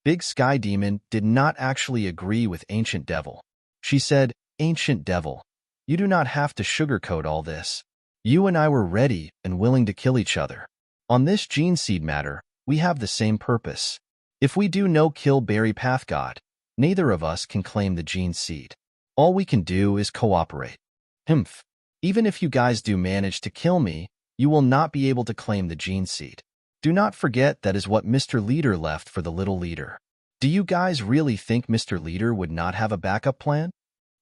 Big Sky Demon did not actually agree with Ancient Devil. She said, "Ancient Devil, you do not have to sugarcoat all this. You and I were ready and willing to kill each other. On this gene seed matter, we have the same purpose. If we do no kill Berry Path God, neither of us can claim the gene seed. All we can do is cooperate. Humph. Even if you guys do manage to kill me, you will not be able to claim the gene seed. Do not forget that is what Mr. Leader left for the little leader. Do you guys really think Mr. Leader would not have a backup plan?"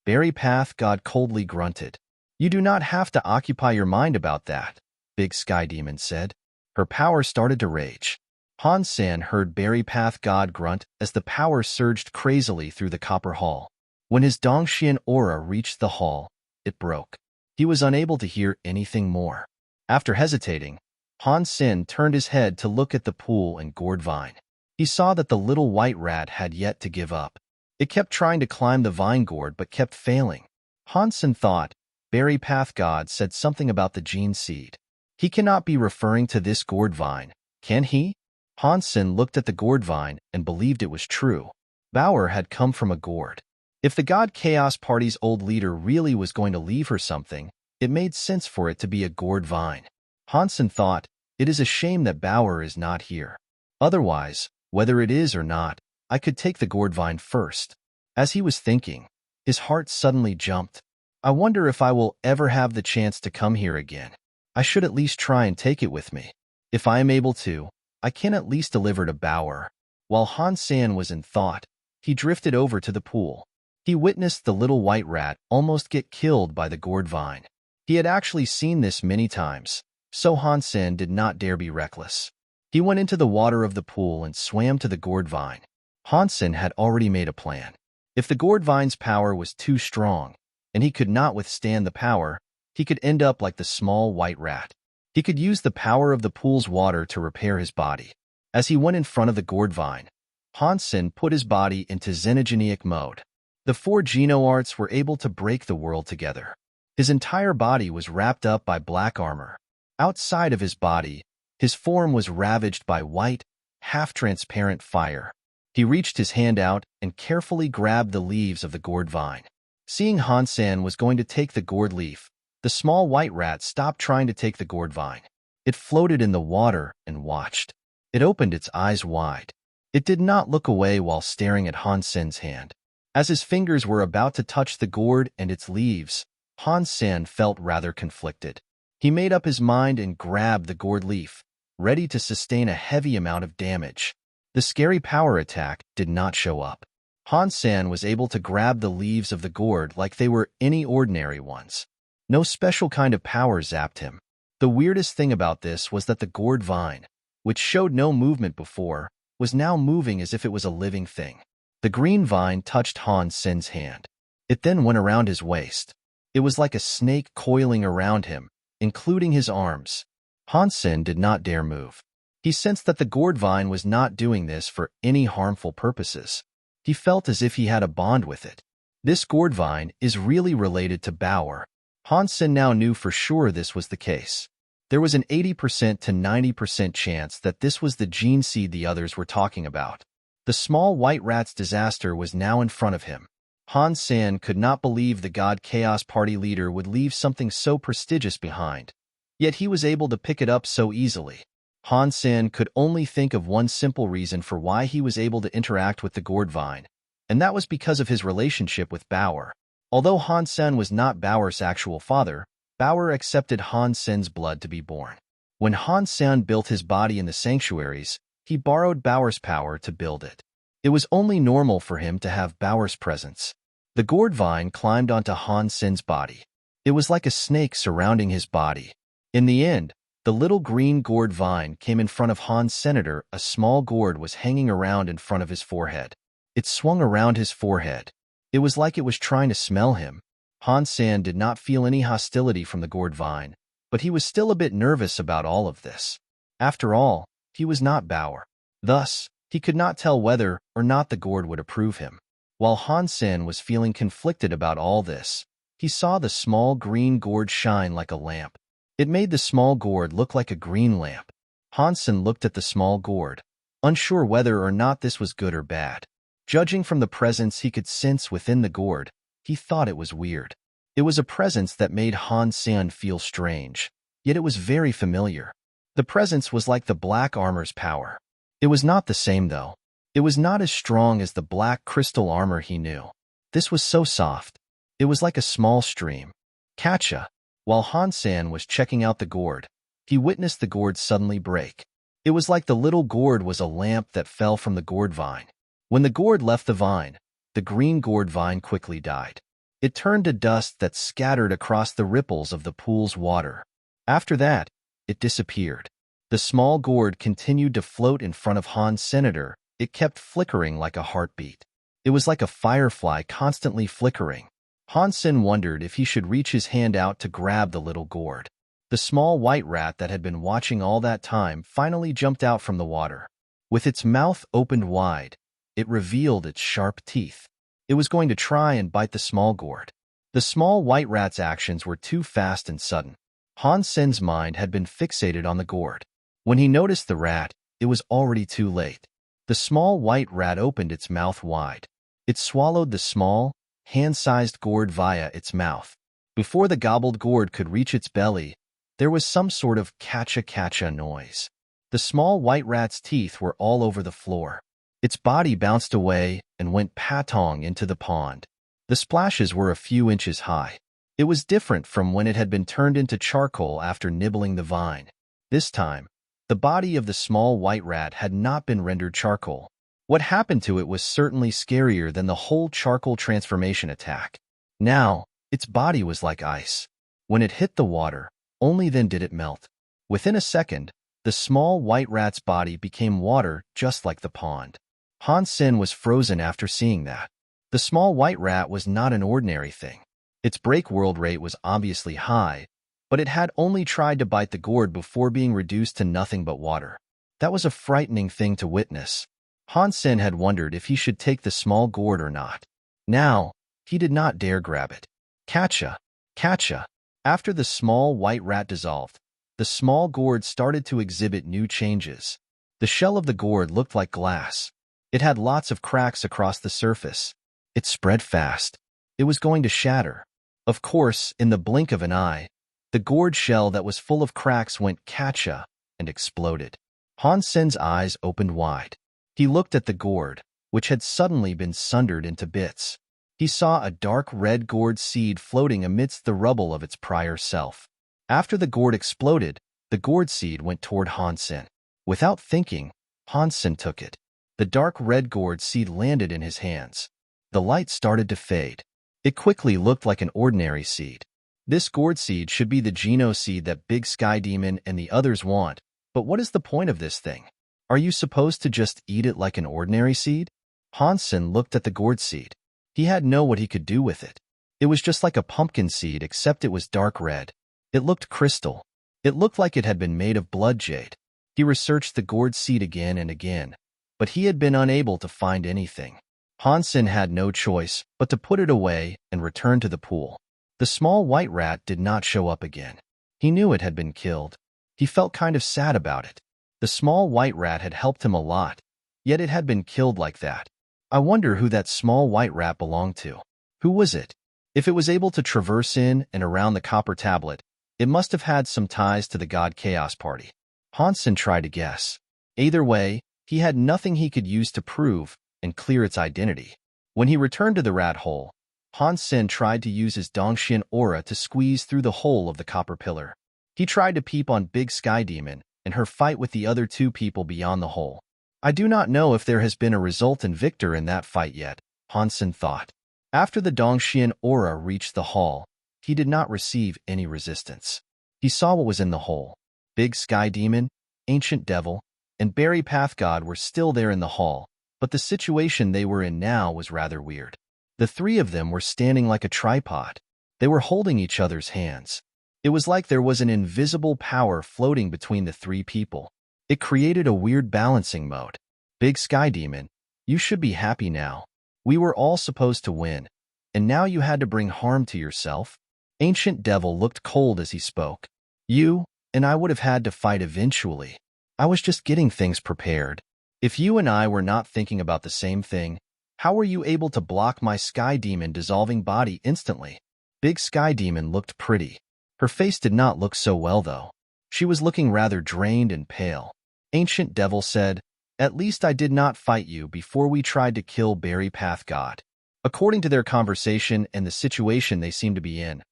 Berry Path God coldly grunted. "You do not have to occupy your mind about that," Big Sky Demon said. Her power started to rage. Han Sen heard Berry Path God grunt as the power surged crazily through the copper hall. When his Dongxian aura reached the hall, it broke. He was unable to hear anything more. After hesitating, Han Sen turned his head to look at the pool and gourd vine. He saw that the little white rat had yet to give up. It kept trying to climb the vine gourd but kept failing. Han Sen thought, Berry Path God said something about the gene seed. He cannot be referring to this gourd vine, can he? Han Sen looked at the gourd vine and believed it was true. Bauer had come from a gourd. If the God Chaos Party's old leader really was going to leave her something, it made sense for it to be a gourd vine. Han Sen thought, it is a shame that Bauer is not here. Otherwise, whether it is or not, I could take the gourd vine first. As he was thinking, his heart suddenly jumped. I wonder if I will ever have the chance to come here again. I should at least try and take it with me. If I am able to, I can at least deliver to Bauer. While Han Sen was in thought, he drifted over to the pool. He witnessed the little white rat almost get killed by the gourd vine. He had actually seen this many times, so Han Sen did not dare be reckless. He went into the water of the pool and swam to the gourd vine. Han Sen had already made a plan. If the gourd vine's power was too strong, and he could not withstand the power, he could end up like the small white rat. He could use the power of the pool's water to repair his body. As he went in front of the gourd vine, Han Sen put his body into xenogenic mode. The 4 Geno-Arts were able to break the world together. His entire body was wrapped up by black armor. Outside of his body, his form was ravaged by white, half-transparent fire. He reached his hand out and carefully grabbed the leaves of the gourd vine. Seeing Han Sen was going to take the gourd leaf, the small white rat stopped trying to take the gourd vine. It floated in the water and watched. It opened its eyes wide. It did not look away while staring at Han Sen's hand. As his fingers were about to touch the gourd and its leaves, Han Sen felt rather conflicted. He made up his mind and grabbed the gourd leaf, ready to sustain a heavy amount of damage. The scary power attack did not show up. Han Sen was able to grab the leaves of the gourd like they were any ordinary ones. No special kind of power zapped him. The weirdest thing about this was that the gourd vine, which showed no movement before, was now moving as if it was a living thing. The green vine touched Han Sen's hand. It then went around his waist. It was like a snake coiling around him, including his arms. Han Sen did not dare move. He sensed that the gourd vine was not doing this for any harmful purposes. He felt as if he had a bond with it. This gourd vine is really related to Bauer. Han Sen now knew for sure this was the case. There was an 80% to 90% chance that this was the gene seed the others were talking about. The small white rat's disaster was now in front of him. Han Sen could not believe the God Chaos Party leader would leave something so prestigious behind. Yet he was able to pick it up so easily. Han Sen could only think of one simple reason for why he was able to interact with the gourd vine, and that was because of his relationship with Bauer. Although Han Sen was not Bauer's actual father, Bauer accepted Han Sen's blood to be born. When Han Sen built his body in the sanctuaries, he borrowed Bauer's power to build it. It was only normal for him to have Bauer's presence. The gourd vine climbed onto Han Sen's body. It was like a snake surrounding his body. In the end, the little green gourd vine came in front of Han's senator. A small gourd was hanging around in front of his forehead. It swung around his forehead. It was like it was trying to smell him. Han Sen did not feel any hostility from the gourd vine, but he was still a bit nervous about all of this. After all, he was not Bauer. Thus, he could not tell whether or not the gourd would approve him. While Han Sen was feeling conflicted about all this, he saw the small green gourd shine like a lamp. It made the small gourd look like a green lamp. Han Sen looked at the small gourd, unsure whether or not this was good or bad. Judging from the presence he could sense within the gourd, he thought it was weird. It was a presence that made Han Sen feel strange, yet it was very familiar. The presence was like the black armor's power. It was not the same, though. It was not as strong as the black crystal armor he knew. This was so soft. It was like a small stream. Catcha. While Han Sen was checking out the gourd, he witnessed the gourd suddenly break. It was like the little gourd was a lamp that fell from the gourd vine. When the gourd left the vine, the green gourd vine quickly died. It turned to dust that scattered across the ripples of the pool's water. After that, it disappeared. The small gourd continued to float in front of Han's senator. It kept flickering like a heartbeat. It was like a firefly constantly flickering. Han Sen wondered if he should reach his hand out to grab the little gourd. The small white rat that had been watching all that time finally jumped out from the water. With its mouth opened wide, it revealed its sharp teeth. It was going to try and bite the small gourd. The small white rat's actions were too fast and sudden. Han Sen's mind had been fixated on the gourd. When he noticed the rat, it was already too late. The small white rat opened its mouth wide. It swallowed the small, hand-sized gourd via its mouth. Before the gobbled gourd could reach its belly, there was some sort of catcha-catcha noise. The small white rat's teeth were all over the floor. Its body bounced away and went patong into the pond. The splashes were a few inches high. It was different from when it had been turned into charcoal after nibbling the vine. This time, the body of the small white rat had not been rendered charcoal. What happened to it was certainly scarier than the whole charcoal transformation attack. Now, its body was like ice. When it hit the water, only then did it melt. Within a second, the small white rat's body became water just like the pond. Han Sen was frozen after seeing that. The small white rat was not an ordinary thing. Its break world rate was obviously high, but it had only tried to bite the gourd before being reduced to nothing but water. That was a frightening thing to witness. Han Sen had wondered if he should take the small gourd or not. Now, he did not dare grab it. Catcha! Catcha! After the small white rat dissolved, the small gourd started to exhibit new changes. The shell of the gourd looked like glass. It had lots of cracks across the surface. It spread fast. It was going to shatter. Of course, in the blink of an eye, the gourd shell that was full of cracks went catcha and exploded. Han Sen's eyes opened wide. He looked at the gourd, which had suddenly been sundered into bits. He saw a dark red gourd seed floating amidst the rubble of its prior self. After the gourd exploded, the gourd seed went toward Han Sen. Without thinking, Han Sen took it. The dark red gourd seed landed in his hands. The light started to fade. It quickly looked like an ordinary seed. This gourd seed should be the Geno seed that Big Sky Demon and the others want, but what is the point of this thing? Are you supposed to just eat it like an ordinary seed? Han Sen looked at the gourd seed. He had no what he could do with it. It was just like a pumpkin seed except it was dark red. It looked crystal. It looked like it had been made of blood jade. He researched the gourd seed again and again, but he had been unable to find anything. Han Sen had no choice but to put it away and return to the pool. The small white rat did not show up again. He knew it had been killed. He felt kind of sad about it. The small white rat had helped him a lot, yet it had been killed like that. I wonder who that small white rat belonged to. Who was it? If it was able to traverse in and around the copper tablet, it must have had some ties to the God Chaos Party. Han Sen tried to guess. Either way, he had nothing he could use to prove and clear its identity. When he returned to the rat hole, Han Sen tried to use his Dongxian aura to squeeze through the hole of the copper pillar. He tried to peep on Big Sky Demon and her fight with the other two people beyond the hole. I do not know if there has been a resultant victor in that fight yet, Han Sen thought. After the Dongxian aura reached the hall, he did not receive any resistance. He saw what was in the hole. Big Sky Demon, Ancient Devil, and Berry Path God were still there in the hall, but the situation they were in now was rather weird. The three of them were standing like a tripod. They were holding each other's hands. It was like there was an invisible power floating between the three people. It created a weird balancing mode. Big Sky Demon, you should be happy now. We were all supposed to win, and now you had to bring harm to yourself? Ancient Devil looked cold as he spoke. You and I would have had to fight eventually. I was just getting things prepared. If you and I were not thinking about the same thing, how were you able to block my Sky Demon dissolving body instantly? Big Sky Demon looked pretty. Her face did not look so well, though. She was looking rather drained and pale. Ancient Devil said, "At least I did not fight you before we tried to kill Berry Path God." According to their conversation and the situation they seemed to be in,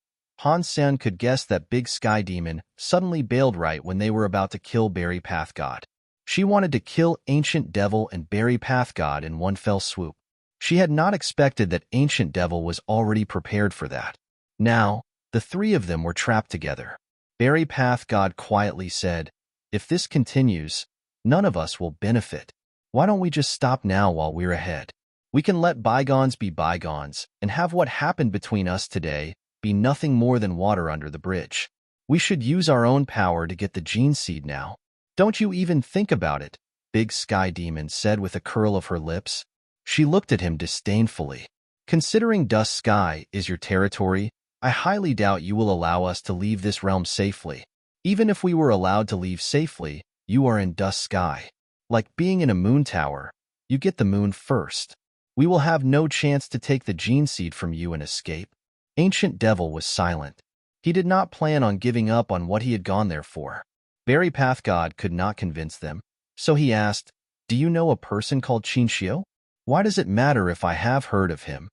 Han Sen could guess that Big Sky Demon suddenly bailed right when they were about to kill Berry Path God. She wanted to kill Ancient Devil and Berry Path God in one fell swoop. She had not expected that Ancient Devil was already prepared for that. Now, the three of them were trapped together. Berry Path God quietly said, "If this continues, none of us will benefit. Why don't we just stop now while we're ahead? We can let bygones be bygones and have what happened between us today be nothing more than water under the bridge. We should use our own power to get the gene seed now. Don't you even think about it," Big Sky Demon said with a curl of her lips. She looked at him disdainfully. "Considering Dust Sky is your territory, I highly doubt you will allow us to leave this realm safely. Even if we were allowed to leave safely, you are in Dust Sky. Like being in a moon tower, you get the moon first. We will have no chance to take the gene seed from you and escape." Ancient Devil was silent. He did not plan on giving up on what he had gone there for. Berry Path God could not convince them, so he asked, "Do you know a person called Qinxiu? Why does it matter if I have heard of him?"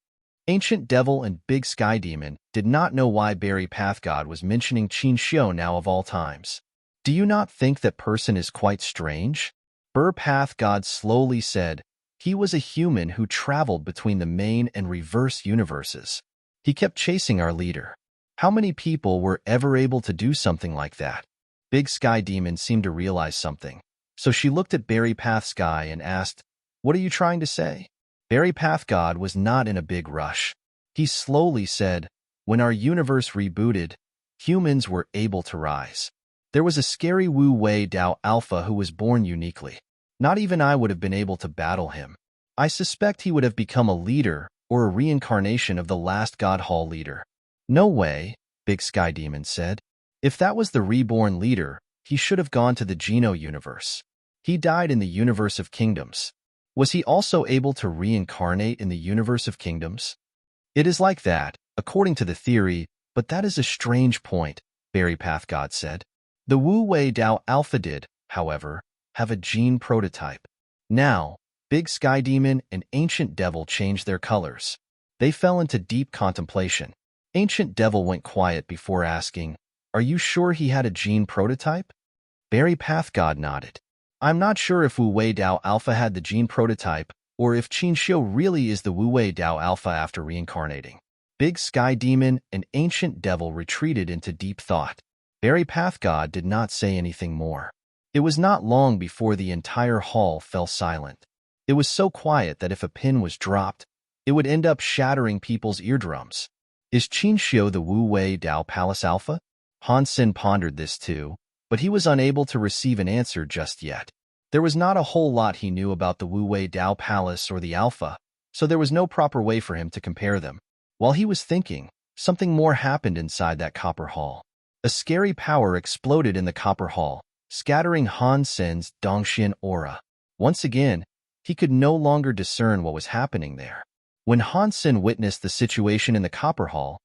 Ancient Devil and Big Sky Demon did not know why Berry Path God was mentioning Qinxiu now of all times. "Do you not think that person is quite strange?" Berry Path God slowly said, "He was a human who traveled between the main and reverse universes. He kept chasing our leader. How many people were ever able to do something like that?" Big Sky Demon seemed to realize something, so she looked at Berry Path Sky and asked, "What are you trying to say?" Berry Path God was not in a big rush. He slowly said, "When our universe rebooted, humans were able to rise. There was a scary Wu Wei Dao Alpha who was born uniquely. Not even I would have been able to battle him. I suspect he would have become a leader or a reincarnation of the last God Hall leader." "No way," Big Sky Demon said. "If that was the reborn leader, he should have gone to the Geno universe. He died in the universe of kingdoms. Was he also able to reincarnate in the universe of kingdoms?" "It is like that, according to the theory, but that is a strange point," Berry Path God said. "The Wu Wei Dao Alpha did, however, have a gene prototype." Now, Big Sky Demon and Ancient Devil changed their colors. They fell into deep contemplation. Ancient Devil went quiet before asking, "Are you sure he had a gene prototype?" Berry Path God nodded. "I'm not sure if Wu Wei Dao Alpha had the gene prototype, or if Qinxiu really is the Wu Wei Dao Alpha after reincarnating." Big Sky Demon and Ancient Devil retreated into deep thought. Berry Path God did not say anything more. It was not long before the entire hall fell silent. It was so quiet that if a pin was dropped, it would end up shattering people's eardrums. Is Qinxiu the Wu Wei Dao Palace Alpha? Han Sen pondered this too, but he was unable to receive an answer just yet. There was not a whole lot he knew about the Wu Wei Dao Palace or the Alpha, so there was no proper way for him to compare them. While he was thinking, something more happened inside that copper hall. A scary power exploded in the copper hall, scattering Han Sen's Dongxian aura. Once again, he could no longer discern what was happening there. When Han Sen witnessed the situation in the copper hall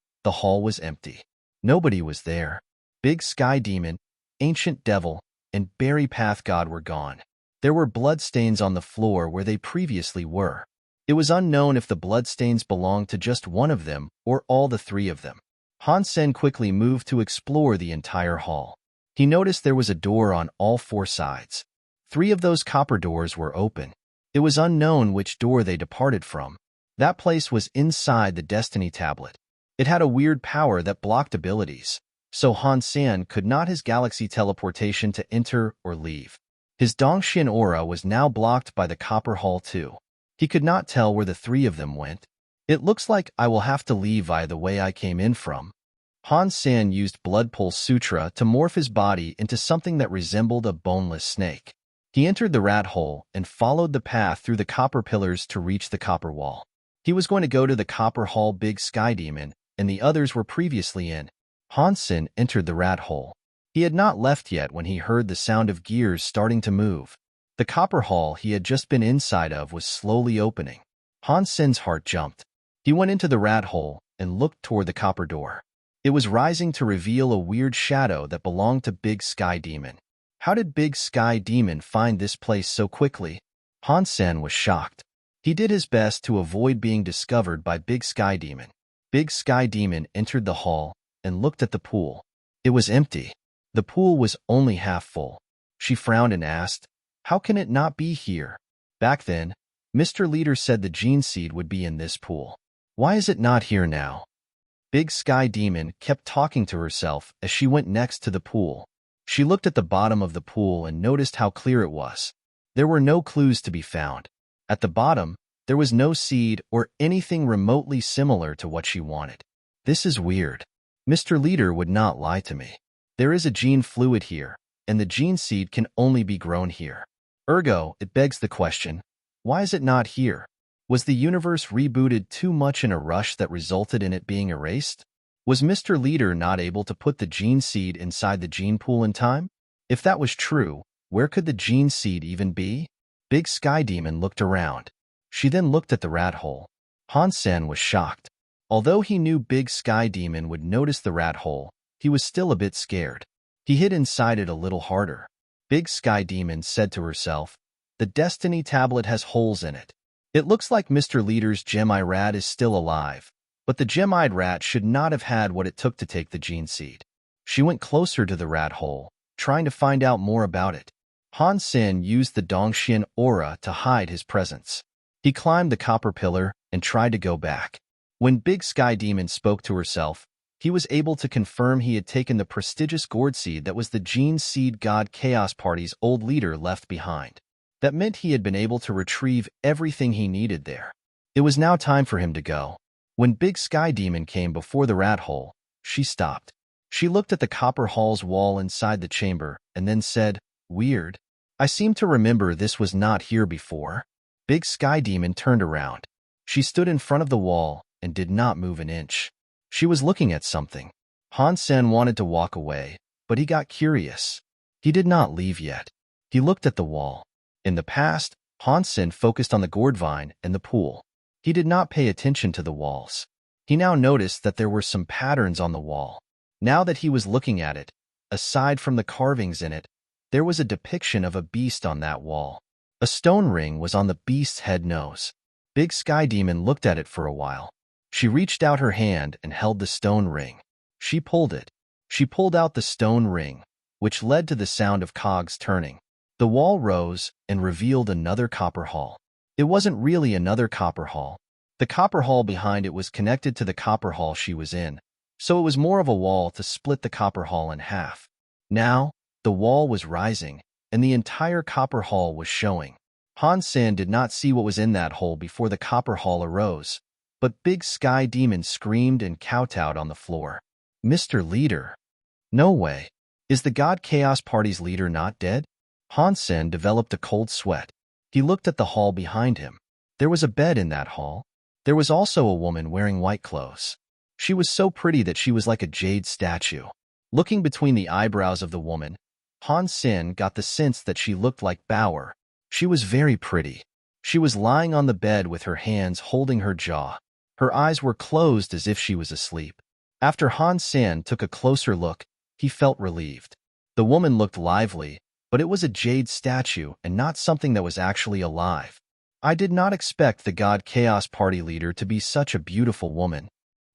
was empty. Nobody was there. Big Sky Demon, Ancient Devil, and Berry Path God were gone. There were bloodstains on the floor where they previously were. It was unknown if the bloodstains belonged to just one of them or all the three of them. Han Sen quickly moved to explore the entire hall. He noticed there was a door on all four sides. 3 of those copper doors were open. It was unknown which door they departed from. That place was inside the Destiny Tablet. It had a weird power that blocked abilities, so Han Sen could not his galaxy teleportation to enter or leave. His Dongxian aura was now blocked by the copper hall too. He could not tell where the 3 of them went. "It looks like I will have to leave via the way I came in from." Han Sen used Blood Pulse Sutra to morph his body into something that resembled a boneless snake. He entered the rat hole and followed the path through the copper pillars to reach the copper wall. He was going to go to the copper hall Big Sky Demon, and the others were previously in. Han Sen entered the rat hole. He had not left yet when he heard the sound of gears starting to move. The copper hall he had just been inside of was slowly opening. Han Sen's heart jumped. He went into the rat hole and looked toward the copper door. It was rising to reveal a weird shadow that belonged to Big Sky Demon. How did Big Sky Demon find this place so quickly? Han Sen was shocked. He did his best to avoid being discovered by Big Sky Demon. Big Sky Demon entered the hall and looked at the pool. It was empty. The pool was only half full. She frowned and asked, "How can it not be here? Back then, Mr. Leader said the gene seed would be in this pool. Why is it not here now?" Big Sky Demon kept talking to herself as she went next to the pool. She looked at the bottom of the pool and noticed how clear it was. There were no clues to be found. At the bottom, there was no seed or anything remotely similar to what she wanted. This is weird. Mr. Leader would not lie to me. There is a gene fluid here, and the gene seed can only be grown here. Ergo, it begs the question, why is it not here? Was the universe rebooted too much in a rush that resulted in it being erased? Was Mr. Leader not able to put the gene seed inside the gene pool in time? If that was true, where could the gene seed even be? Big Sky Demon looked around. She then looked at the rat hole. Han Sen was shocked. Although he knew Big Sky Demon would notice the rat hole, he was still a bit scared. He hid inside it a little harder. Big Sky Demon said to herself, "The Destiny Tablet has holes in it. It looks like Mr. Leader's Gem-Eyed rat is still alive, but the Gem-Eyed rat should not have had what it took to take the gene seed." She went closer to the rat hole, trying to find out more about it. Han Sen used the Dongxian aura to hide his presence. He climbed the copper pillar and tried to go back. When Big Sky Demon spoke to herself, he was able to confirm he had taken the prestigious gourd seed that was the Gene Seed God Chaos Party's old leader left behind. That meant he had been able to retrieve everything he needed there. It was now time for him to go. When Big Sky Demon came before the rat hole, she stopped. She looked at the copper hall's wall inside the chamber and then said, "Weird. I seem to remember this was not here before." Big Sky Demon turned around. She stood in front of the wall and did not move an inch. She was looking at something. Han Sen wanted to walk away, but he got curious. He did not leave yet. He looked at the wall. In the past, Han Sen focused on the gourd vine and the pool. He did not pay attention to the walls. He now noticed that there were some patterns on the wall. Now that he was looking at it, aside from the carvings in it, there was a depiction of a beast on that wall. A stone ring was on the beast's head nose. Big Sky Demon looked at it for a while. She reached out her hand and held the stone ring. She pulled it. She pulled out the stone ring, which led to the sound of cogs turning. The wall rose and revealed another copper hall. It wasn't really another copper hall. The copper hall behind it was connected to the copper hall she was in, so it was more of a wall to split the copper hall in half. Now, the wall was rising, and the entire copper hall was showing. Han Sen did not see what was in that hole before the copper hall arose, but Big Sky Demon screamed and kowtowed on the floor. "Mr. Leader! No way! Is the God Chaos Party's leader not dead?" Han Sen developed a cold sweat. He looked at the hall behind him. There was a bed in that hall. There was also a woman wearing white clothes. She was so pretty that she was like a jade statue. Looking between the eyebrows of the woman, Han Sen got the sense that she looked like Bauer. She was very pretty. She was lying on the bed with her hands holding her jaw. Her eyes were closed as if she was asleep. After Han Sen took a closer look, he felt relieved. The woman looked lively, but it was a jade statue and not something that was actually alive. I did not expect the God Chaos Party leader to be such a beautiful woman.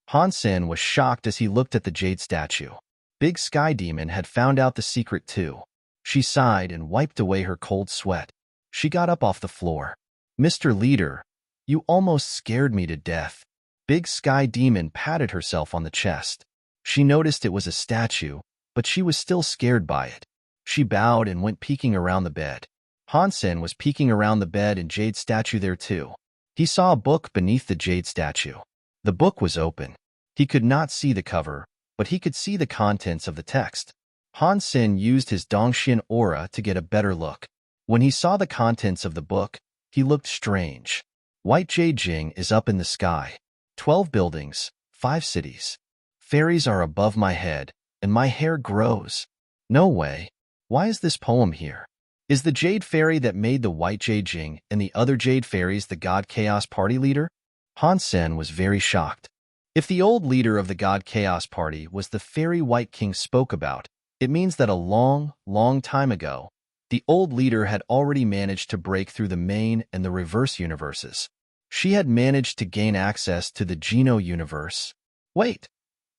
Han Sen was shocked as he looked at the jade statue. Big Sky Demon had found out the secret too. She sighed and wiped away her cold sweat. She got up off the floor. "Mr. Leader, you almost scared me to death." Big Sky Demon patted herself on the chest. She noticed it was a statue, but she was still scared by it. She bowed and went peeking around the bed. Han Sen was peeking around the bed and jade statue there too. He saw a book beneath the jade statue. The book was open. He could not see the cover, but he could see the contents of the text. Han Sen used his Dongxian aura to get a better look. When he saw the contents of the book, he looked strange. White Jade Jing is up in the sky. 12 buildings, 5 cities. Fairies are above my head, and my hair grows. No way. Why is this poem here? Is the Jade Fairy that made the White Jade Jing and the other Jade Fairies the God Chaos Party leader? Han Sen was very shocked. If the old leader of the God Chaos Party was the Fairy White King spoke about, it means that a long, long time ago, the old leader had already managed to break through the main and the reverse universes. She had managed to gain access to the Geno universe. Wait!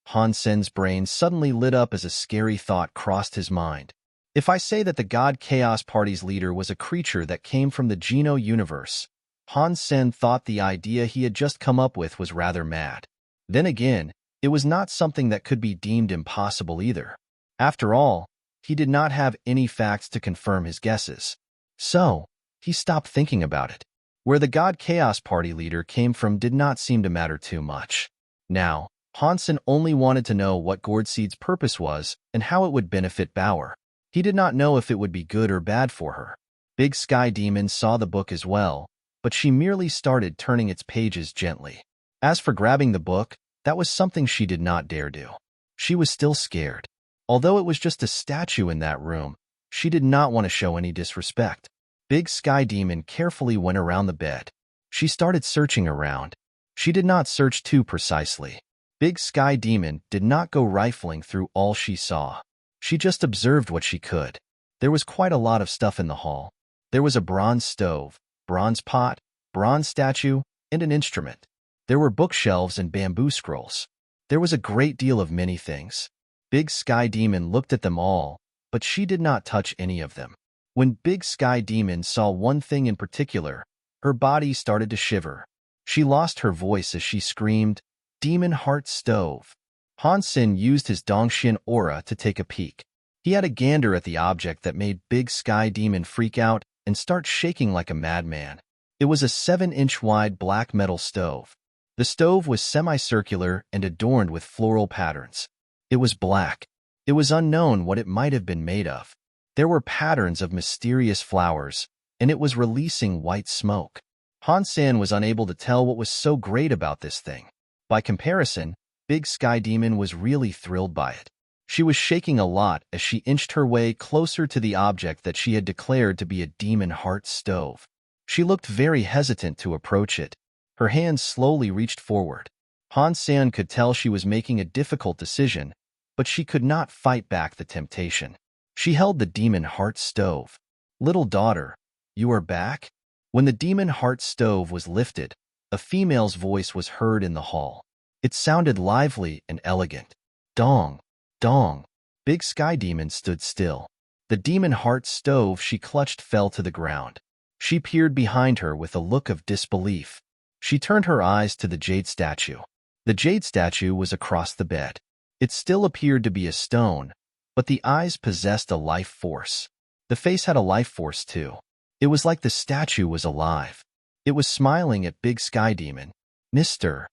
Han Sen's brain suddenly lit up as a scary thought crossed his mind. If I say that the God Chaos Party's leader was a creature that came from the Geno universe, Han Sen thought the idea he had just come up with was rather mad. Then again, it was not something that could be deemed impossible either. After all, he did not have any facts to confirm his guesses. So, he stopped thinking about it. Where the God Chaos Party leader came from did not seem to matter too much. Now, Han Sen only wanted to know what Gourdseed's purpose was and how it would benefit Bauer. He did not know if it would be good or bad for her. Big Sky Demon saw the book as well, but she merely started turning its pages gently. As for grabbing the book, that was something she did not dare do. She was still scared. Although it was just a statue in that room, she did not want to show any disrespect. Big Sky Demon carefully went around the bed. She started searching around. She did not search too precisely. Big Sky Demon did not go rifling through all she saw. She just observed what she could. There was quite a lot of stuff in the hall. There was a bronze stove, bronze pot, bronze statue, and an instrument. There were bookshelves and bamboo scrolls. There was a great deal of many things. Big Sky Demon looked at them all, but she did not touch any of them. When Big Sky Demon saw one thing in particular, her body started to shiver. She lost her voice as she screamed, "Demon Heart Stove!" Han Sen used his Dongxian aura to take a peek. He had a gander at the object that made Big Sky Demon freak out and start shaking like a madman. It was a 7-inch wide black metal stove. The stove was semicircular and adorned with floral patterns. It was black. It was unknown what it might have been made of. There were patterns of mysterious flowers, and it was releasing white smoke. Han Sen was unable to tell what was so great about this thing. By comparison, Big Sky Demon was really thrilled by it. She was shaking a lot as she inched her way closer to the object that she had declared to be a demon heart stove. She looked very hesitant to approach it. Her hands slowly reached forward. Han Sen could tell she was making a difficult decision, but she could not fight back the temptation. She held the demon heart stove. "Little daughter, you are back?" When the demon heart stove was lifted, a female's voice was heard in the hall. It sounded lively and elegant. Dong, dong. Big Sky Demon stood still. The demon heart stove she clutched fell to the ground. She peered behind her with a look of disbelief. She turned her eyes to the jade statue. The jade statue was across the bed. It still appeared to be a stone, but the eyes possessed a life force. The face had a life force too. It was like the statue was alive. It was smiling at Big Sky Demon. Mr.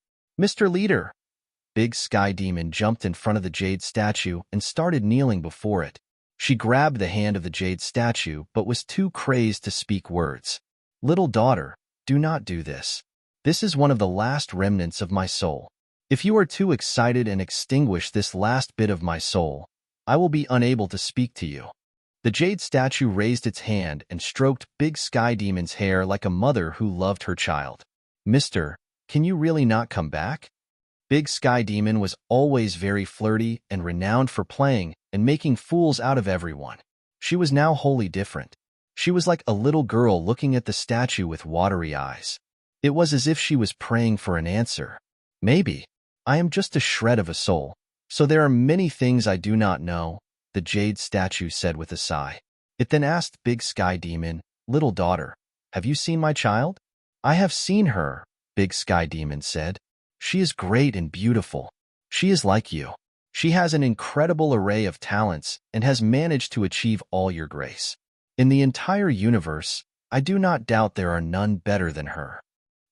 Leader." Big Sky Demon jumped in front of the jade statue and started kneeling before it. She grabbed the hand of the jade statue but was too crazed to speak words. "Little daughter, do not do this. This is one of the last remnants of my soul. If you are too excited and extinguish this last bit of my soul, I will be unable to speak to you." The jade statue raised its hand and stroked Big Sky Demon's hair like a mother who loved her child. "Mister, can you really not come back?" Big Sky Demon was always very flirty and renowned for playing and making fools out of everyone. She was now wholly different. She was like a little girl looking at the statue with watery eyes. It was as if she was praying for an answer. "Maybe. I am just a shred of a soul, so there are many things I do not know," the jade statue said with a sigh. It then asked Big Sky Demon, "Little daughter, have you seen my child?" "I have seen her," Big Sky Demon said. "She is great and beautiful. She is like you. She has an incredible array of talents and has managed to achieve all your grace. In the entire universe, I do not doubt there are none better than her.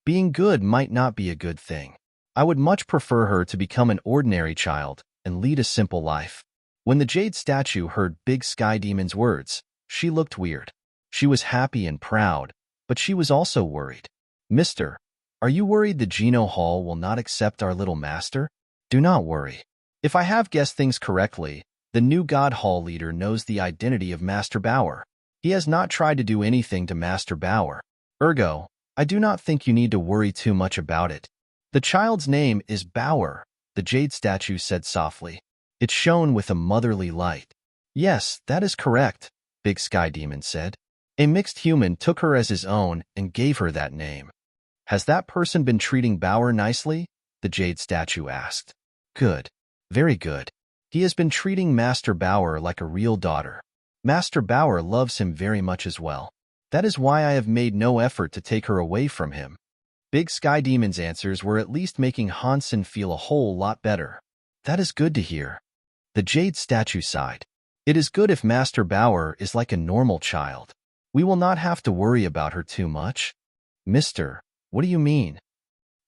Being good might not be a good thing. I would much prefer her to become an ordinary child and lead a simple life." When the jade statue heard Big Sky Demon's words, she looked weird. She was happy and proud, but she was also worried. Mister, are you worried the Geno Hall will not accept our little master? Do not worry. If I have guessed things correctly, the new God Hall leader knows the identity of Master Bauer. He has not tried to do anything to Master Bauer. Ergo, I do not think you need to worry too much about it. The child's name is Bauer, the jade statue said softly. It shone with a motherly light. Yes, that is correct, Big Sky Demon said. A mixed human took her as his own and gave her that name. Has that person been treating Bauer nicely? The jade statue asked. Good. Very good. He has been treating Master Bauer like a real daughter. Master Bauer loves him very much as well. That is why I have made no effort to take her away from him. Big Sky Demon's answers were at least making Han Sen feel a whole lot better. That is good to hear. The jade statue sighed. It is good if Master Bauer is like a normal child. We will not have to worry about her too much. Mister, what do you mean?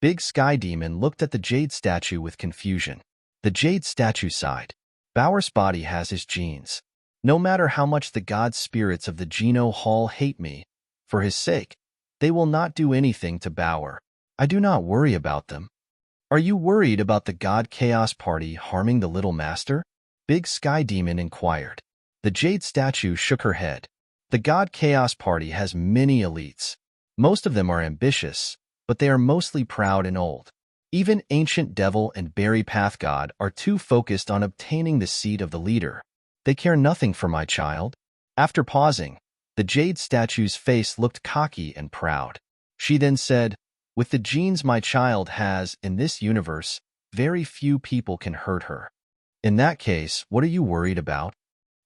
Big Sky Demon looked at the jade statue with confusion. The jade statue sighed. Bauer's body has his genes. No matter how much the god spirits of the Geno Hall hate me, for his sake, they will not do anything to Bauer. I do not worry about them. Are you worried about the God Chaos Party harming the little master? Big Sky Demon inquired. The jade statue shook her head. The God Chaos Party has many elites. Most of them are ambitious, but they are mostly proud and old. Even Ancient Devil and Berry Path God are too focused on obtaining the seat of the leader. They care nothing for my child. After pausing, the jade statue's face looked cocky and proud. She then said, with the genes my child has in this universe, very few people can hurt her. In that case, what are you worried about?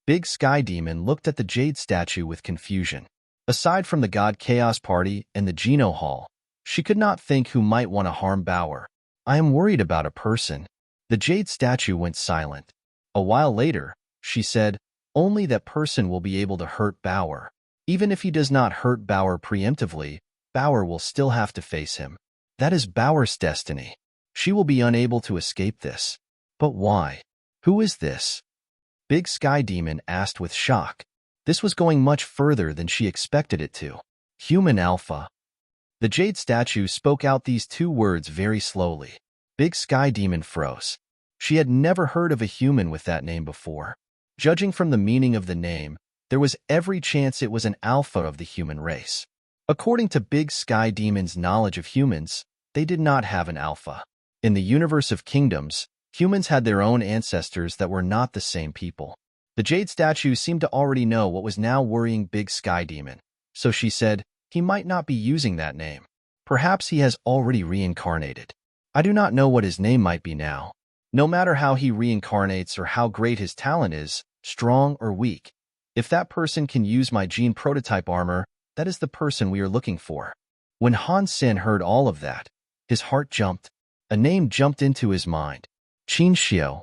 Big Sky Demon looked at the jade statue with confusion. Aside from the God Chaos Party and the Geno Hall, she could not think who might want to harm Bauer. I am worried about a person. The jade statue went silent. A while later, she said, only that person will be able to hurt Bauer. Even if he does not hurt Bauer preemptively, Bauer will still have to face him. That is Bauer's destiny. She will be unable to escape this. But why? Who is this? Big Sky Demon asked with shock. This was going much further than she expected it to. Human Alpha. The jade statue spoke out these two words very slowly. Big Sky Demon froze. She had never heard of a human with that name before. Judging from the meaning of the name, there was every chance it was an alpha of the human race. According to Big Sky Demon's knowledge of humans, they did not have an alpha. In the universe of kingdoms, humans had their own ancestors that were not the same people. The jade statue seemed to already know what was now worrying Big Sky Demon, so she said, he might not be using that name. Perhaps he has already reincarnated. I do not know what his name might be now. No matter how he reincarnates or how great his talent is, strong or weak, if that person can use my gene prototype armor, that is the person we are looking for. When Han Sen heard all of that, his heart jumped. A name jumped into his mind. Qin Xiu.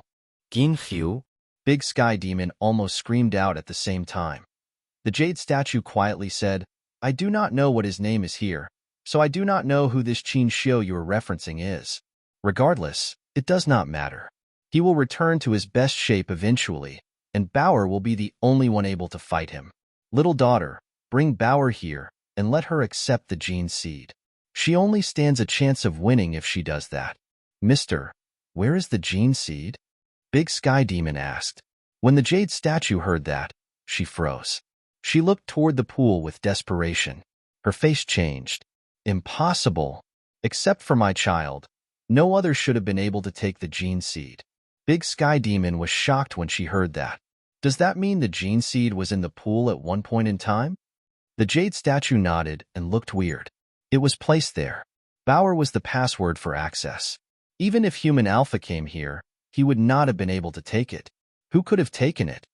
Qin Xiu. Big Sky Demon almost screamed out at the same time. The jade statue quietly said, I do not know what his name is here, so I do not know who this Qin Xiu you are referencing is. Regardless, it does not matter. He will return to his best shape eventually, and Bauer will be the only one able to fight him. Little daughter, bring Bauer here, and let her accept the gene seed. She only stands a chance of winning if she does that. Mister, where is the gene seed? Big Sky Demon asked. When the jade statue heard that, she froze. She looked toward the pool with desperation. Her face changed. Impossible. Except for my child. No other should have been able to take the gene seed. Big Sky Demon was shocked when she heard that. Does that mean the gene seed was in the pool at one point in time? The jade statue nodded and looked weird. It was placed there. Bauer was the password for access. Even if Human Alpha came here, he would not have been able to take it. Who could have taken it?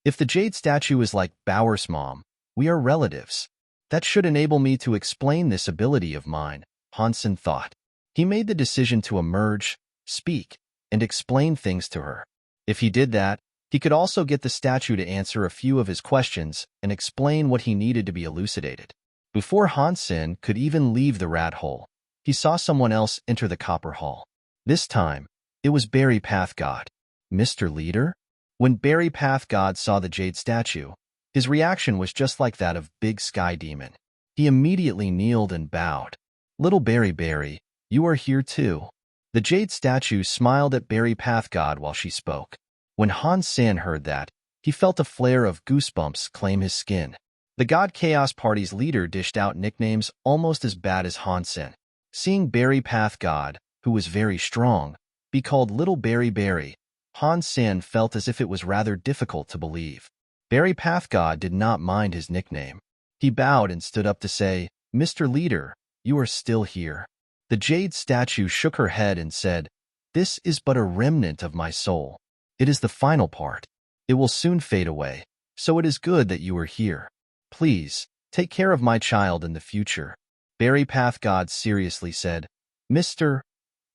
If the jade statue is like Bauer's mom, we are relatives. That should enable me to explain this ability of mine, Han Sen thought. He made the decision to emerge, speak, and explain things to her. If he did that, he could also get the statue to answer a few of his questions and explain what he needed to be elucidated. Before Han Sen could even leave the rat hole, he saw someone else enter the copper hall. This time, it was Berry Path God. Mr. Leader? When Berry Path God saw the jade statue, His reaction was just like that of Big Sky Demon. He immediately kneeled and bowed. Little Berry, you are here too. The jade statue smiled at Berry Path God while she spoke. When Han Sen heard that, he felt a flare of goosebumps claim his skin. The God Chaos Party's leader dished out nicknames almost as bad as Han Sen. Seeing Berry Path God, who was very strong, be called Little Berry, Han Sen felt as if it was rather difficult to believe. Berry Path God did not mind his nickname. He bowed and stood up to say, "Mr. Leader, you are still here." The jade statue shook her head and said, "This is but a remnant of my soul. It is the final part. It will soon fade away, so it is good that you are here. Please, take care of my child in the future." Berry Path God seriously said,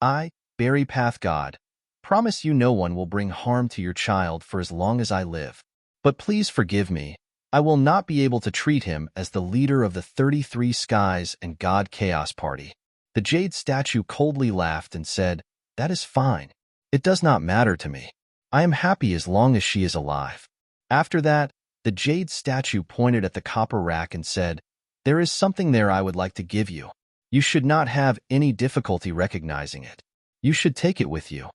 I, Berry Path God, promise you no one will bring harm to your child for as long as I live. But please forgive me. I will not be able to treat him as the leader of the 33 Skies and God Chaos Party." The jade statue coldly laughed and said, "That is fine. It does not matter to me. I am happy as long as she is alive." After that, the jade statue pointed at the copper rack and said, "There is something there I would like to give you. You should not have any difficulty recognizing it. You should take it with you."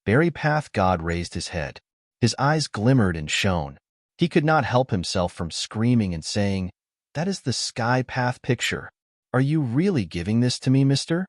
Berry Path God raised his head. His eyes glimmered and shone. He could not help himself from screaming and saying, "That is the Sky Path picture. Are you really giving this to me, mister?"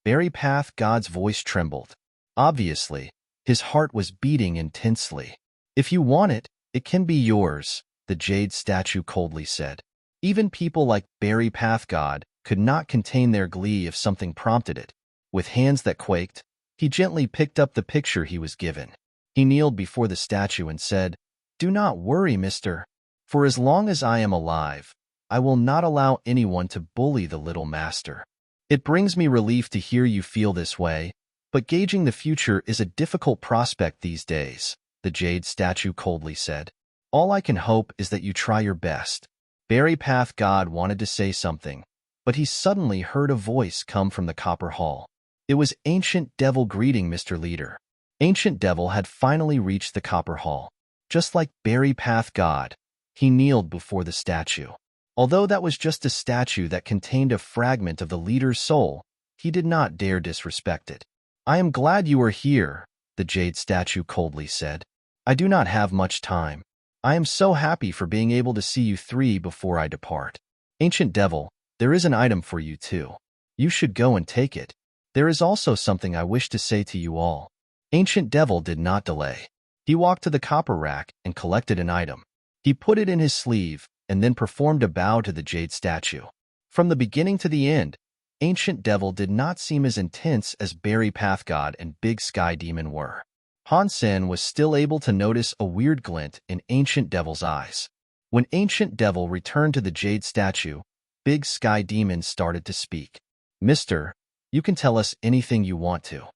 Berry Path God's voice trembled. Obviously, his heart was beating intensely. "If you want it, it can be yours," the jade statue coldly said. Even people like Berry Path God could not contain their glee if something prompted it. With hands that quaked, he gently picked up the picture he was given. He kneeled before the statue and said, "Do not worry, mister. For as long as I am alive, I will not allow anyone to bully the little master. It brings me relief to hear you feel this way, but gauging the future is a difficult prospect these days," the jade statue coldly said. "All I can hope is that you try your best." Berry Path God wanted to say something, but he suddenly heard a voice come from the Copper Hall. It was Ancient Devil greeting Mr. Leader. Ancient Devil had finally reached the Copper Hall. Just like Berry Path God, he kneeled before the statue. Although that was just a statue that contained a fragment of the leader's soul, he did not dare disrespect it. "I am glad you are here," the jade statue coldly said. "I do not have much time. I am so happy for being able to see you three before I depart. Ancient Devil, there is an item for you too. You should go and take it. There is also something I wish to say to you all." Ancient Devil did not delay. He walked to the copper rack and collected an item. He put it in his sleeve and then performed a bow to the jade statue. From the beginning to the end, Ancient Devil did not seem as intense as Berry Path God and Big Sky Demon were. Han Sen was still able to notice a weird glint in Ancient Devil's eyes. When Ancient Devil returned to the jade statue, Big Sky Demon started to speak. "Mister, you can tell us anything you want to."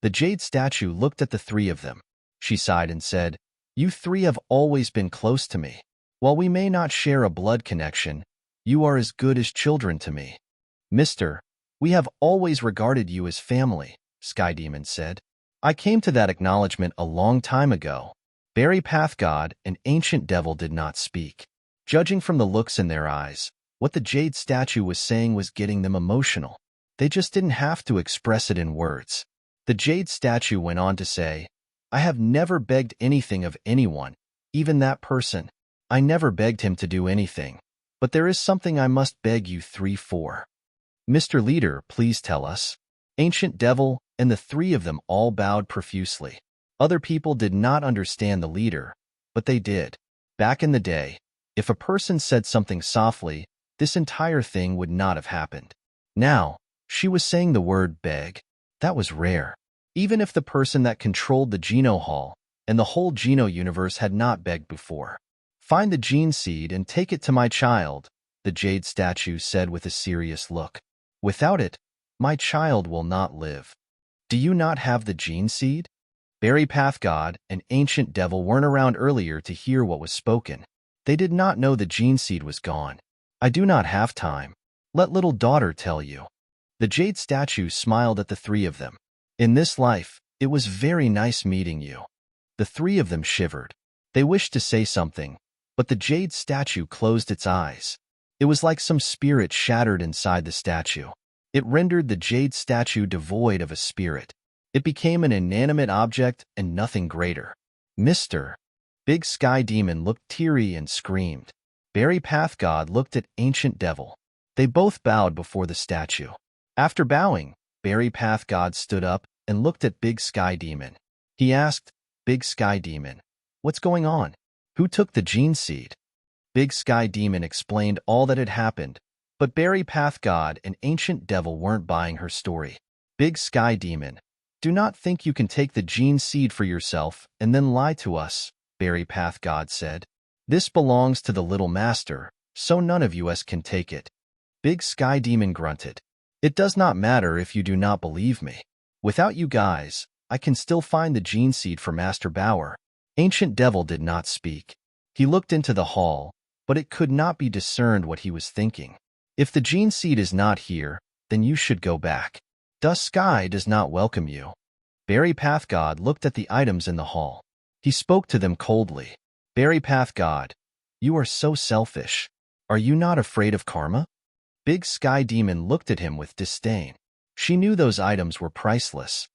The jade statue looked at the three of them. She sighed and said, "You three have always been close to me. While we may not share a blood connection, you are as good as children to me. Mister, we have always regarded you as family," Sky Demon said. "I came to that acknowledgement a long time ago." Berry Path God and Ancient Devil did not speak. Judging from the looks in their eyes, what the jade statue was saying was getting them emotional. They just didn't have to express it in words. The jade statue went on to say, "I have never begged anything of anyone, even that person. I never begged him to do anything. But there is something I must beg you three for." "Mr. Leader, please tell us." Ancient Devil and the three of them all bowed profusely. Other people did not understand the leader, but they did. Back in the day, if a person said something softly, this entire thing would not have happened. Now, she was saying the word beg. That was rare. Even if the person that controlled the Geno Hall and the whole Geno universe had not begged before. "Find the gene seed and take it to my child," the jade statue said with a serious look. "Without it, my child will not live." "Do you not have the gene seed?" Berry Path God and Ancient Devil weren't around earlier to hear what was spoken. They did not know the gene seed was gone. "I do not have time. Let little daughter tell you." The jade statue smiled at the three of them. "In this life, it was very nice meeting you." The three of them shivered. They wished to say something, but the jade statue closed its eyes. It was like some spirit shattered inside the statue. It rendered the jade statue devoid of a spirit. It became an inanimate object and nothing greater. Mr. Big Sky Demon looked teary and screamed. Berry Path God looked at Ancient Devil. They both bowed before the statue. After bowing, Berry Path God stood up and looked at Big Sky Demon. He asked, Big Sky Demon, what's going on? Who took the gene seed? Big Sky Demon explained all that had happened, but Berry Path God and Ancient Devil weren't buying her story. Big Sky Demon, do not think you can take the gene seed for yourself and then lie to us, Berry Path God said. This belongs to the little master, so none of us can take it. Big Sky Demon grunted. It does not matter if you do not believe me. Without you guys, I can still find the gene seed for Master Bauer. Ancient Devil did not speak. He looked into the hall, but it could not be discerned what he was thinking. If the gene seed is not here, then you should go back. Dust Sky does not welcome you. Berry Path God looked at the items in the hall. He spoke to them coldly. Berry Path God, you are so selfish. Are you not afraid of karma? Big Sky Demon looked at him with disdain. She knew those items were priceless.